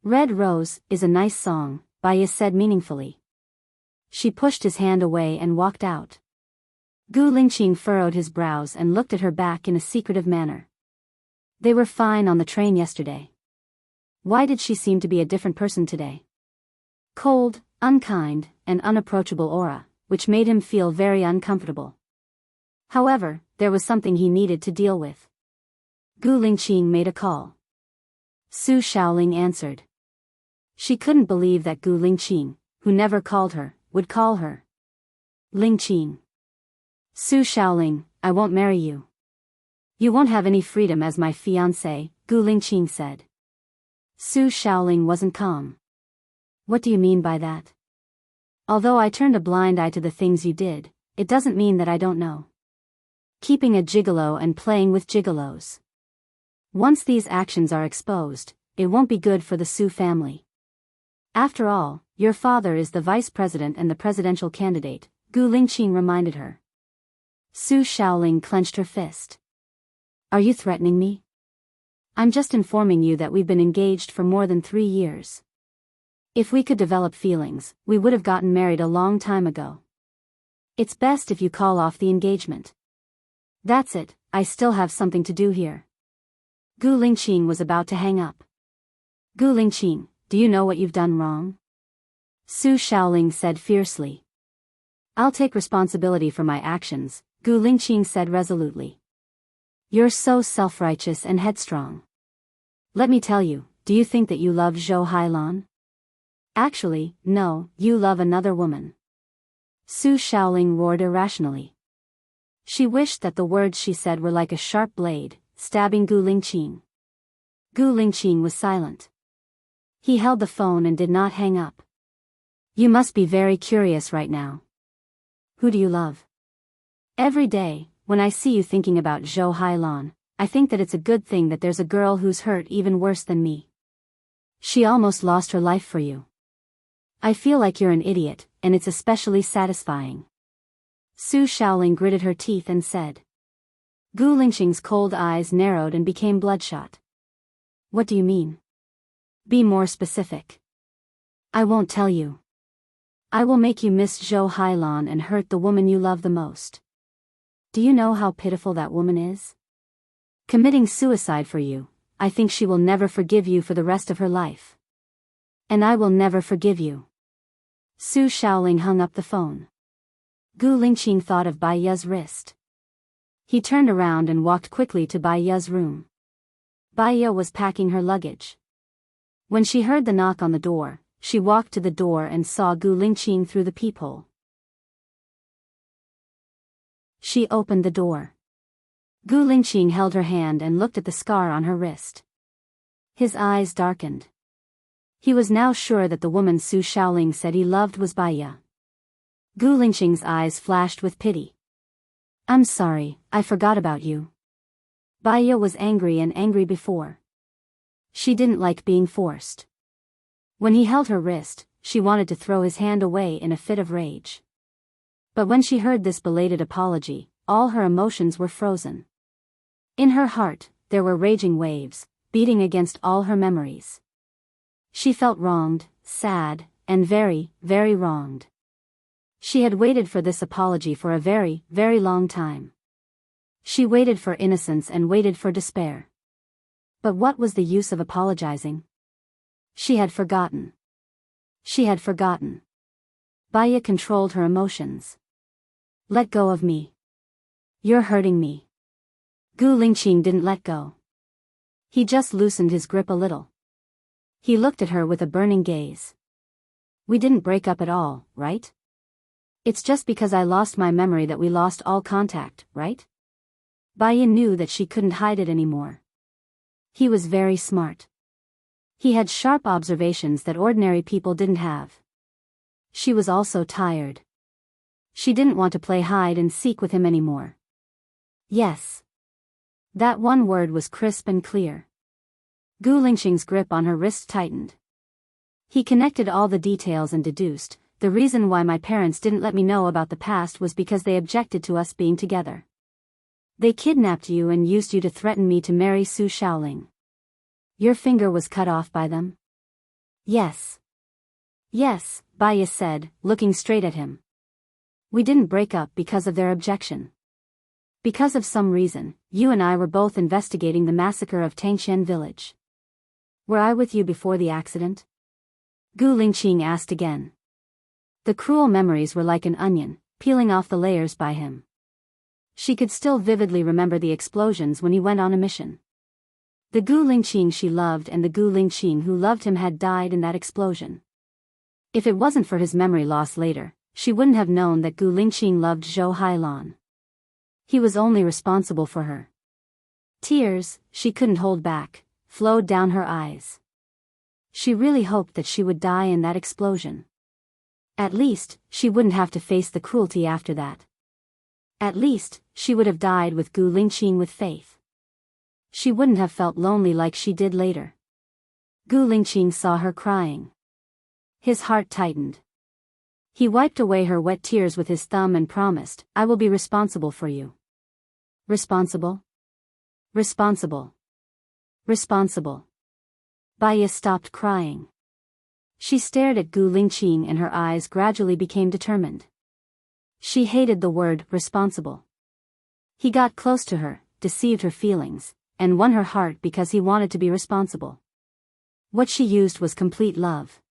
"Red Rose is a nice song," Baya said meaningfully. She pushed his hand away and walked out. Gu Lingqing furrowed his brows and looked at her back in a secretive manner. They were fine on the train yesterday. Why did she seem to be a different person today? Cold, unkind, and unapproachable aura, which made him feel very uncomfortable. However, there was something he needed to deal with. Gu Lingqing made a call. Su Shaoling answered. She couldn't believe that Gu Lingqing, who never called her, would call her. "Lingqing. Su Shaoling, I won't marry you. You won't have any freedom as my fiancé," Gu Lingqing said. Su Shaoling wasn't calm. "What do you mean by that? Although I turned a blind eye to the things you did, it doesn't mean that I don't know. Keeping a gigolo and playing with gigolos. Once these actions are exposed, it won't be good for the Su family. After all, your father is the vice president and the presidential candidate," Gu Lingqing reminded her. Su Shaoling clenched her fist. "Are you threatening me? I'm just informing you that we've been engaged for more than 3 years. If we could develop feelings, we would have gotten married a long time ago. It's best if you call off the engagement." "That's it, I still have something to do here." Gu Lingqing was about to hang up. "Gu Lingqing, do you know what you've done wrong?" Su Shaoling said fiercely. "I'll take responsibility for my actions," Gu Lingqing said resolutely. You're so self-righteous and headstrong. Let me tell you, do you think that you love Zhou Hailan? Actually, no, you love another woman. Su Shaoling roared irrationally. She wished that the words she said were like a sharp blade, stabbing Gu Lingqing. Gu Lingqing was silent. He held the phone and did not hang up. You must be very curious right now. Who do you love? Every day, when I see you thinking about Zhou Hailan, I think that it's a good thing that there's a girl who's hurt even worse than me. She almost lost her life for you. I feel like you're an idiot, and it's especially satisfying. Su Shaoling gritted her teeth and said. Gu Lingqing's cold eyes narrowed and became bloodshot. What do you mean? Be more specific. I won't tell you. I will make you miss Zhou Hailan and hurt the woman you love the most. Do you know how pitiful that woman is? Committing suicide for you, I think she will never forgive you for the rest of her life. And I will never forgive you. Su Shaoling hung up the phone. Gu Lingqing thought of Bai Ye's wrist. He turned around and walked quickly to Bai Ye's room. Bai Ye was packing her luggage. When she heard the knock on the door, she walked to the door and saw Gu Lingqing through the peephole. She opened the door. Gu Lingqing held her hand and looked at the scar on her wrist. His eyes darkened. He was now sure that the woman Su Shaoling said he loved was Bai Ye. Gu Lingqing's eyes flashed with pity. I'm sorry, I forgot about you. Bai Ye was angry and angry before. She didn't like being forced. When he held her wrist, she wanted to throw his hand away in a fit of rage. But when she heard this belated apology, all her emotions were frozen. In her heart, there were raging waves, beating against all her memories. She felt wronged, sad, and very, very wronged. She had waited for this apology for a very, very long time. She waited for innocence and waited for despair. But what was the use of apologizing? She had forgotten. She had forgotten. Bai Ye controlled her emotions. Let go of me. You're hurting me. Gu Lingqing didn't let go. He just loosened his grip a little. He looked at her with a burning gaze. We didn't break up at all, right? It's just because I lost my memory that we lost all contact, right? Bai Ye knew that she couldn't hide it anymore. He was very smart. He had sharp observations that ordinary people didn't have. She was also tired. She didn't want to play hide and seek with him anymore. Yes. That one word was crisp and clear. Gu Lingqing's grip on her wrist tightened. He connected all the details and deduced, the reason why my parents didn't let me know about the past was because they objected to us being together. They kidnapped you and used you to threaten me to marry Su Shaoling. Your finger was cut off by them? Yes. Yes, Bai Ye said, looking straight at him. We didn't break up because of their objection. Because of some reason, you and I were both investigating the massacre of Tangxian village. Were I with you before the accident? Gu Lingqing asked again. The cruel memories were like an onion, peeling off the layers by him. She could still vividly remember the explosions when he went on a mission. The Gu Lingqing she loved and the Gu Lingqing who loved him had died in that explosion. If it wasn't for his memory loss later, she wouldn't have known that Gu Lingqing loved Zhou Hailan. He was only responsible for her. Tears, she couldn't hold back, flowed down her eyes. She really hoped that she would die in that explosion. At least, she wouldn't have to face the cruelty after that. At least, she would have died with Gu Lingqing with faith. She wouldn't have felt lonely like she did later. Gu Lingqing saw her crying. His heart tightened. He wiped away her wet tears with his thumb and promised, I will be responsible for you. Responsible? Responsible. Responsible. Bai Ye stopped crying. She stared at Gu Lingqing and her eyes gradually became determined. She hated the word responsible. He got close to her, deceived her feelings, and won her heart because he wanted to be responsible. What she used was complete love.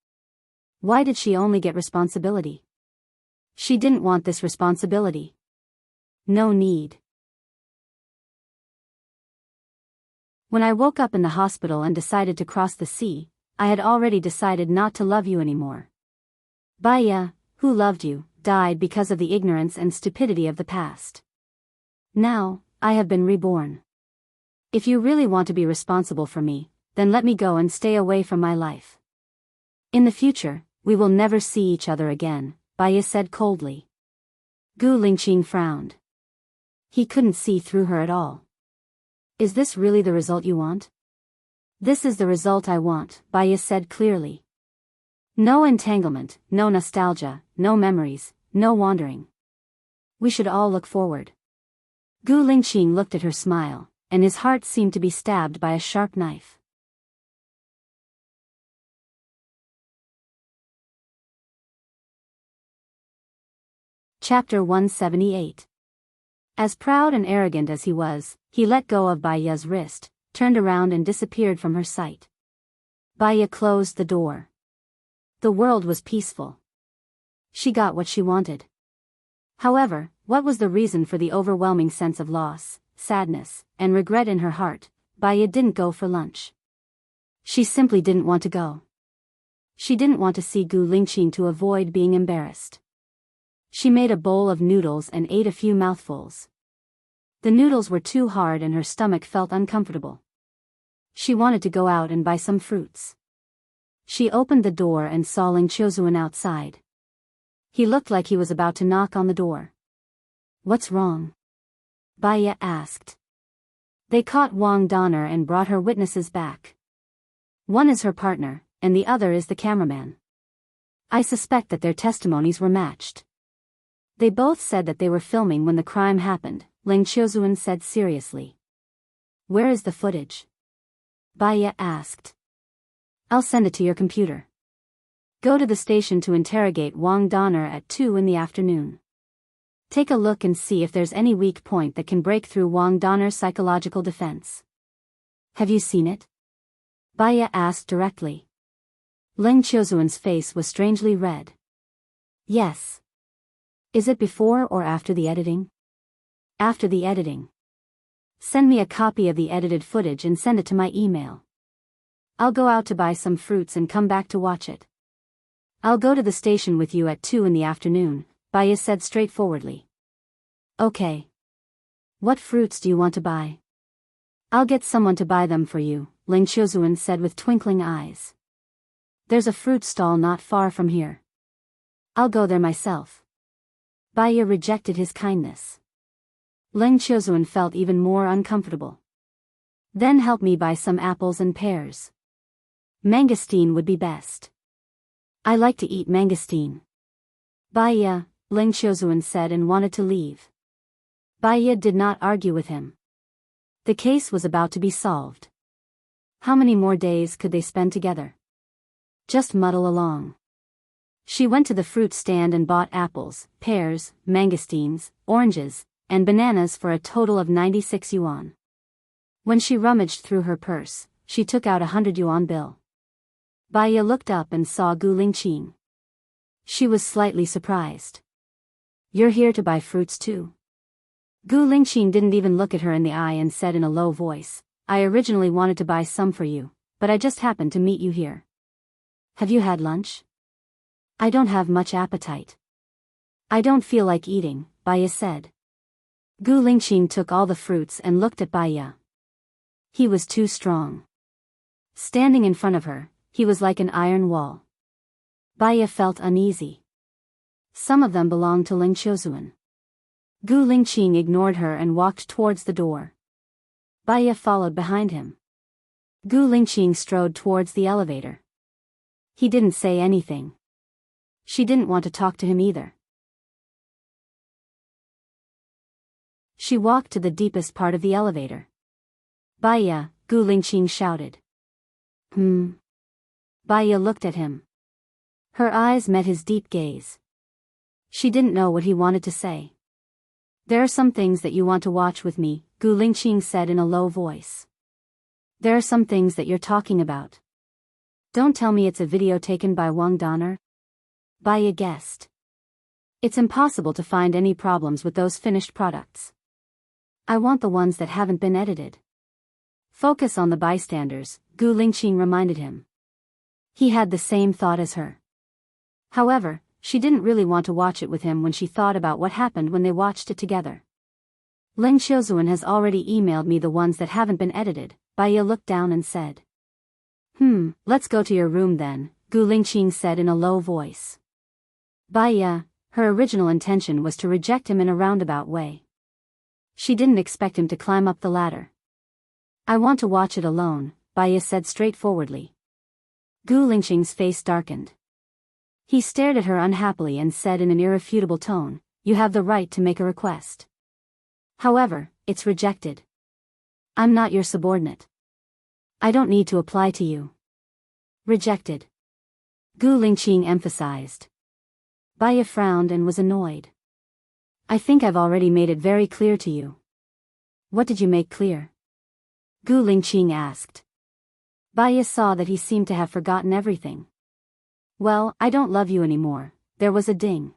Why did she only get responsibility? She didn't want this responsibility. No need. When I woke up in the hospital and decided to cross the sea, I had already decided not to love you anymore. Baya, who loved you, died because of the ignorance and stupidity of the past. Now, I have been reborn. If you really want to be responsible for me, then let me go and stay away from my life. In the future, we will never see each other again, Baya said coldly. Gu Lingqing frowned. He couldn't see through her at all. Is this really the result you want? This is the result I want, Baya said clearly. No entanglement, no nostalgia, no memories, no wandering. We should all look forward. Gu Lingqing looked at her smile, and his heart seemed to be stabbed by a sharp knife. Chapter 178. As proud and arrogant as he was, he let go of Baya's wrist, turned around and disappeared from her sight. Baya closed the door. The world was peaceful. She got what she wanted. However, what was the reason for the overwhelming sense of loss, sadness, and regret in her heart? Baya didn't go for lunch. She simply didn't want to go. She didn't want to see Gu Lingqing to avoid being embarrassed. She made a bowl of noodles and ate a few mouthfuls. The noodles were too hard and her stomach felt uncomfortable. She wanted to go out and buy some fruits. She opened the door and saw Ling Qiuzuan outside. He looked like he was about to knock on the door. What's wrong? Baya asked. They caught Wang Donner and brought her witnesses back. One is her partner, and the other is the cameraman. I suspect that their testimonies were matched. They both said that they were filming when the crime happened, Ling Qiuzuan said seriously. Where is the footage? Baya asked. I'll send it to your computer. Go to the station to interrogate Wang Donner at 2 in the afternoon. Take a look and see if there's any weak point that can break through Wang Donner's psychological defense. Have you seen it? Baya asked directly. Ling Qiuzuan's face was strangely red. Yes. Is it before or after the editing? After the editing. Send me a copy of the edited footage and send it to my email. I'll go out to buy some fruits and come back to watch it. I'll go to the station with you at 2 in the afternoon, Baya said straightforwardly. Okay. What fruits do you want to buy? I'll get someone to buy them for you, Ling Qiuzuan said with twinkling eyes. There's a fruit stall not far from here. I'll go there myself. Baya rejected his kindness. Ling Qiuzuan felt even more uncomfortable. Then help me buy some apples and pears. Mangosteen would be best. I like to eat mangosteen. Baya, Ling Qiuzuan said and wanted to leave. Baya did not argue with him. The case was about to be solved. How many more days could they spend together? Just muddle along. She went to the fruit stand and bought apples, pears, mangosteens, oranges, and bananas for a total of 96 yuan. When she rummaged through her purse, she took out a 100 yuan bill. Baya looked up and saw Gu Lingqing. She was slightly surprised. You're here to buy fruits too? Gu Lingqing didn't even look at her in the eye and said in a low voice, I originally wanted to buy some for you, but I just happened to meet you here. Have you had lunch? I don't have much appetite. I don't feel like eating, Baya said. Gu Lingqing took all the fruits and looked at Baya. He was too strong. Standing in front of her, he was like an iron wall. Baya felt uneasy. Some of them belonged to Ling Qiuzuan. Gu Lingqing ignored her and walked towards the door. Baya followed behind him. Gu Lingqing strode towards the elevator. He didn't say anything. She didn't want to talk to him either. She walked to the deepest part of the elevator. Baya, Gu Lingqing shouted. Baya looked at him. Her eyes met his deep gaze. She didn't know what he wanted to say. There are some things that you want to watch with me, Gu Lingqing said in a low voice. There are some things that you're talking about. Don't tell me it's a video taken by Wang Donner? Baya guessed. It's impossible to find any problems with those finished products. I want the ones that haven't been edited. Focus on the bystanders, Gu Lingqing reminded him. He had the same thought as her. However, she didn't really want to watch it with him when she thought about what happened when they watched it together. Ling Xiuzuan has already emailed me the ones that haven't been edited, Baiya looked down and said. Let's go to your room then, Gu Lingqing said in a low voice. Baiya, her original intention was to reject him in a roundabout way. She didn't expect him to climb up the ladder. I want to watch it alone, Baiya said straightforwardly. Gu Lingqing's face darkened. He stared at her unhappily and said in an irrefutable tone, you have the right to make a request. However, it's rejected. I'm not your subordinate. I don't need to apply to you. Rejected. Gu Lingqing emphasized. Baiya frowned and was annoyed. I think I've already made it very clear to you. What did you make clear? Gu Lingqing asked. Baiya saw that he seemed to have forgotten everything. Well, I don't love you anymore. There was a ding.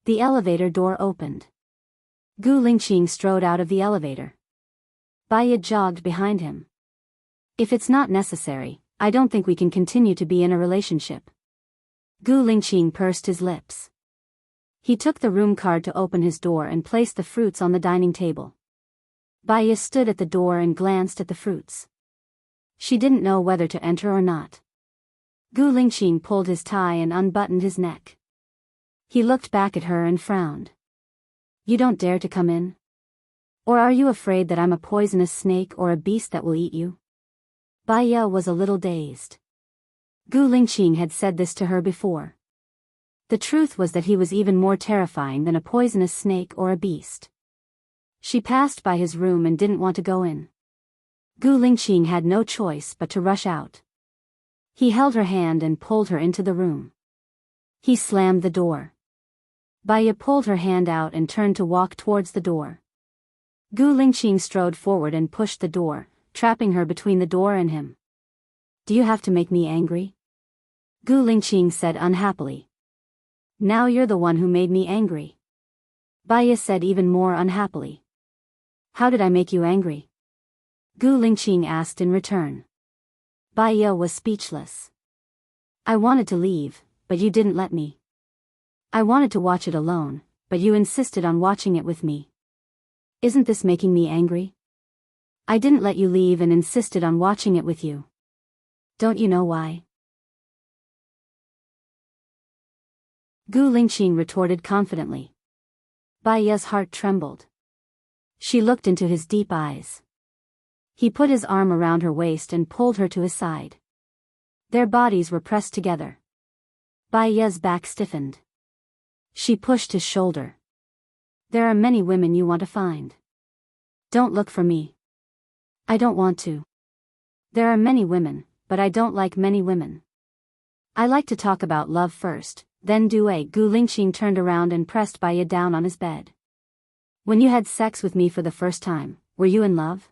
The elevator door opened. Gu Lingqing strode out of the elevator. Baiya jogged behind him. If it's not necessary, I don't think we can continue to be in a relationship. Gu Lingqing pursed his lips. He took the room card to open his door and placed the fruits on the dining table. Baiya stood at the door and glanced at the fruits. She didn't know whether to enter or not. Gu Lingqing pulled his tie and unbuttoned his neck. He looked back at her and frowned. You don't dare to come in? Or are you afraid that I'm a poisonous snake or a beast that will eat you? Baiya was a little dazed. Gu Lingqing had said this to her before. The truth was that he was even more terrifying than a poisonous snake or a beast. She passed by his room and didn't want to go in. Gu Lingqing had no choice but to rush out. He held her hand and pulled her into the room. He slammed the door. Baiya pulled her hand out and turned to walk towards the door. Gu Lingqing strode forward and pushed the door, trapping her between the door and him. Do you have to make me angry? Gu Lingqing said unhappily. Now you're the one who made me angry. Baiya said even more unhappily. How did I make you angry? Gu Lingqing asked in return. Baiya was speechless. I wanted to leave, but you didn't let me. I wanted to watch it alone, but you insisted on watching it with me. Isn't this making me angry? I didn't let you leave and insisted on watching it with you. Don't you know why? Gu Lingqing retorted confidently. Baiya's heart trembled. She looked into his deep eyes. He put his arm around her waist and pulled her to his side. Their bodies were pressed together. Baiya's back stiffened. She pushed his shoulder. There are many women you want to find. Don't look for me. I don't want to. There are many women, but I don't like many women. I like to talk about love first, then do a. Gu Lingqing turned around and pressed Baiya down on his bed. When you had sex with me for the first time, were you in love?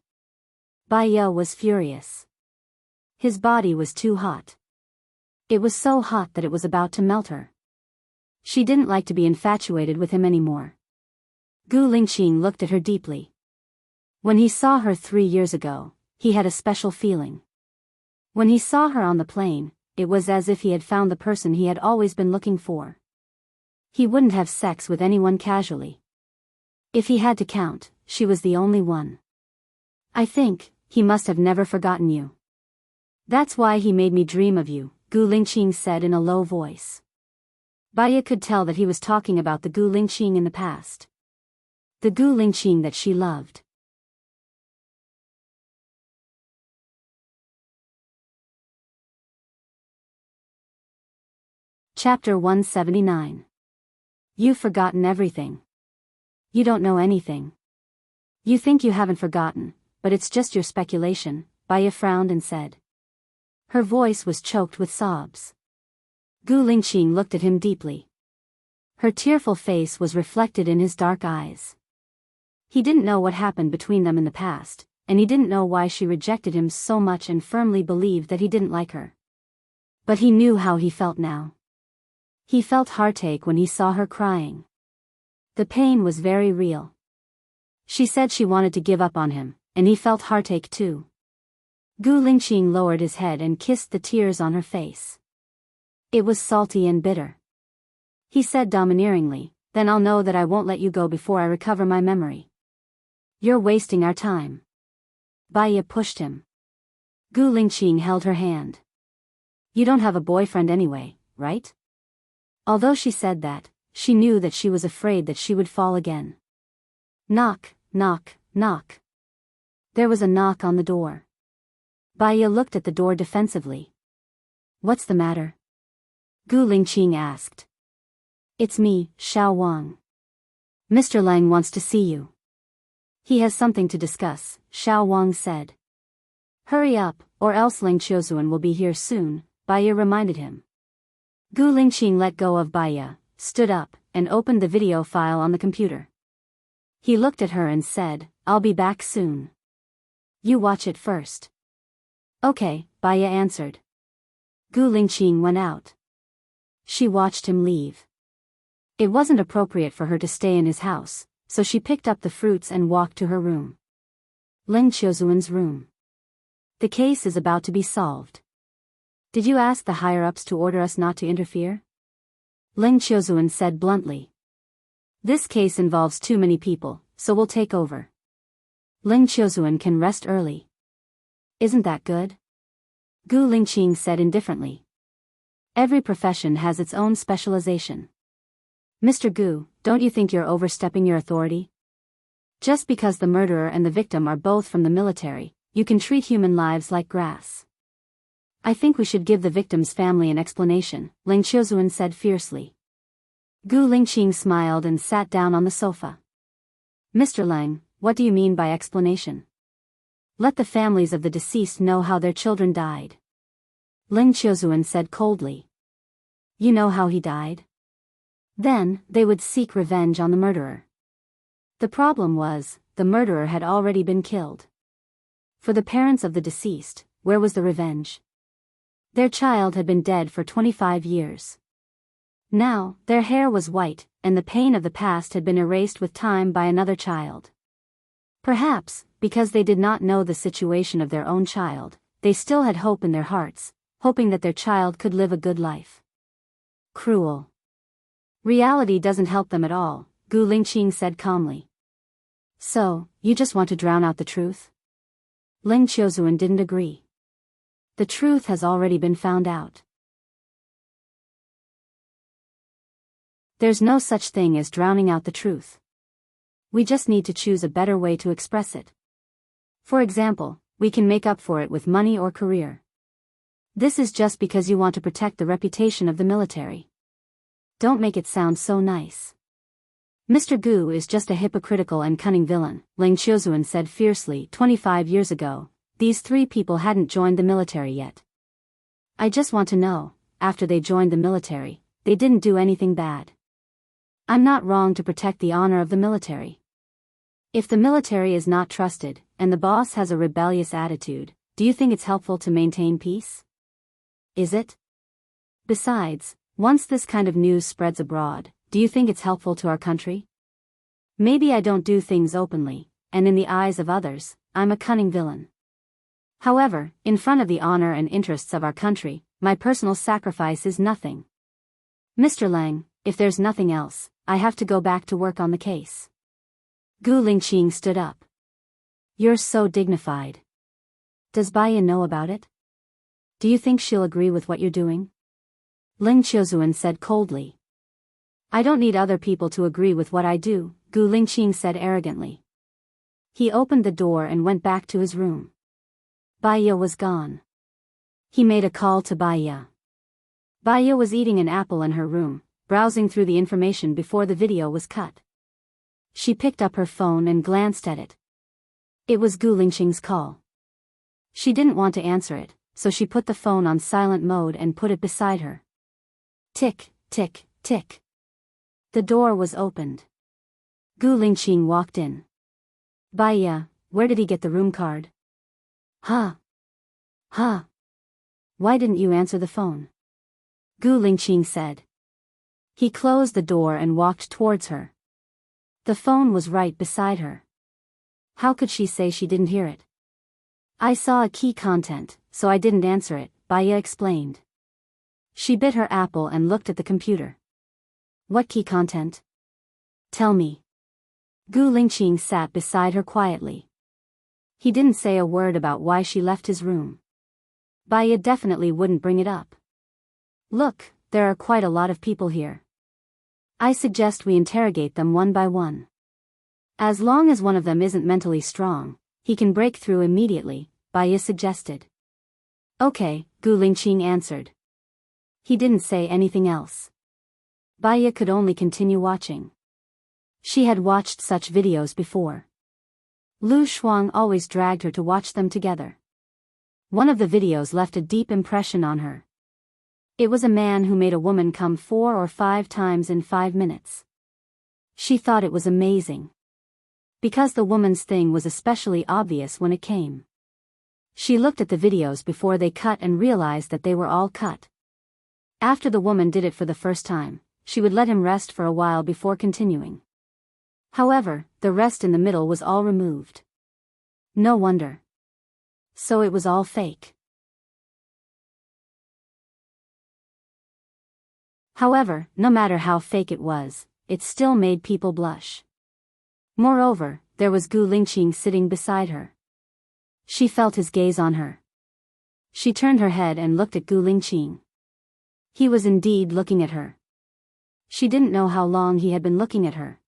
Baiya was furious. His body was too hot. It was so hot that it was about to melt her. She didn't like to be infatuated with him anymore. Gu Lingqing looked at her deeply. When he saw her 3 years ago, he had a special feeling. When he saw her on the plane, it was as if he had found the person he had always been looking for. He wouldn't have sex with anyone casually. If he had to count, she was the only one. I think he must have never forgotten you. That's why he made me dream of you, Gu Lingqing said in a low voice. Baiya could tell that he was talking about the Gu Lingqing in the past. The Gu Lingqing that she loved. Chapter 179. You've forgotten everything. You don't know anything. You think you haven't forgotten, but it's just your speculation, Baiya frowned and said. Her voice was choked with sobs. Gu Lingqing looked at him deeply. Her tearful face was reflected in his dark eyes. He didn't know what happened between them in the past, and he didn't know why she rejected him so much and firmly believed that he didn't like her. But he knew how he felt now. He felt heartache when he saw her crying. The pain was very real. She said she wanted to give up on him, and he felt heartache too. Gu Lingqing lowered his head and kissed the tears on her face. It was salty and bitter. He said domineeringly, "Then I'll know that I won't let you go before I recover my memory. You're wasting our time." Baiya pushed him. Gu Lingqing held her hand. "You don't have a boyfriend anyway, right?" Although she said that, she knew that she was afraid that she would fall again. Knock, knock, knock. There was a knock on the door. Baiya looked at the door defensively. "What's the matter?" Gu Lingqing asked. "It's me, Xiao Wang. Mr. Lang wants to see you." "He has something to discuss," Xiao Wang said. "Hurry up, or else Ling Qiuzuan will be here soon," Baiya reminded him. Gu Lingqing let go of Baiya, stood up, and opened the video file on the computer. He looked at her and said, "I'll be back soon. You watch it first." "Okay," Baiya answered. Gu Lingqing went out. She watched him leave. It wasn't appropriate for her to stay in his house, so she picked up the fruits and walked to her room. Ling Qiuzuan's room. "The case is about to be solved. Did you ask the higher-ups to order us not to interfere?" Ling Qiuzuan said bluntly. "This case involves too many people, so we'll take over. Ling Qiuzuan can rest early." "Isn't that good?" Gu Lingqing said indifferently. "Every profession has its own specialization. Mr. Gu, don't you think you're overstepping your authority? Just because the murderer and the victim are both from the military, you can treat human lives like grass." "I think we should give the victim's family an explanation," Ling Qiuzuan said fiercely. Gu Lingqing smiled and sat down on the sofa. "Mr. Lang, what do you mean by explanation? Let the families of the deceased know how their children died." Ling Qiuzuan said coldly. "You know how he died? Then, they would seek revenge on the murderer. The problem was, the murderer had already been killed. For the parents of the deceased, where was the revenge? Their child had been dead for 25 years. Now, their hair was white, and the pain of the past had been erased with time by another child. Perhaps, because they did not know the situation of their own child, they still had hope in their hearts, hoping that their child could live a good life. Cruel. Reality doesn't help them at all," Gu Lingqing said calmly. "So, you just want to drown out the truth?" Ling Qiuzuan didn't agree. "The truth has already been found out. There's no such thing as drowning out the truth. We just need to choose a better way to express it. For example, we can make up for it with money or career. This is just because you want to protect the reputation of the military. Don't make it sound so nice. Mr. Gu is just a hypocritical and cunning villain," Ling Qiuzuan said fiercely. 25 years ago, these three people hadn't joined the military yet. I just want to know, after they joined the military, they didn't do anything bad. I'm not wrong to protect the honor of the military. If the military is not trusted, and the boss has a rebellious attitude, do you think it's helpful to maintain peace? Is it? Besides, once this kind of news spreads abroad, do you think it's helpful to our country? Maybe I don't do things openly, and in the eyes of others, I'm a cunning villain. However, in front of the honor and interests of our country, my personal sacrifice is nothing. Mr. Lang, if there's nothing else, I have to go back to work on the case." Gu Lingqing stood up. "You're so dignified. Does Baiya know about it? Do you think she'll agree with what you're doing?" Ling Qiuzuan said coldly. "I don't need other people to agree with what I do," Gu Lingqing said arrogantly. He opened the door and went back to his room. Baiya was gone. He made a call to Baiya. Baiya was eating an apple in her room, browsing through the information before the video was cut. She picked up her phone and glanced at it. It was Gu Lingqing's call. She didn't want to answer it, so she put the phone on silent mode and put it beside her. Tick, tick, tick. The door was opened. Gu Lingqing walked in. "Baiya, where did he get the room card?" Huh? Huh? Why didn't you answer the phone?" Gu Lingqing said. He closed the door and walked towards her. The phone was right beside her. How could she say she didn't hear it? I saw a key content, so I didn't answer it, Baya explained. She bit her apple and looked at the computer. What key content? Tell me. Gu Lingqing sat beside her quietly. He didn't say a word about why she left his room. Baya definitely wouldn't bring it up. Look, there are quite a lot of people here. I suggest we interrogate them one by one. As long as one of them isn't mentally strong, he can break through immediately, Baya suggested. Okay, Gu Lingqing answered. He didn't say anything else. Baya could only continue watching. She had watched such videos before. Lu Shuang always dragged her to watch them together. One of the videos left a deep impression on her. It was a man who made a woman come 4 or 5 times in 5 minutes. She thought it was amazing. Because the woman's thing was especially obvious when it came. She looked at the videos before they cut and realized that they were all cut. After the woman did it for the first time, she would let him rest for a while before continuing. However, the rest in the middle was all removed. No wonder. So it was all fake. However, no matter how fake it was, it still made people blush. Moreover, there was Gu Lingqing sitting beside her. She felt his gaze on her. She turned her head and looked at Gu Lingqing. He was indeed looking at her. She didn't know how long he had been looking at her.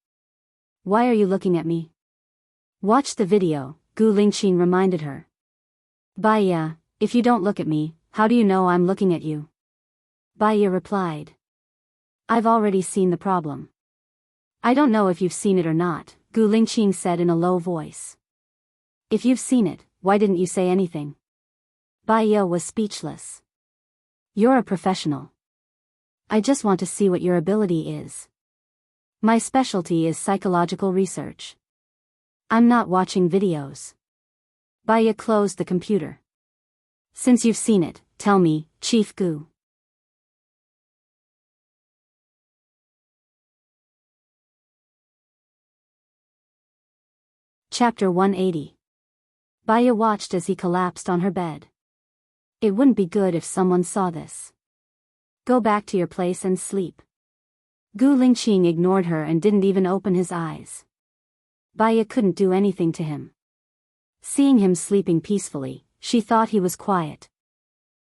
Why are you looking at me? Watch the video, Gu Lingqing reminded her. Baya, if you don't look at me, how do you know I'm looking at you? Baya replied. I've already seen the problem. I don't know if you've seen it or not, Gu Lingqing said in a low voice. If you've seen it, why didn't you say anything? Baya was speechless. You're a professional. I just want to see what your ability is. My specialty is psychological research. I'm not watching videos. Baya closed the computer. Since you've seen it, tell me, Chief Gu. Chapter 180. Baya watched as he collapsed on her bed. It wouldn't be good if someone saw this. Go back to your place and sleep. Gu Lingqing ignored her and didn't even open his eyes. Baya couldn't do anything to him. Seeing him sleeping peacefully, she thought he was quiet.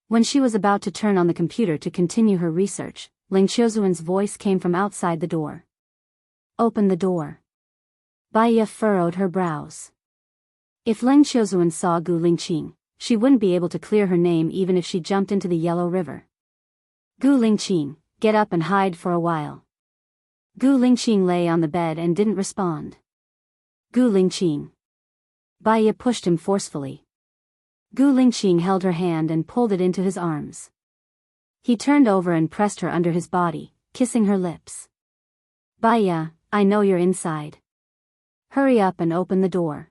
When she was about to turn on the computer to continue her research, Ling Qiuzuan's voice came from outside the door. Open the door. Baya furrowed her brows. If Ling Qiuzuan saw Gu Lingqing, she wouldn't be able to clear her name even if she jumped into the Yellow River. Gu Lingqing, get up and hide for a while. Gu Lingqing lay on the bed and didn't respond. Gu Lingqing. Baya pushed him forcefully. Gu Lingqing held her hand and pulled it into his arms. He turned over and pressed her under his body, kissing her lips. Baya, I know you're inside. Hurry up and open the door.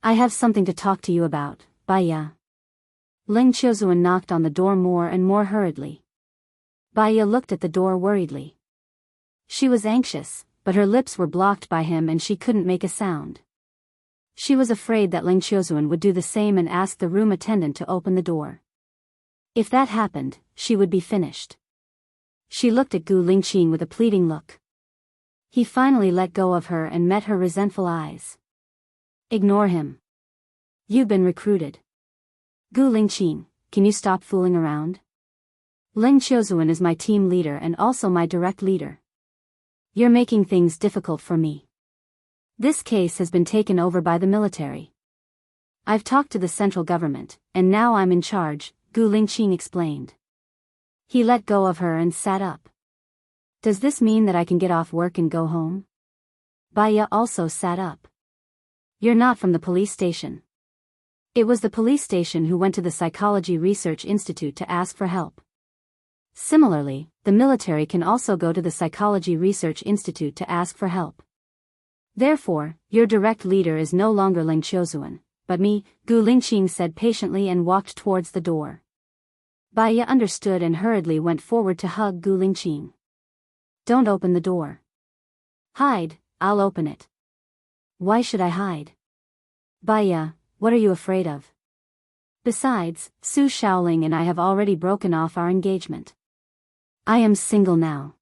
I have something to talk to you about, Baya. Ling Qiuzuan knocked on the door more and more hurriedly. Baya looked at the door worriedly. She was anxious, but her lips were blocked by him and she couldn't make a sound. She was afraid that Ling Qiuzuan would do the same and ask the room attendant to open the door. If that happened, she would be finished. She looked at Gu Lingqing with a pleading look. He finally let go of her and met her resentful eyes. Ignore him. You've been recruited. Gu Lingqing, can you stop fooling around? Ling Qiuzuan is my team leader and also my direct leader. You're making things difficult for me. This case has been taken over by the military. I've talked to the central government, and now I'm in charge, Gu Lingqing explained. He let go of her and sat up. Does this mean that I can get off work and go home? Baya also sat up. You're not from the police station. It was the police station who went to the Psychology Research Institute to ask for help. Similarly, the military can also go to the Psychology Research Institute to ask for help. Therefore, your direct leader is no longer Ling Qiuzuan, but me, Gu Lingqing said patiently and walked towards the door. Baya understood and hurriedly went forward to hug Gu Lingqing. Don't open the door. Hide, I'll open it. Why should I hide? Baya, what are you afraid of? Besides, Su Shaoling and I have already broken off our engagement. I am single now.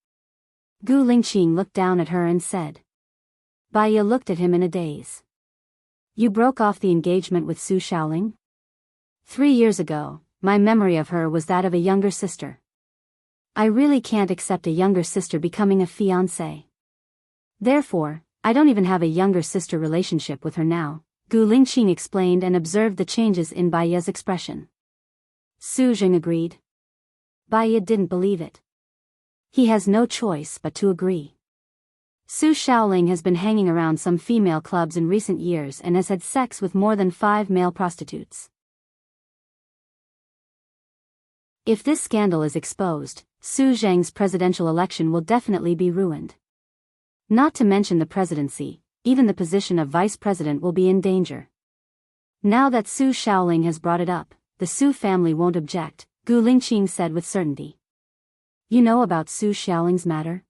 Gu Lingqing looked down at her and said. Baya looked at him in a daze. You broke off the engagement with Su Shaoling? 3 years ago, my memory of her was that of a younger sister. I really can't accept a younger sister becoming a fiancée. Therefore, I don't even have a younger sister relationship with her now, Gu Lingqing explained and observed the changes in Baya's expression. Su Jing agreed. Baya didn't believe it. He has no choice but to agree. Su Shaoling has been hanging around some female clubs in recent years and has had sex with more than 5 male prostitutes. If this scandal is exposed, Su Zheng's presidential election will definitely be ruined. Not to mention the presidency, even the position of vice president will be in danger. Now that Su Shaoling has brought it up, the Su family won't object, Gu Lingqing said with certainty. You know about Su Shaoling's matter?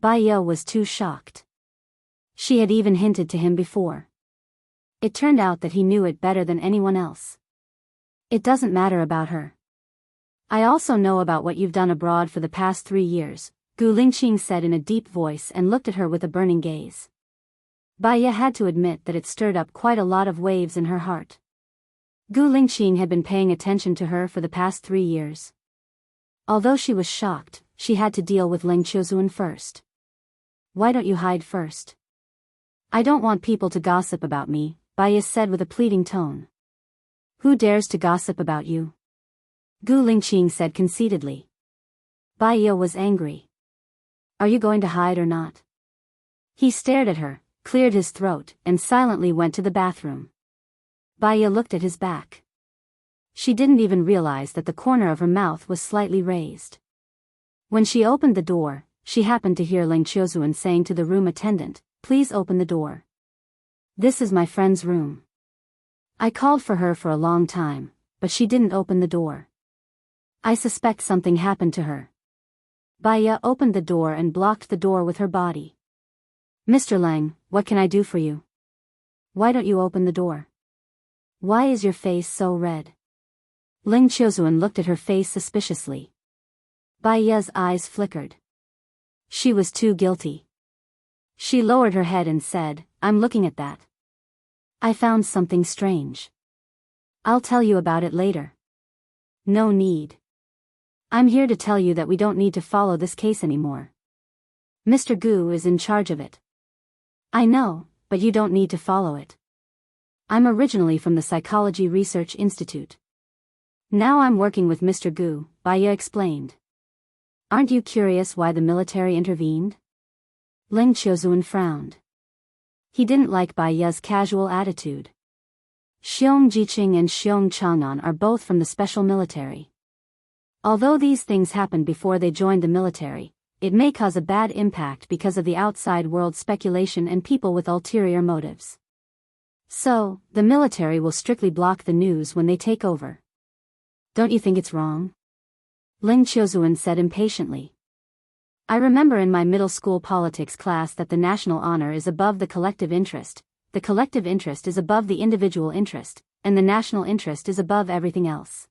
Baya was too shocked. She had even hinted to him before. It turned out that he knew it better than anyone else. It doesn't matter about her. I also know about what you've done abroad for the past 3 years, Gu Lingqing said in a deep voice and looked at her with a burning gaze. Baya had to admit that it stirred up quite a lot of waves in her heart. Gu Lingqing had been paying attention to her for the past 3 years. Although she was shocked, she had to deal with Ling Qiuzuan first. Why don't you hide first? I don't want people to gossip about me, Baya said with a pleading tone. Who dares to gossip about you? Gu Lingqing said conceitedly. Baya was angry. Are you going to hide or not? He stared at her, cleared his throat, and silently went to the bathroom. Baya looked at his back. She didn't even realize that the corner of her mouth was slightly raised. When she opened the door, she happened to hear Ling Qiuzuan saying to the room attendant, Please open the door. This is my friend's room. I called for her for a long time, but she didn't open the door. I suspect something happened to her. Baya opened the door and blocked the door with her body. Mr. Lang, what can I do for you? Why don't you open the door? Why is your face so red? Ling Qiuzuan looked at her face suspiciously. Baya's eyes flickered. She was too guilty. She lowered her head and said, I'm looking at that. I found something strange. I'll tell you about it later. No need. I'm here to tell you that we don't need to follow this case anymore. Mr. Gu is in charge of it. I know, but you don't need to follow it. I'm originally from the Psychology Research Institute. Now I'm working with Mr. Gu, Baya explained. Aren't you curious why the military intervened? Ling Qiuzuan frowned. He didn't like Baya's casual attitude. Xiong Jiqing and Xiong Chang'an are both from the special military. Although these things happened before they joined the military, it may cause a bad impact because of the outside world speculation and people with ulterior motives. So, the military will strictly block the news when they take over. Don't you think it's wrong? Ling Qiuzuan said impatiently. I remember in my middle school politics class that the national honor is above the collective interest is above the individual interest, and the national interest is above everything else.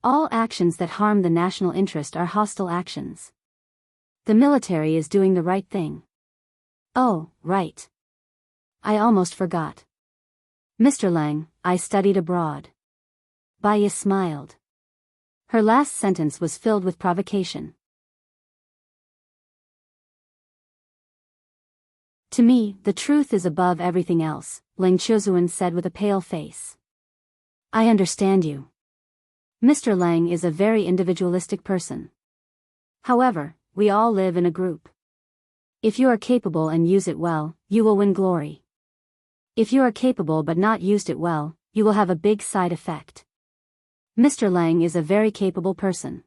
All actions that harm the national interest are hostile actions. The military is doing the right thing. Oh, right. I almost forgot. Mr. Lang, I studied abroad. Baya smiled. Her last sentence was filled with provocation. To me, the truth is above everything else, Ling Qiuzuan said with a pale face. I understand you. Mr. Lang is a very individualistic person. However, we all live in a group. If you are capable and use it well, you will win glory. If you are capable but not used it well, you will have a big side effect. Mr. Lang is a very capable person.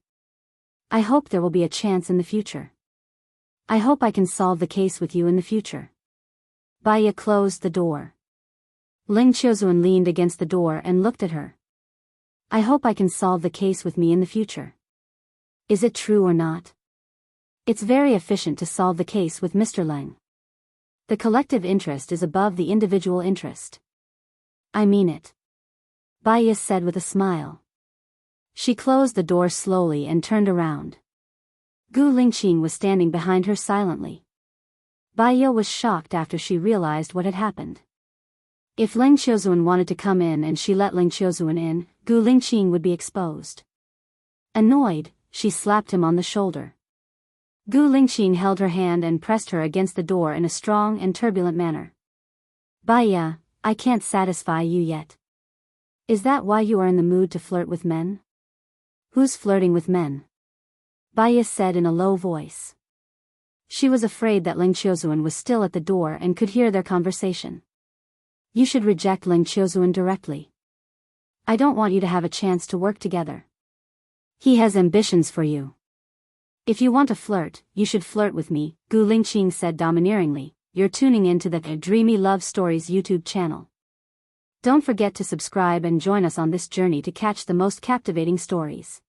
I hope there will be a chance in the future. I hope I can solve the case with you in the future. Baya closed the door. Ling Qiuzuan leaned against the door and looked at her. I hope I can solve the case with me in the future. Is it true or not? It's very efficient to solve the case with Mr. Leng. The collective interest is above the individual interest. I mean it. Baiya said with a smile. She closed the door slowly and turned around. Gu Lingqing was standing behind her silently. Baiya was shocked after she realized what had happened. If Leng Qiuzuan wanted to come in and she let Leng Qiuzuan in, Gu Lingqing would be exposed. Annoyed, she slapped him on the shoulder. Gu Lingqing held her hand and pressed her against the door in a strong and turbulent manner. Baiya, I can't satisfy you yet. Is that why you are in the mood to flirt with men? Who's flirting with men? Baiya said in a low voice. She was afraid that Leng Qiuzuan was still at the door and could hear their conversation. You should reject Leng Qiuzuan directly. I don't want you to have a chance to work together. He has ambitions for you. If you want to flirt, you should flirt with me, Gu Lingqing said domineeringly. You're tuning into the Dreamy Love Stories YouTube channel. Don't forget to subscribe and join us on this journey to catch the most captivating stories.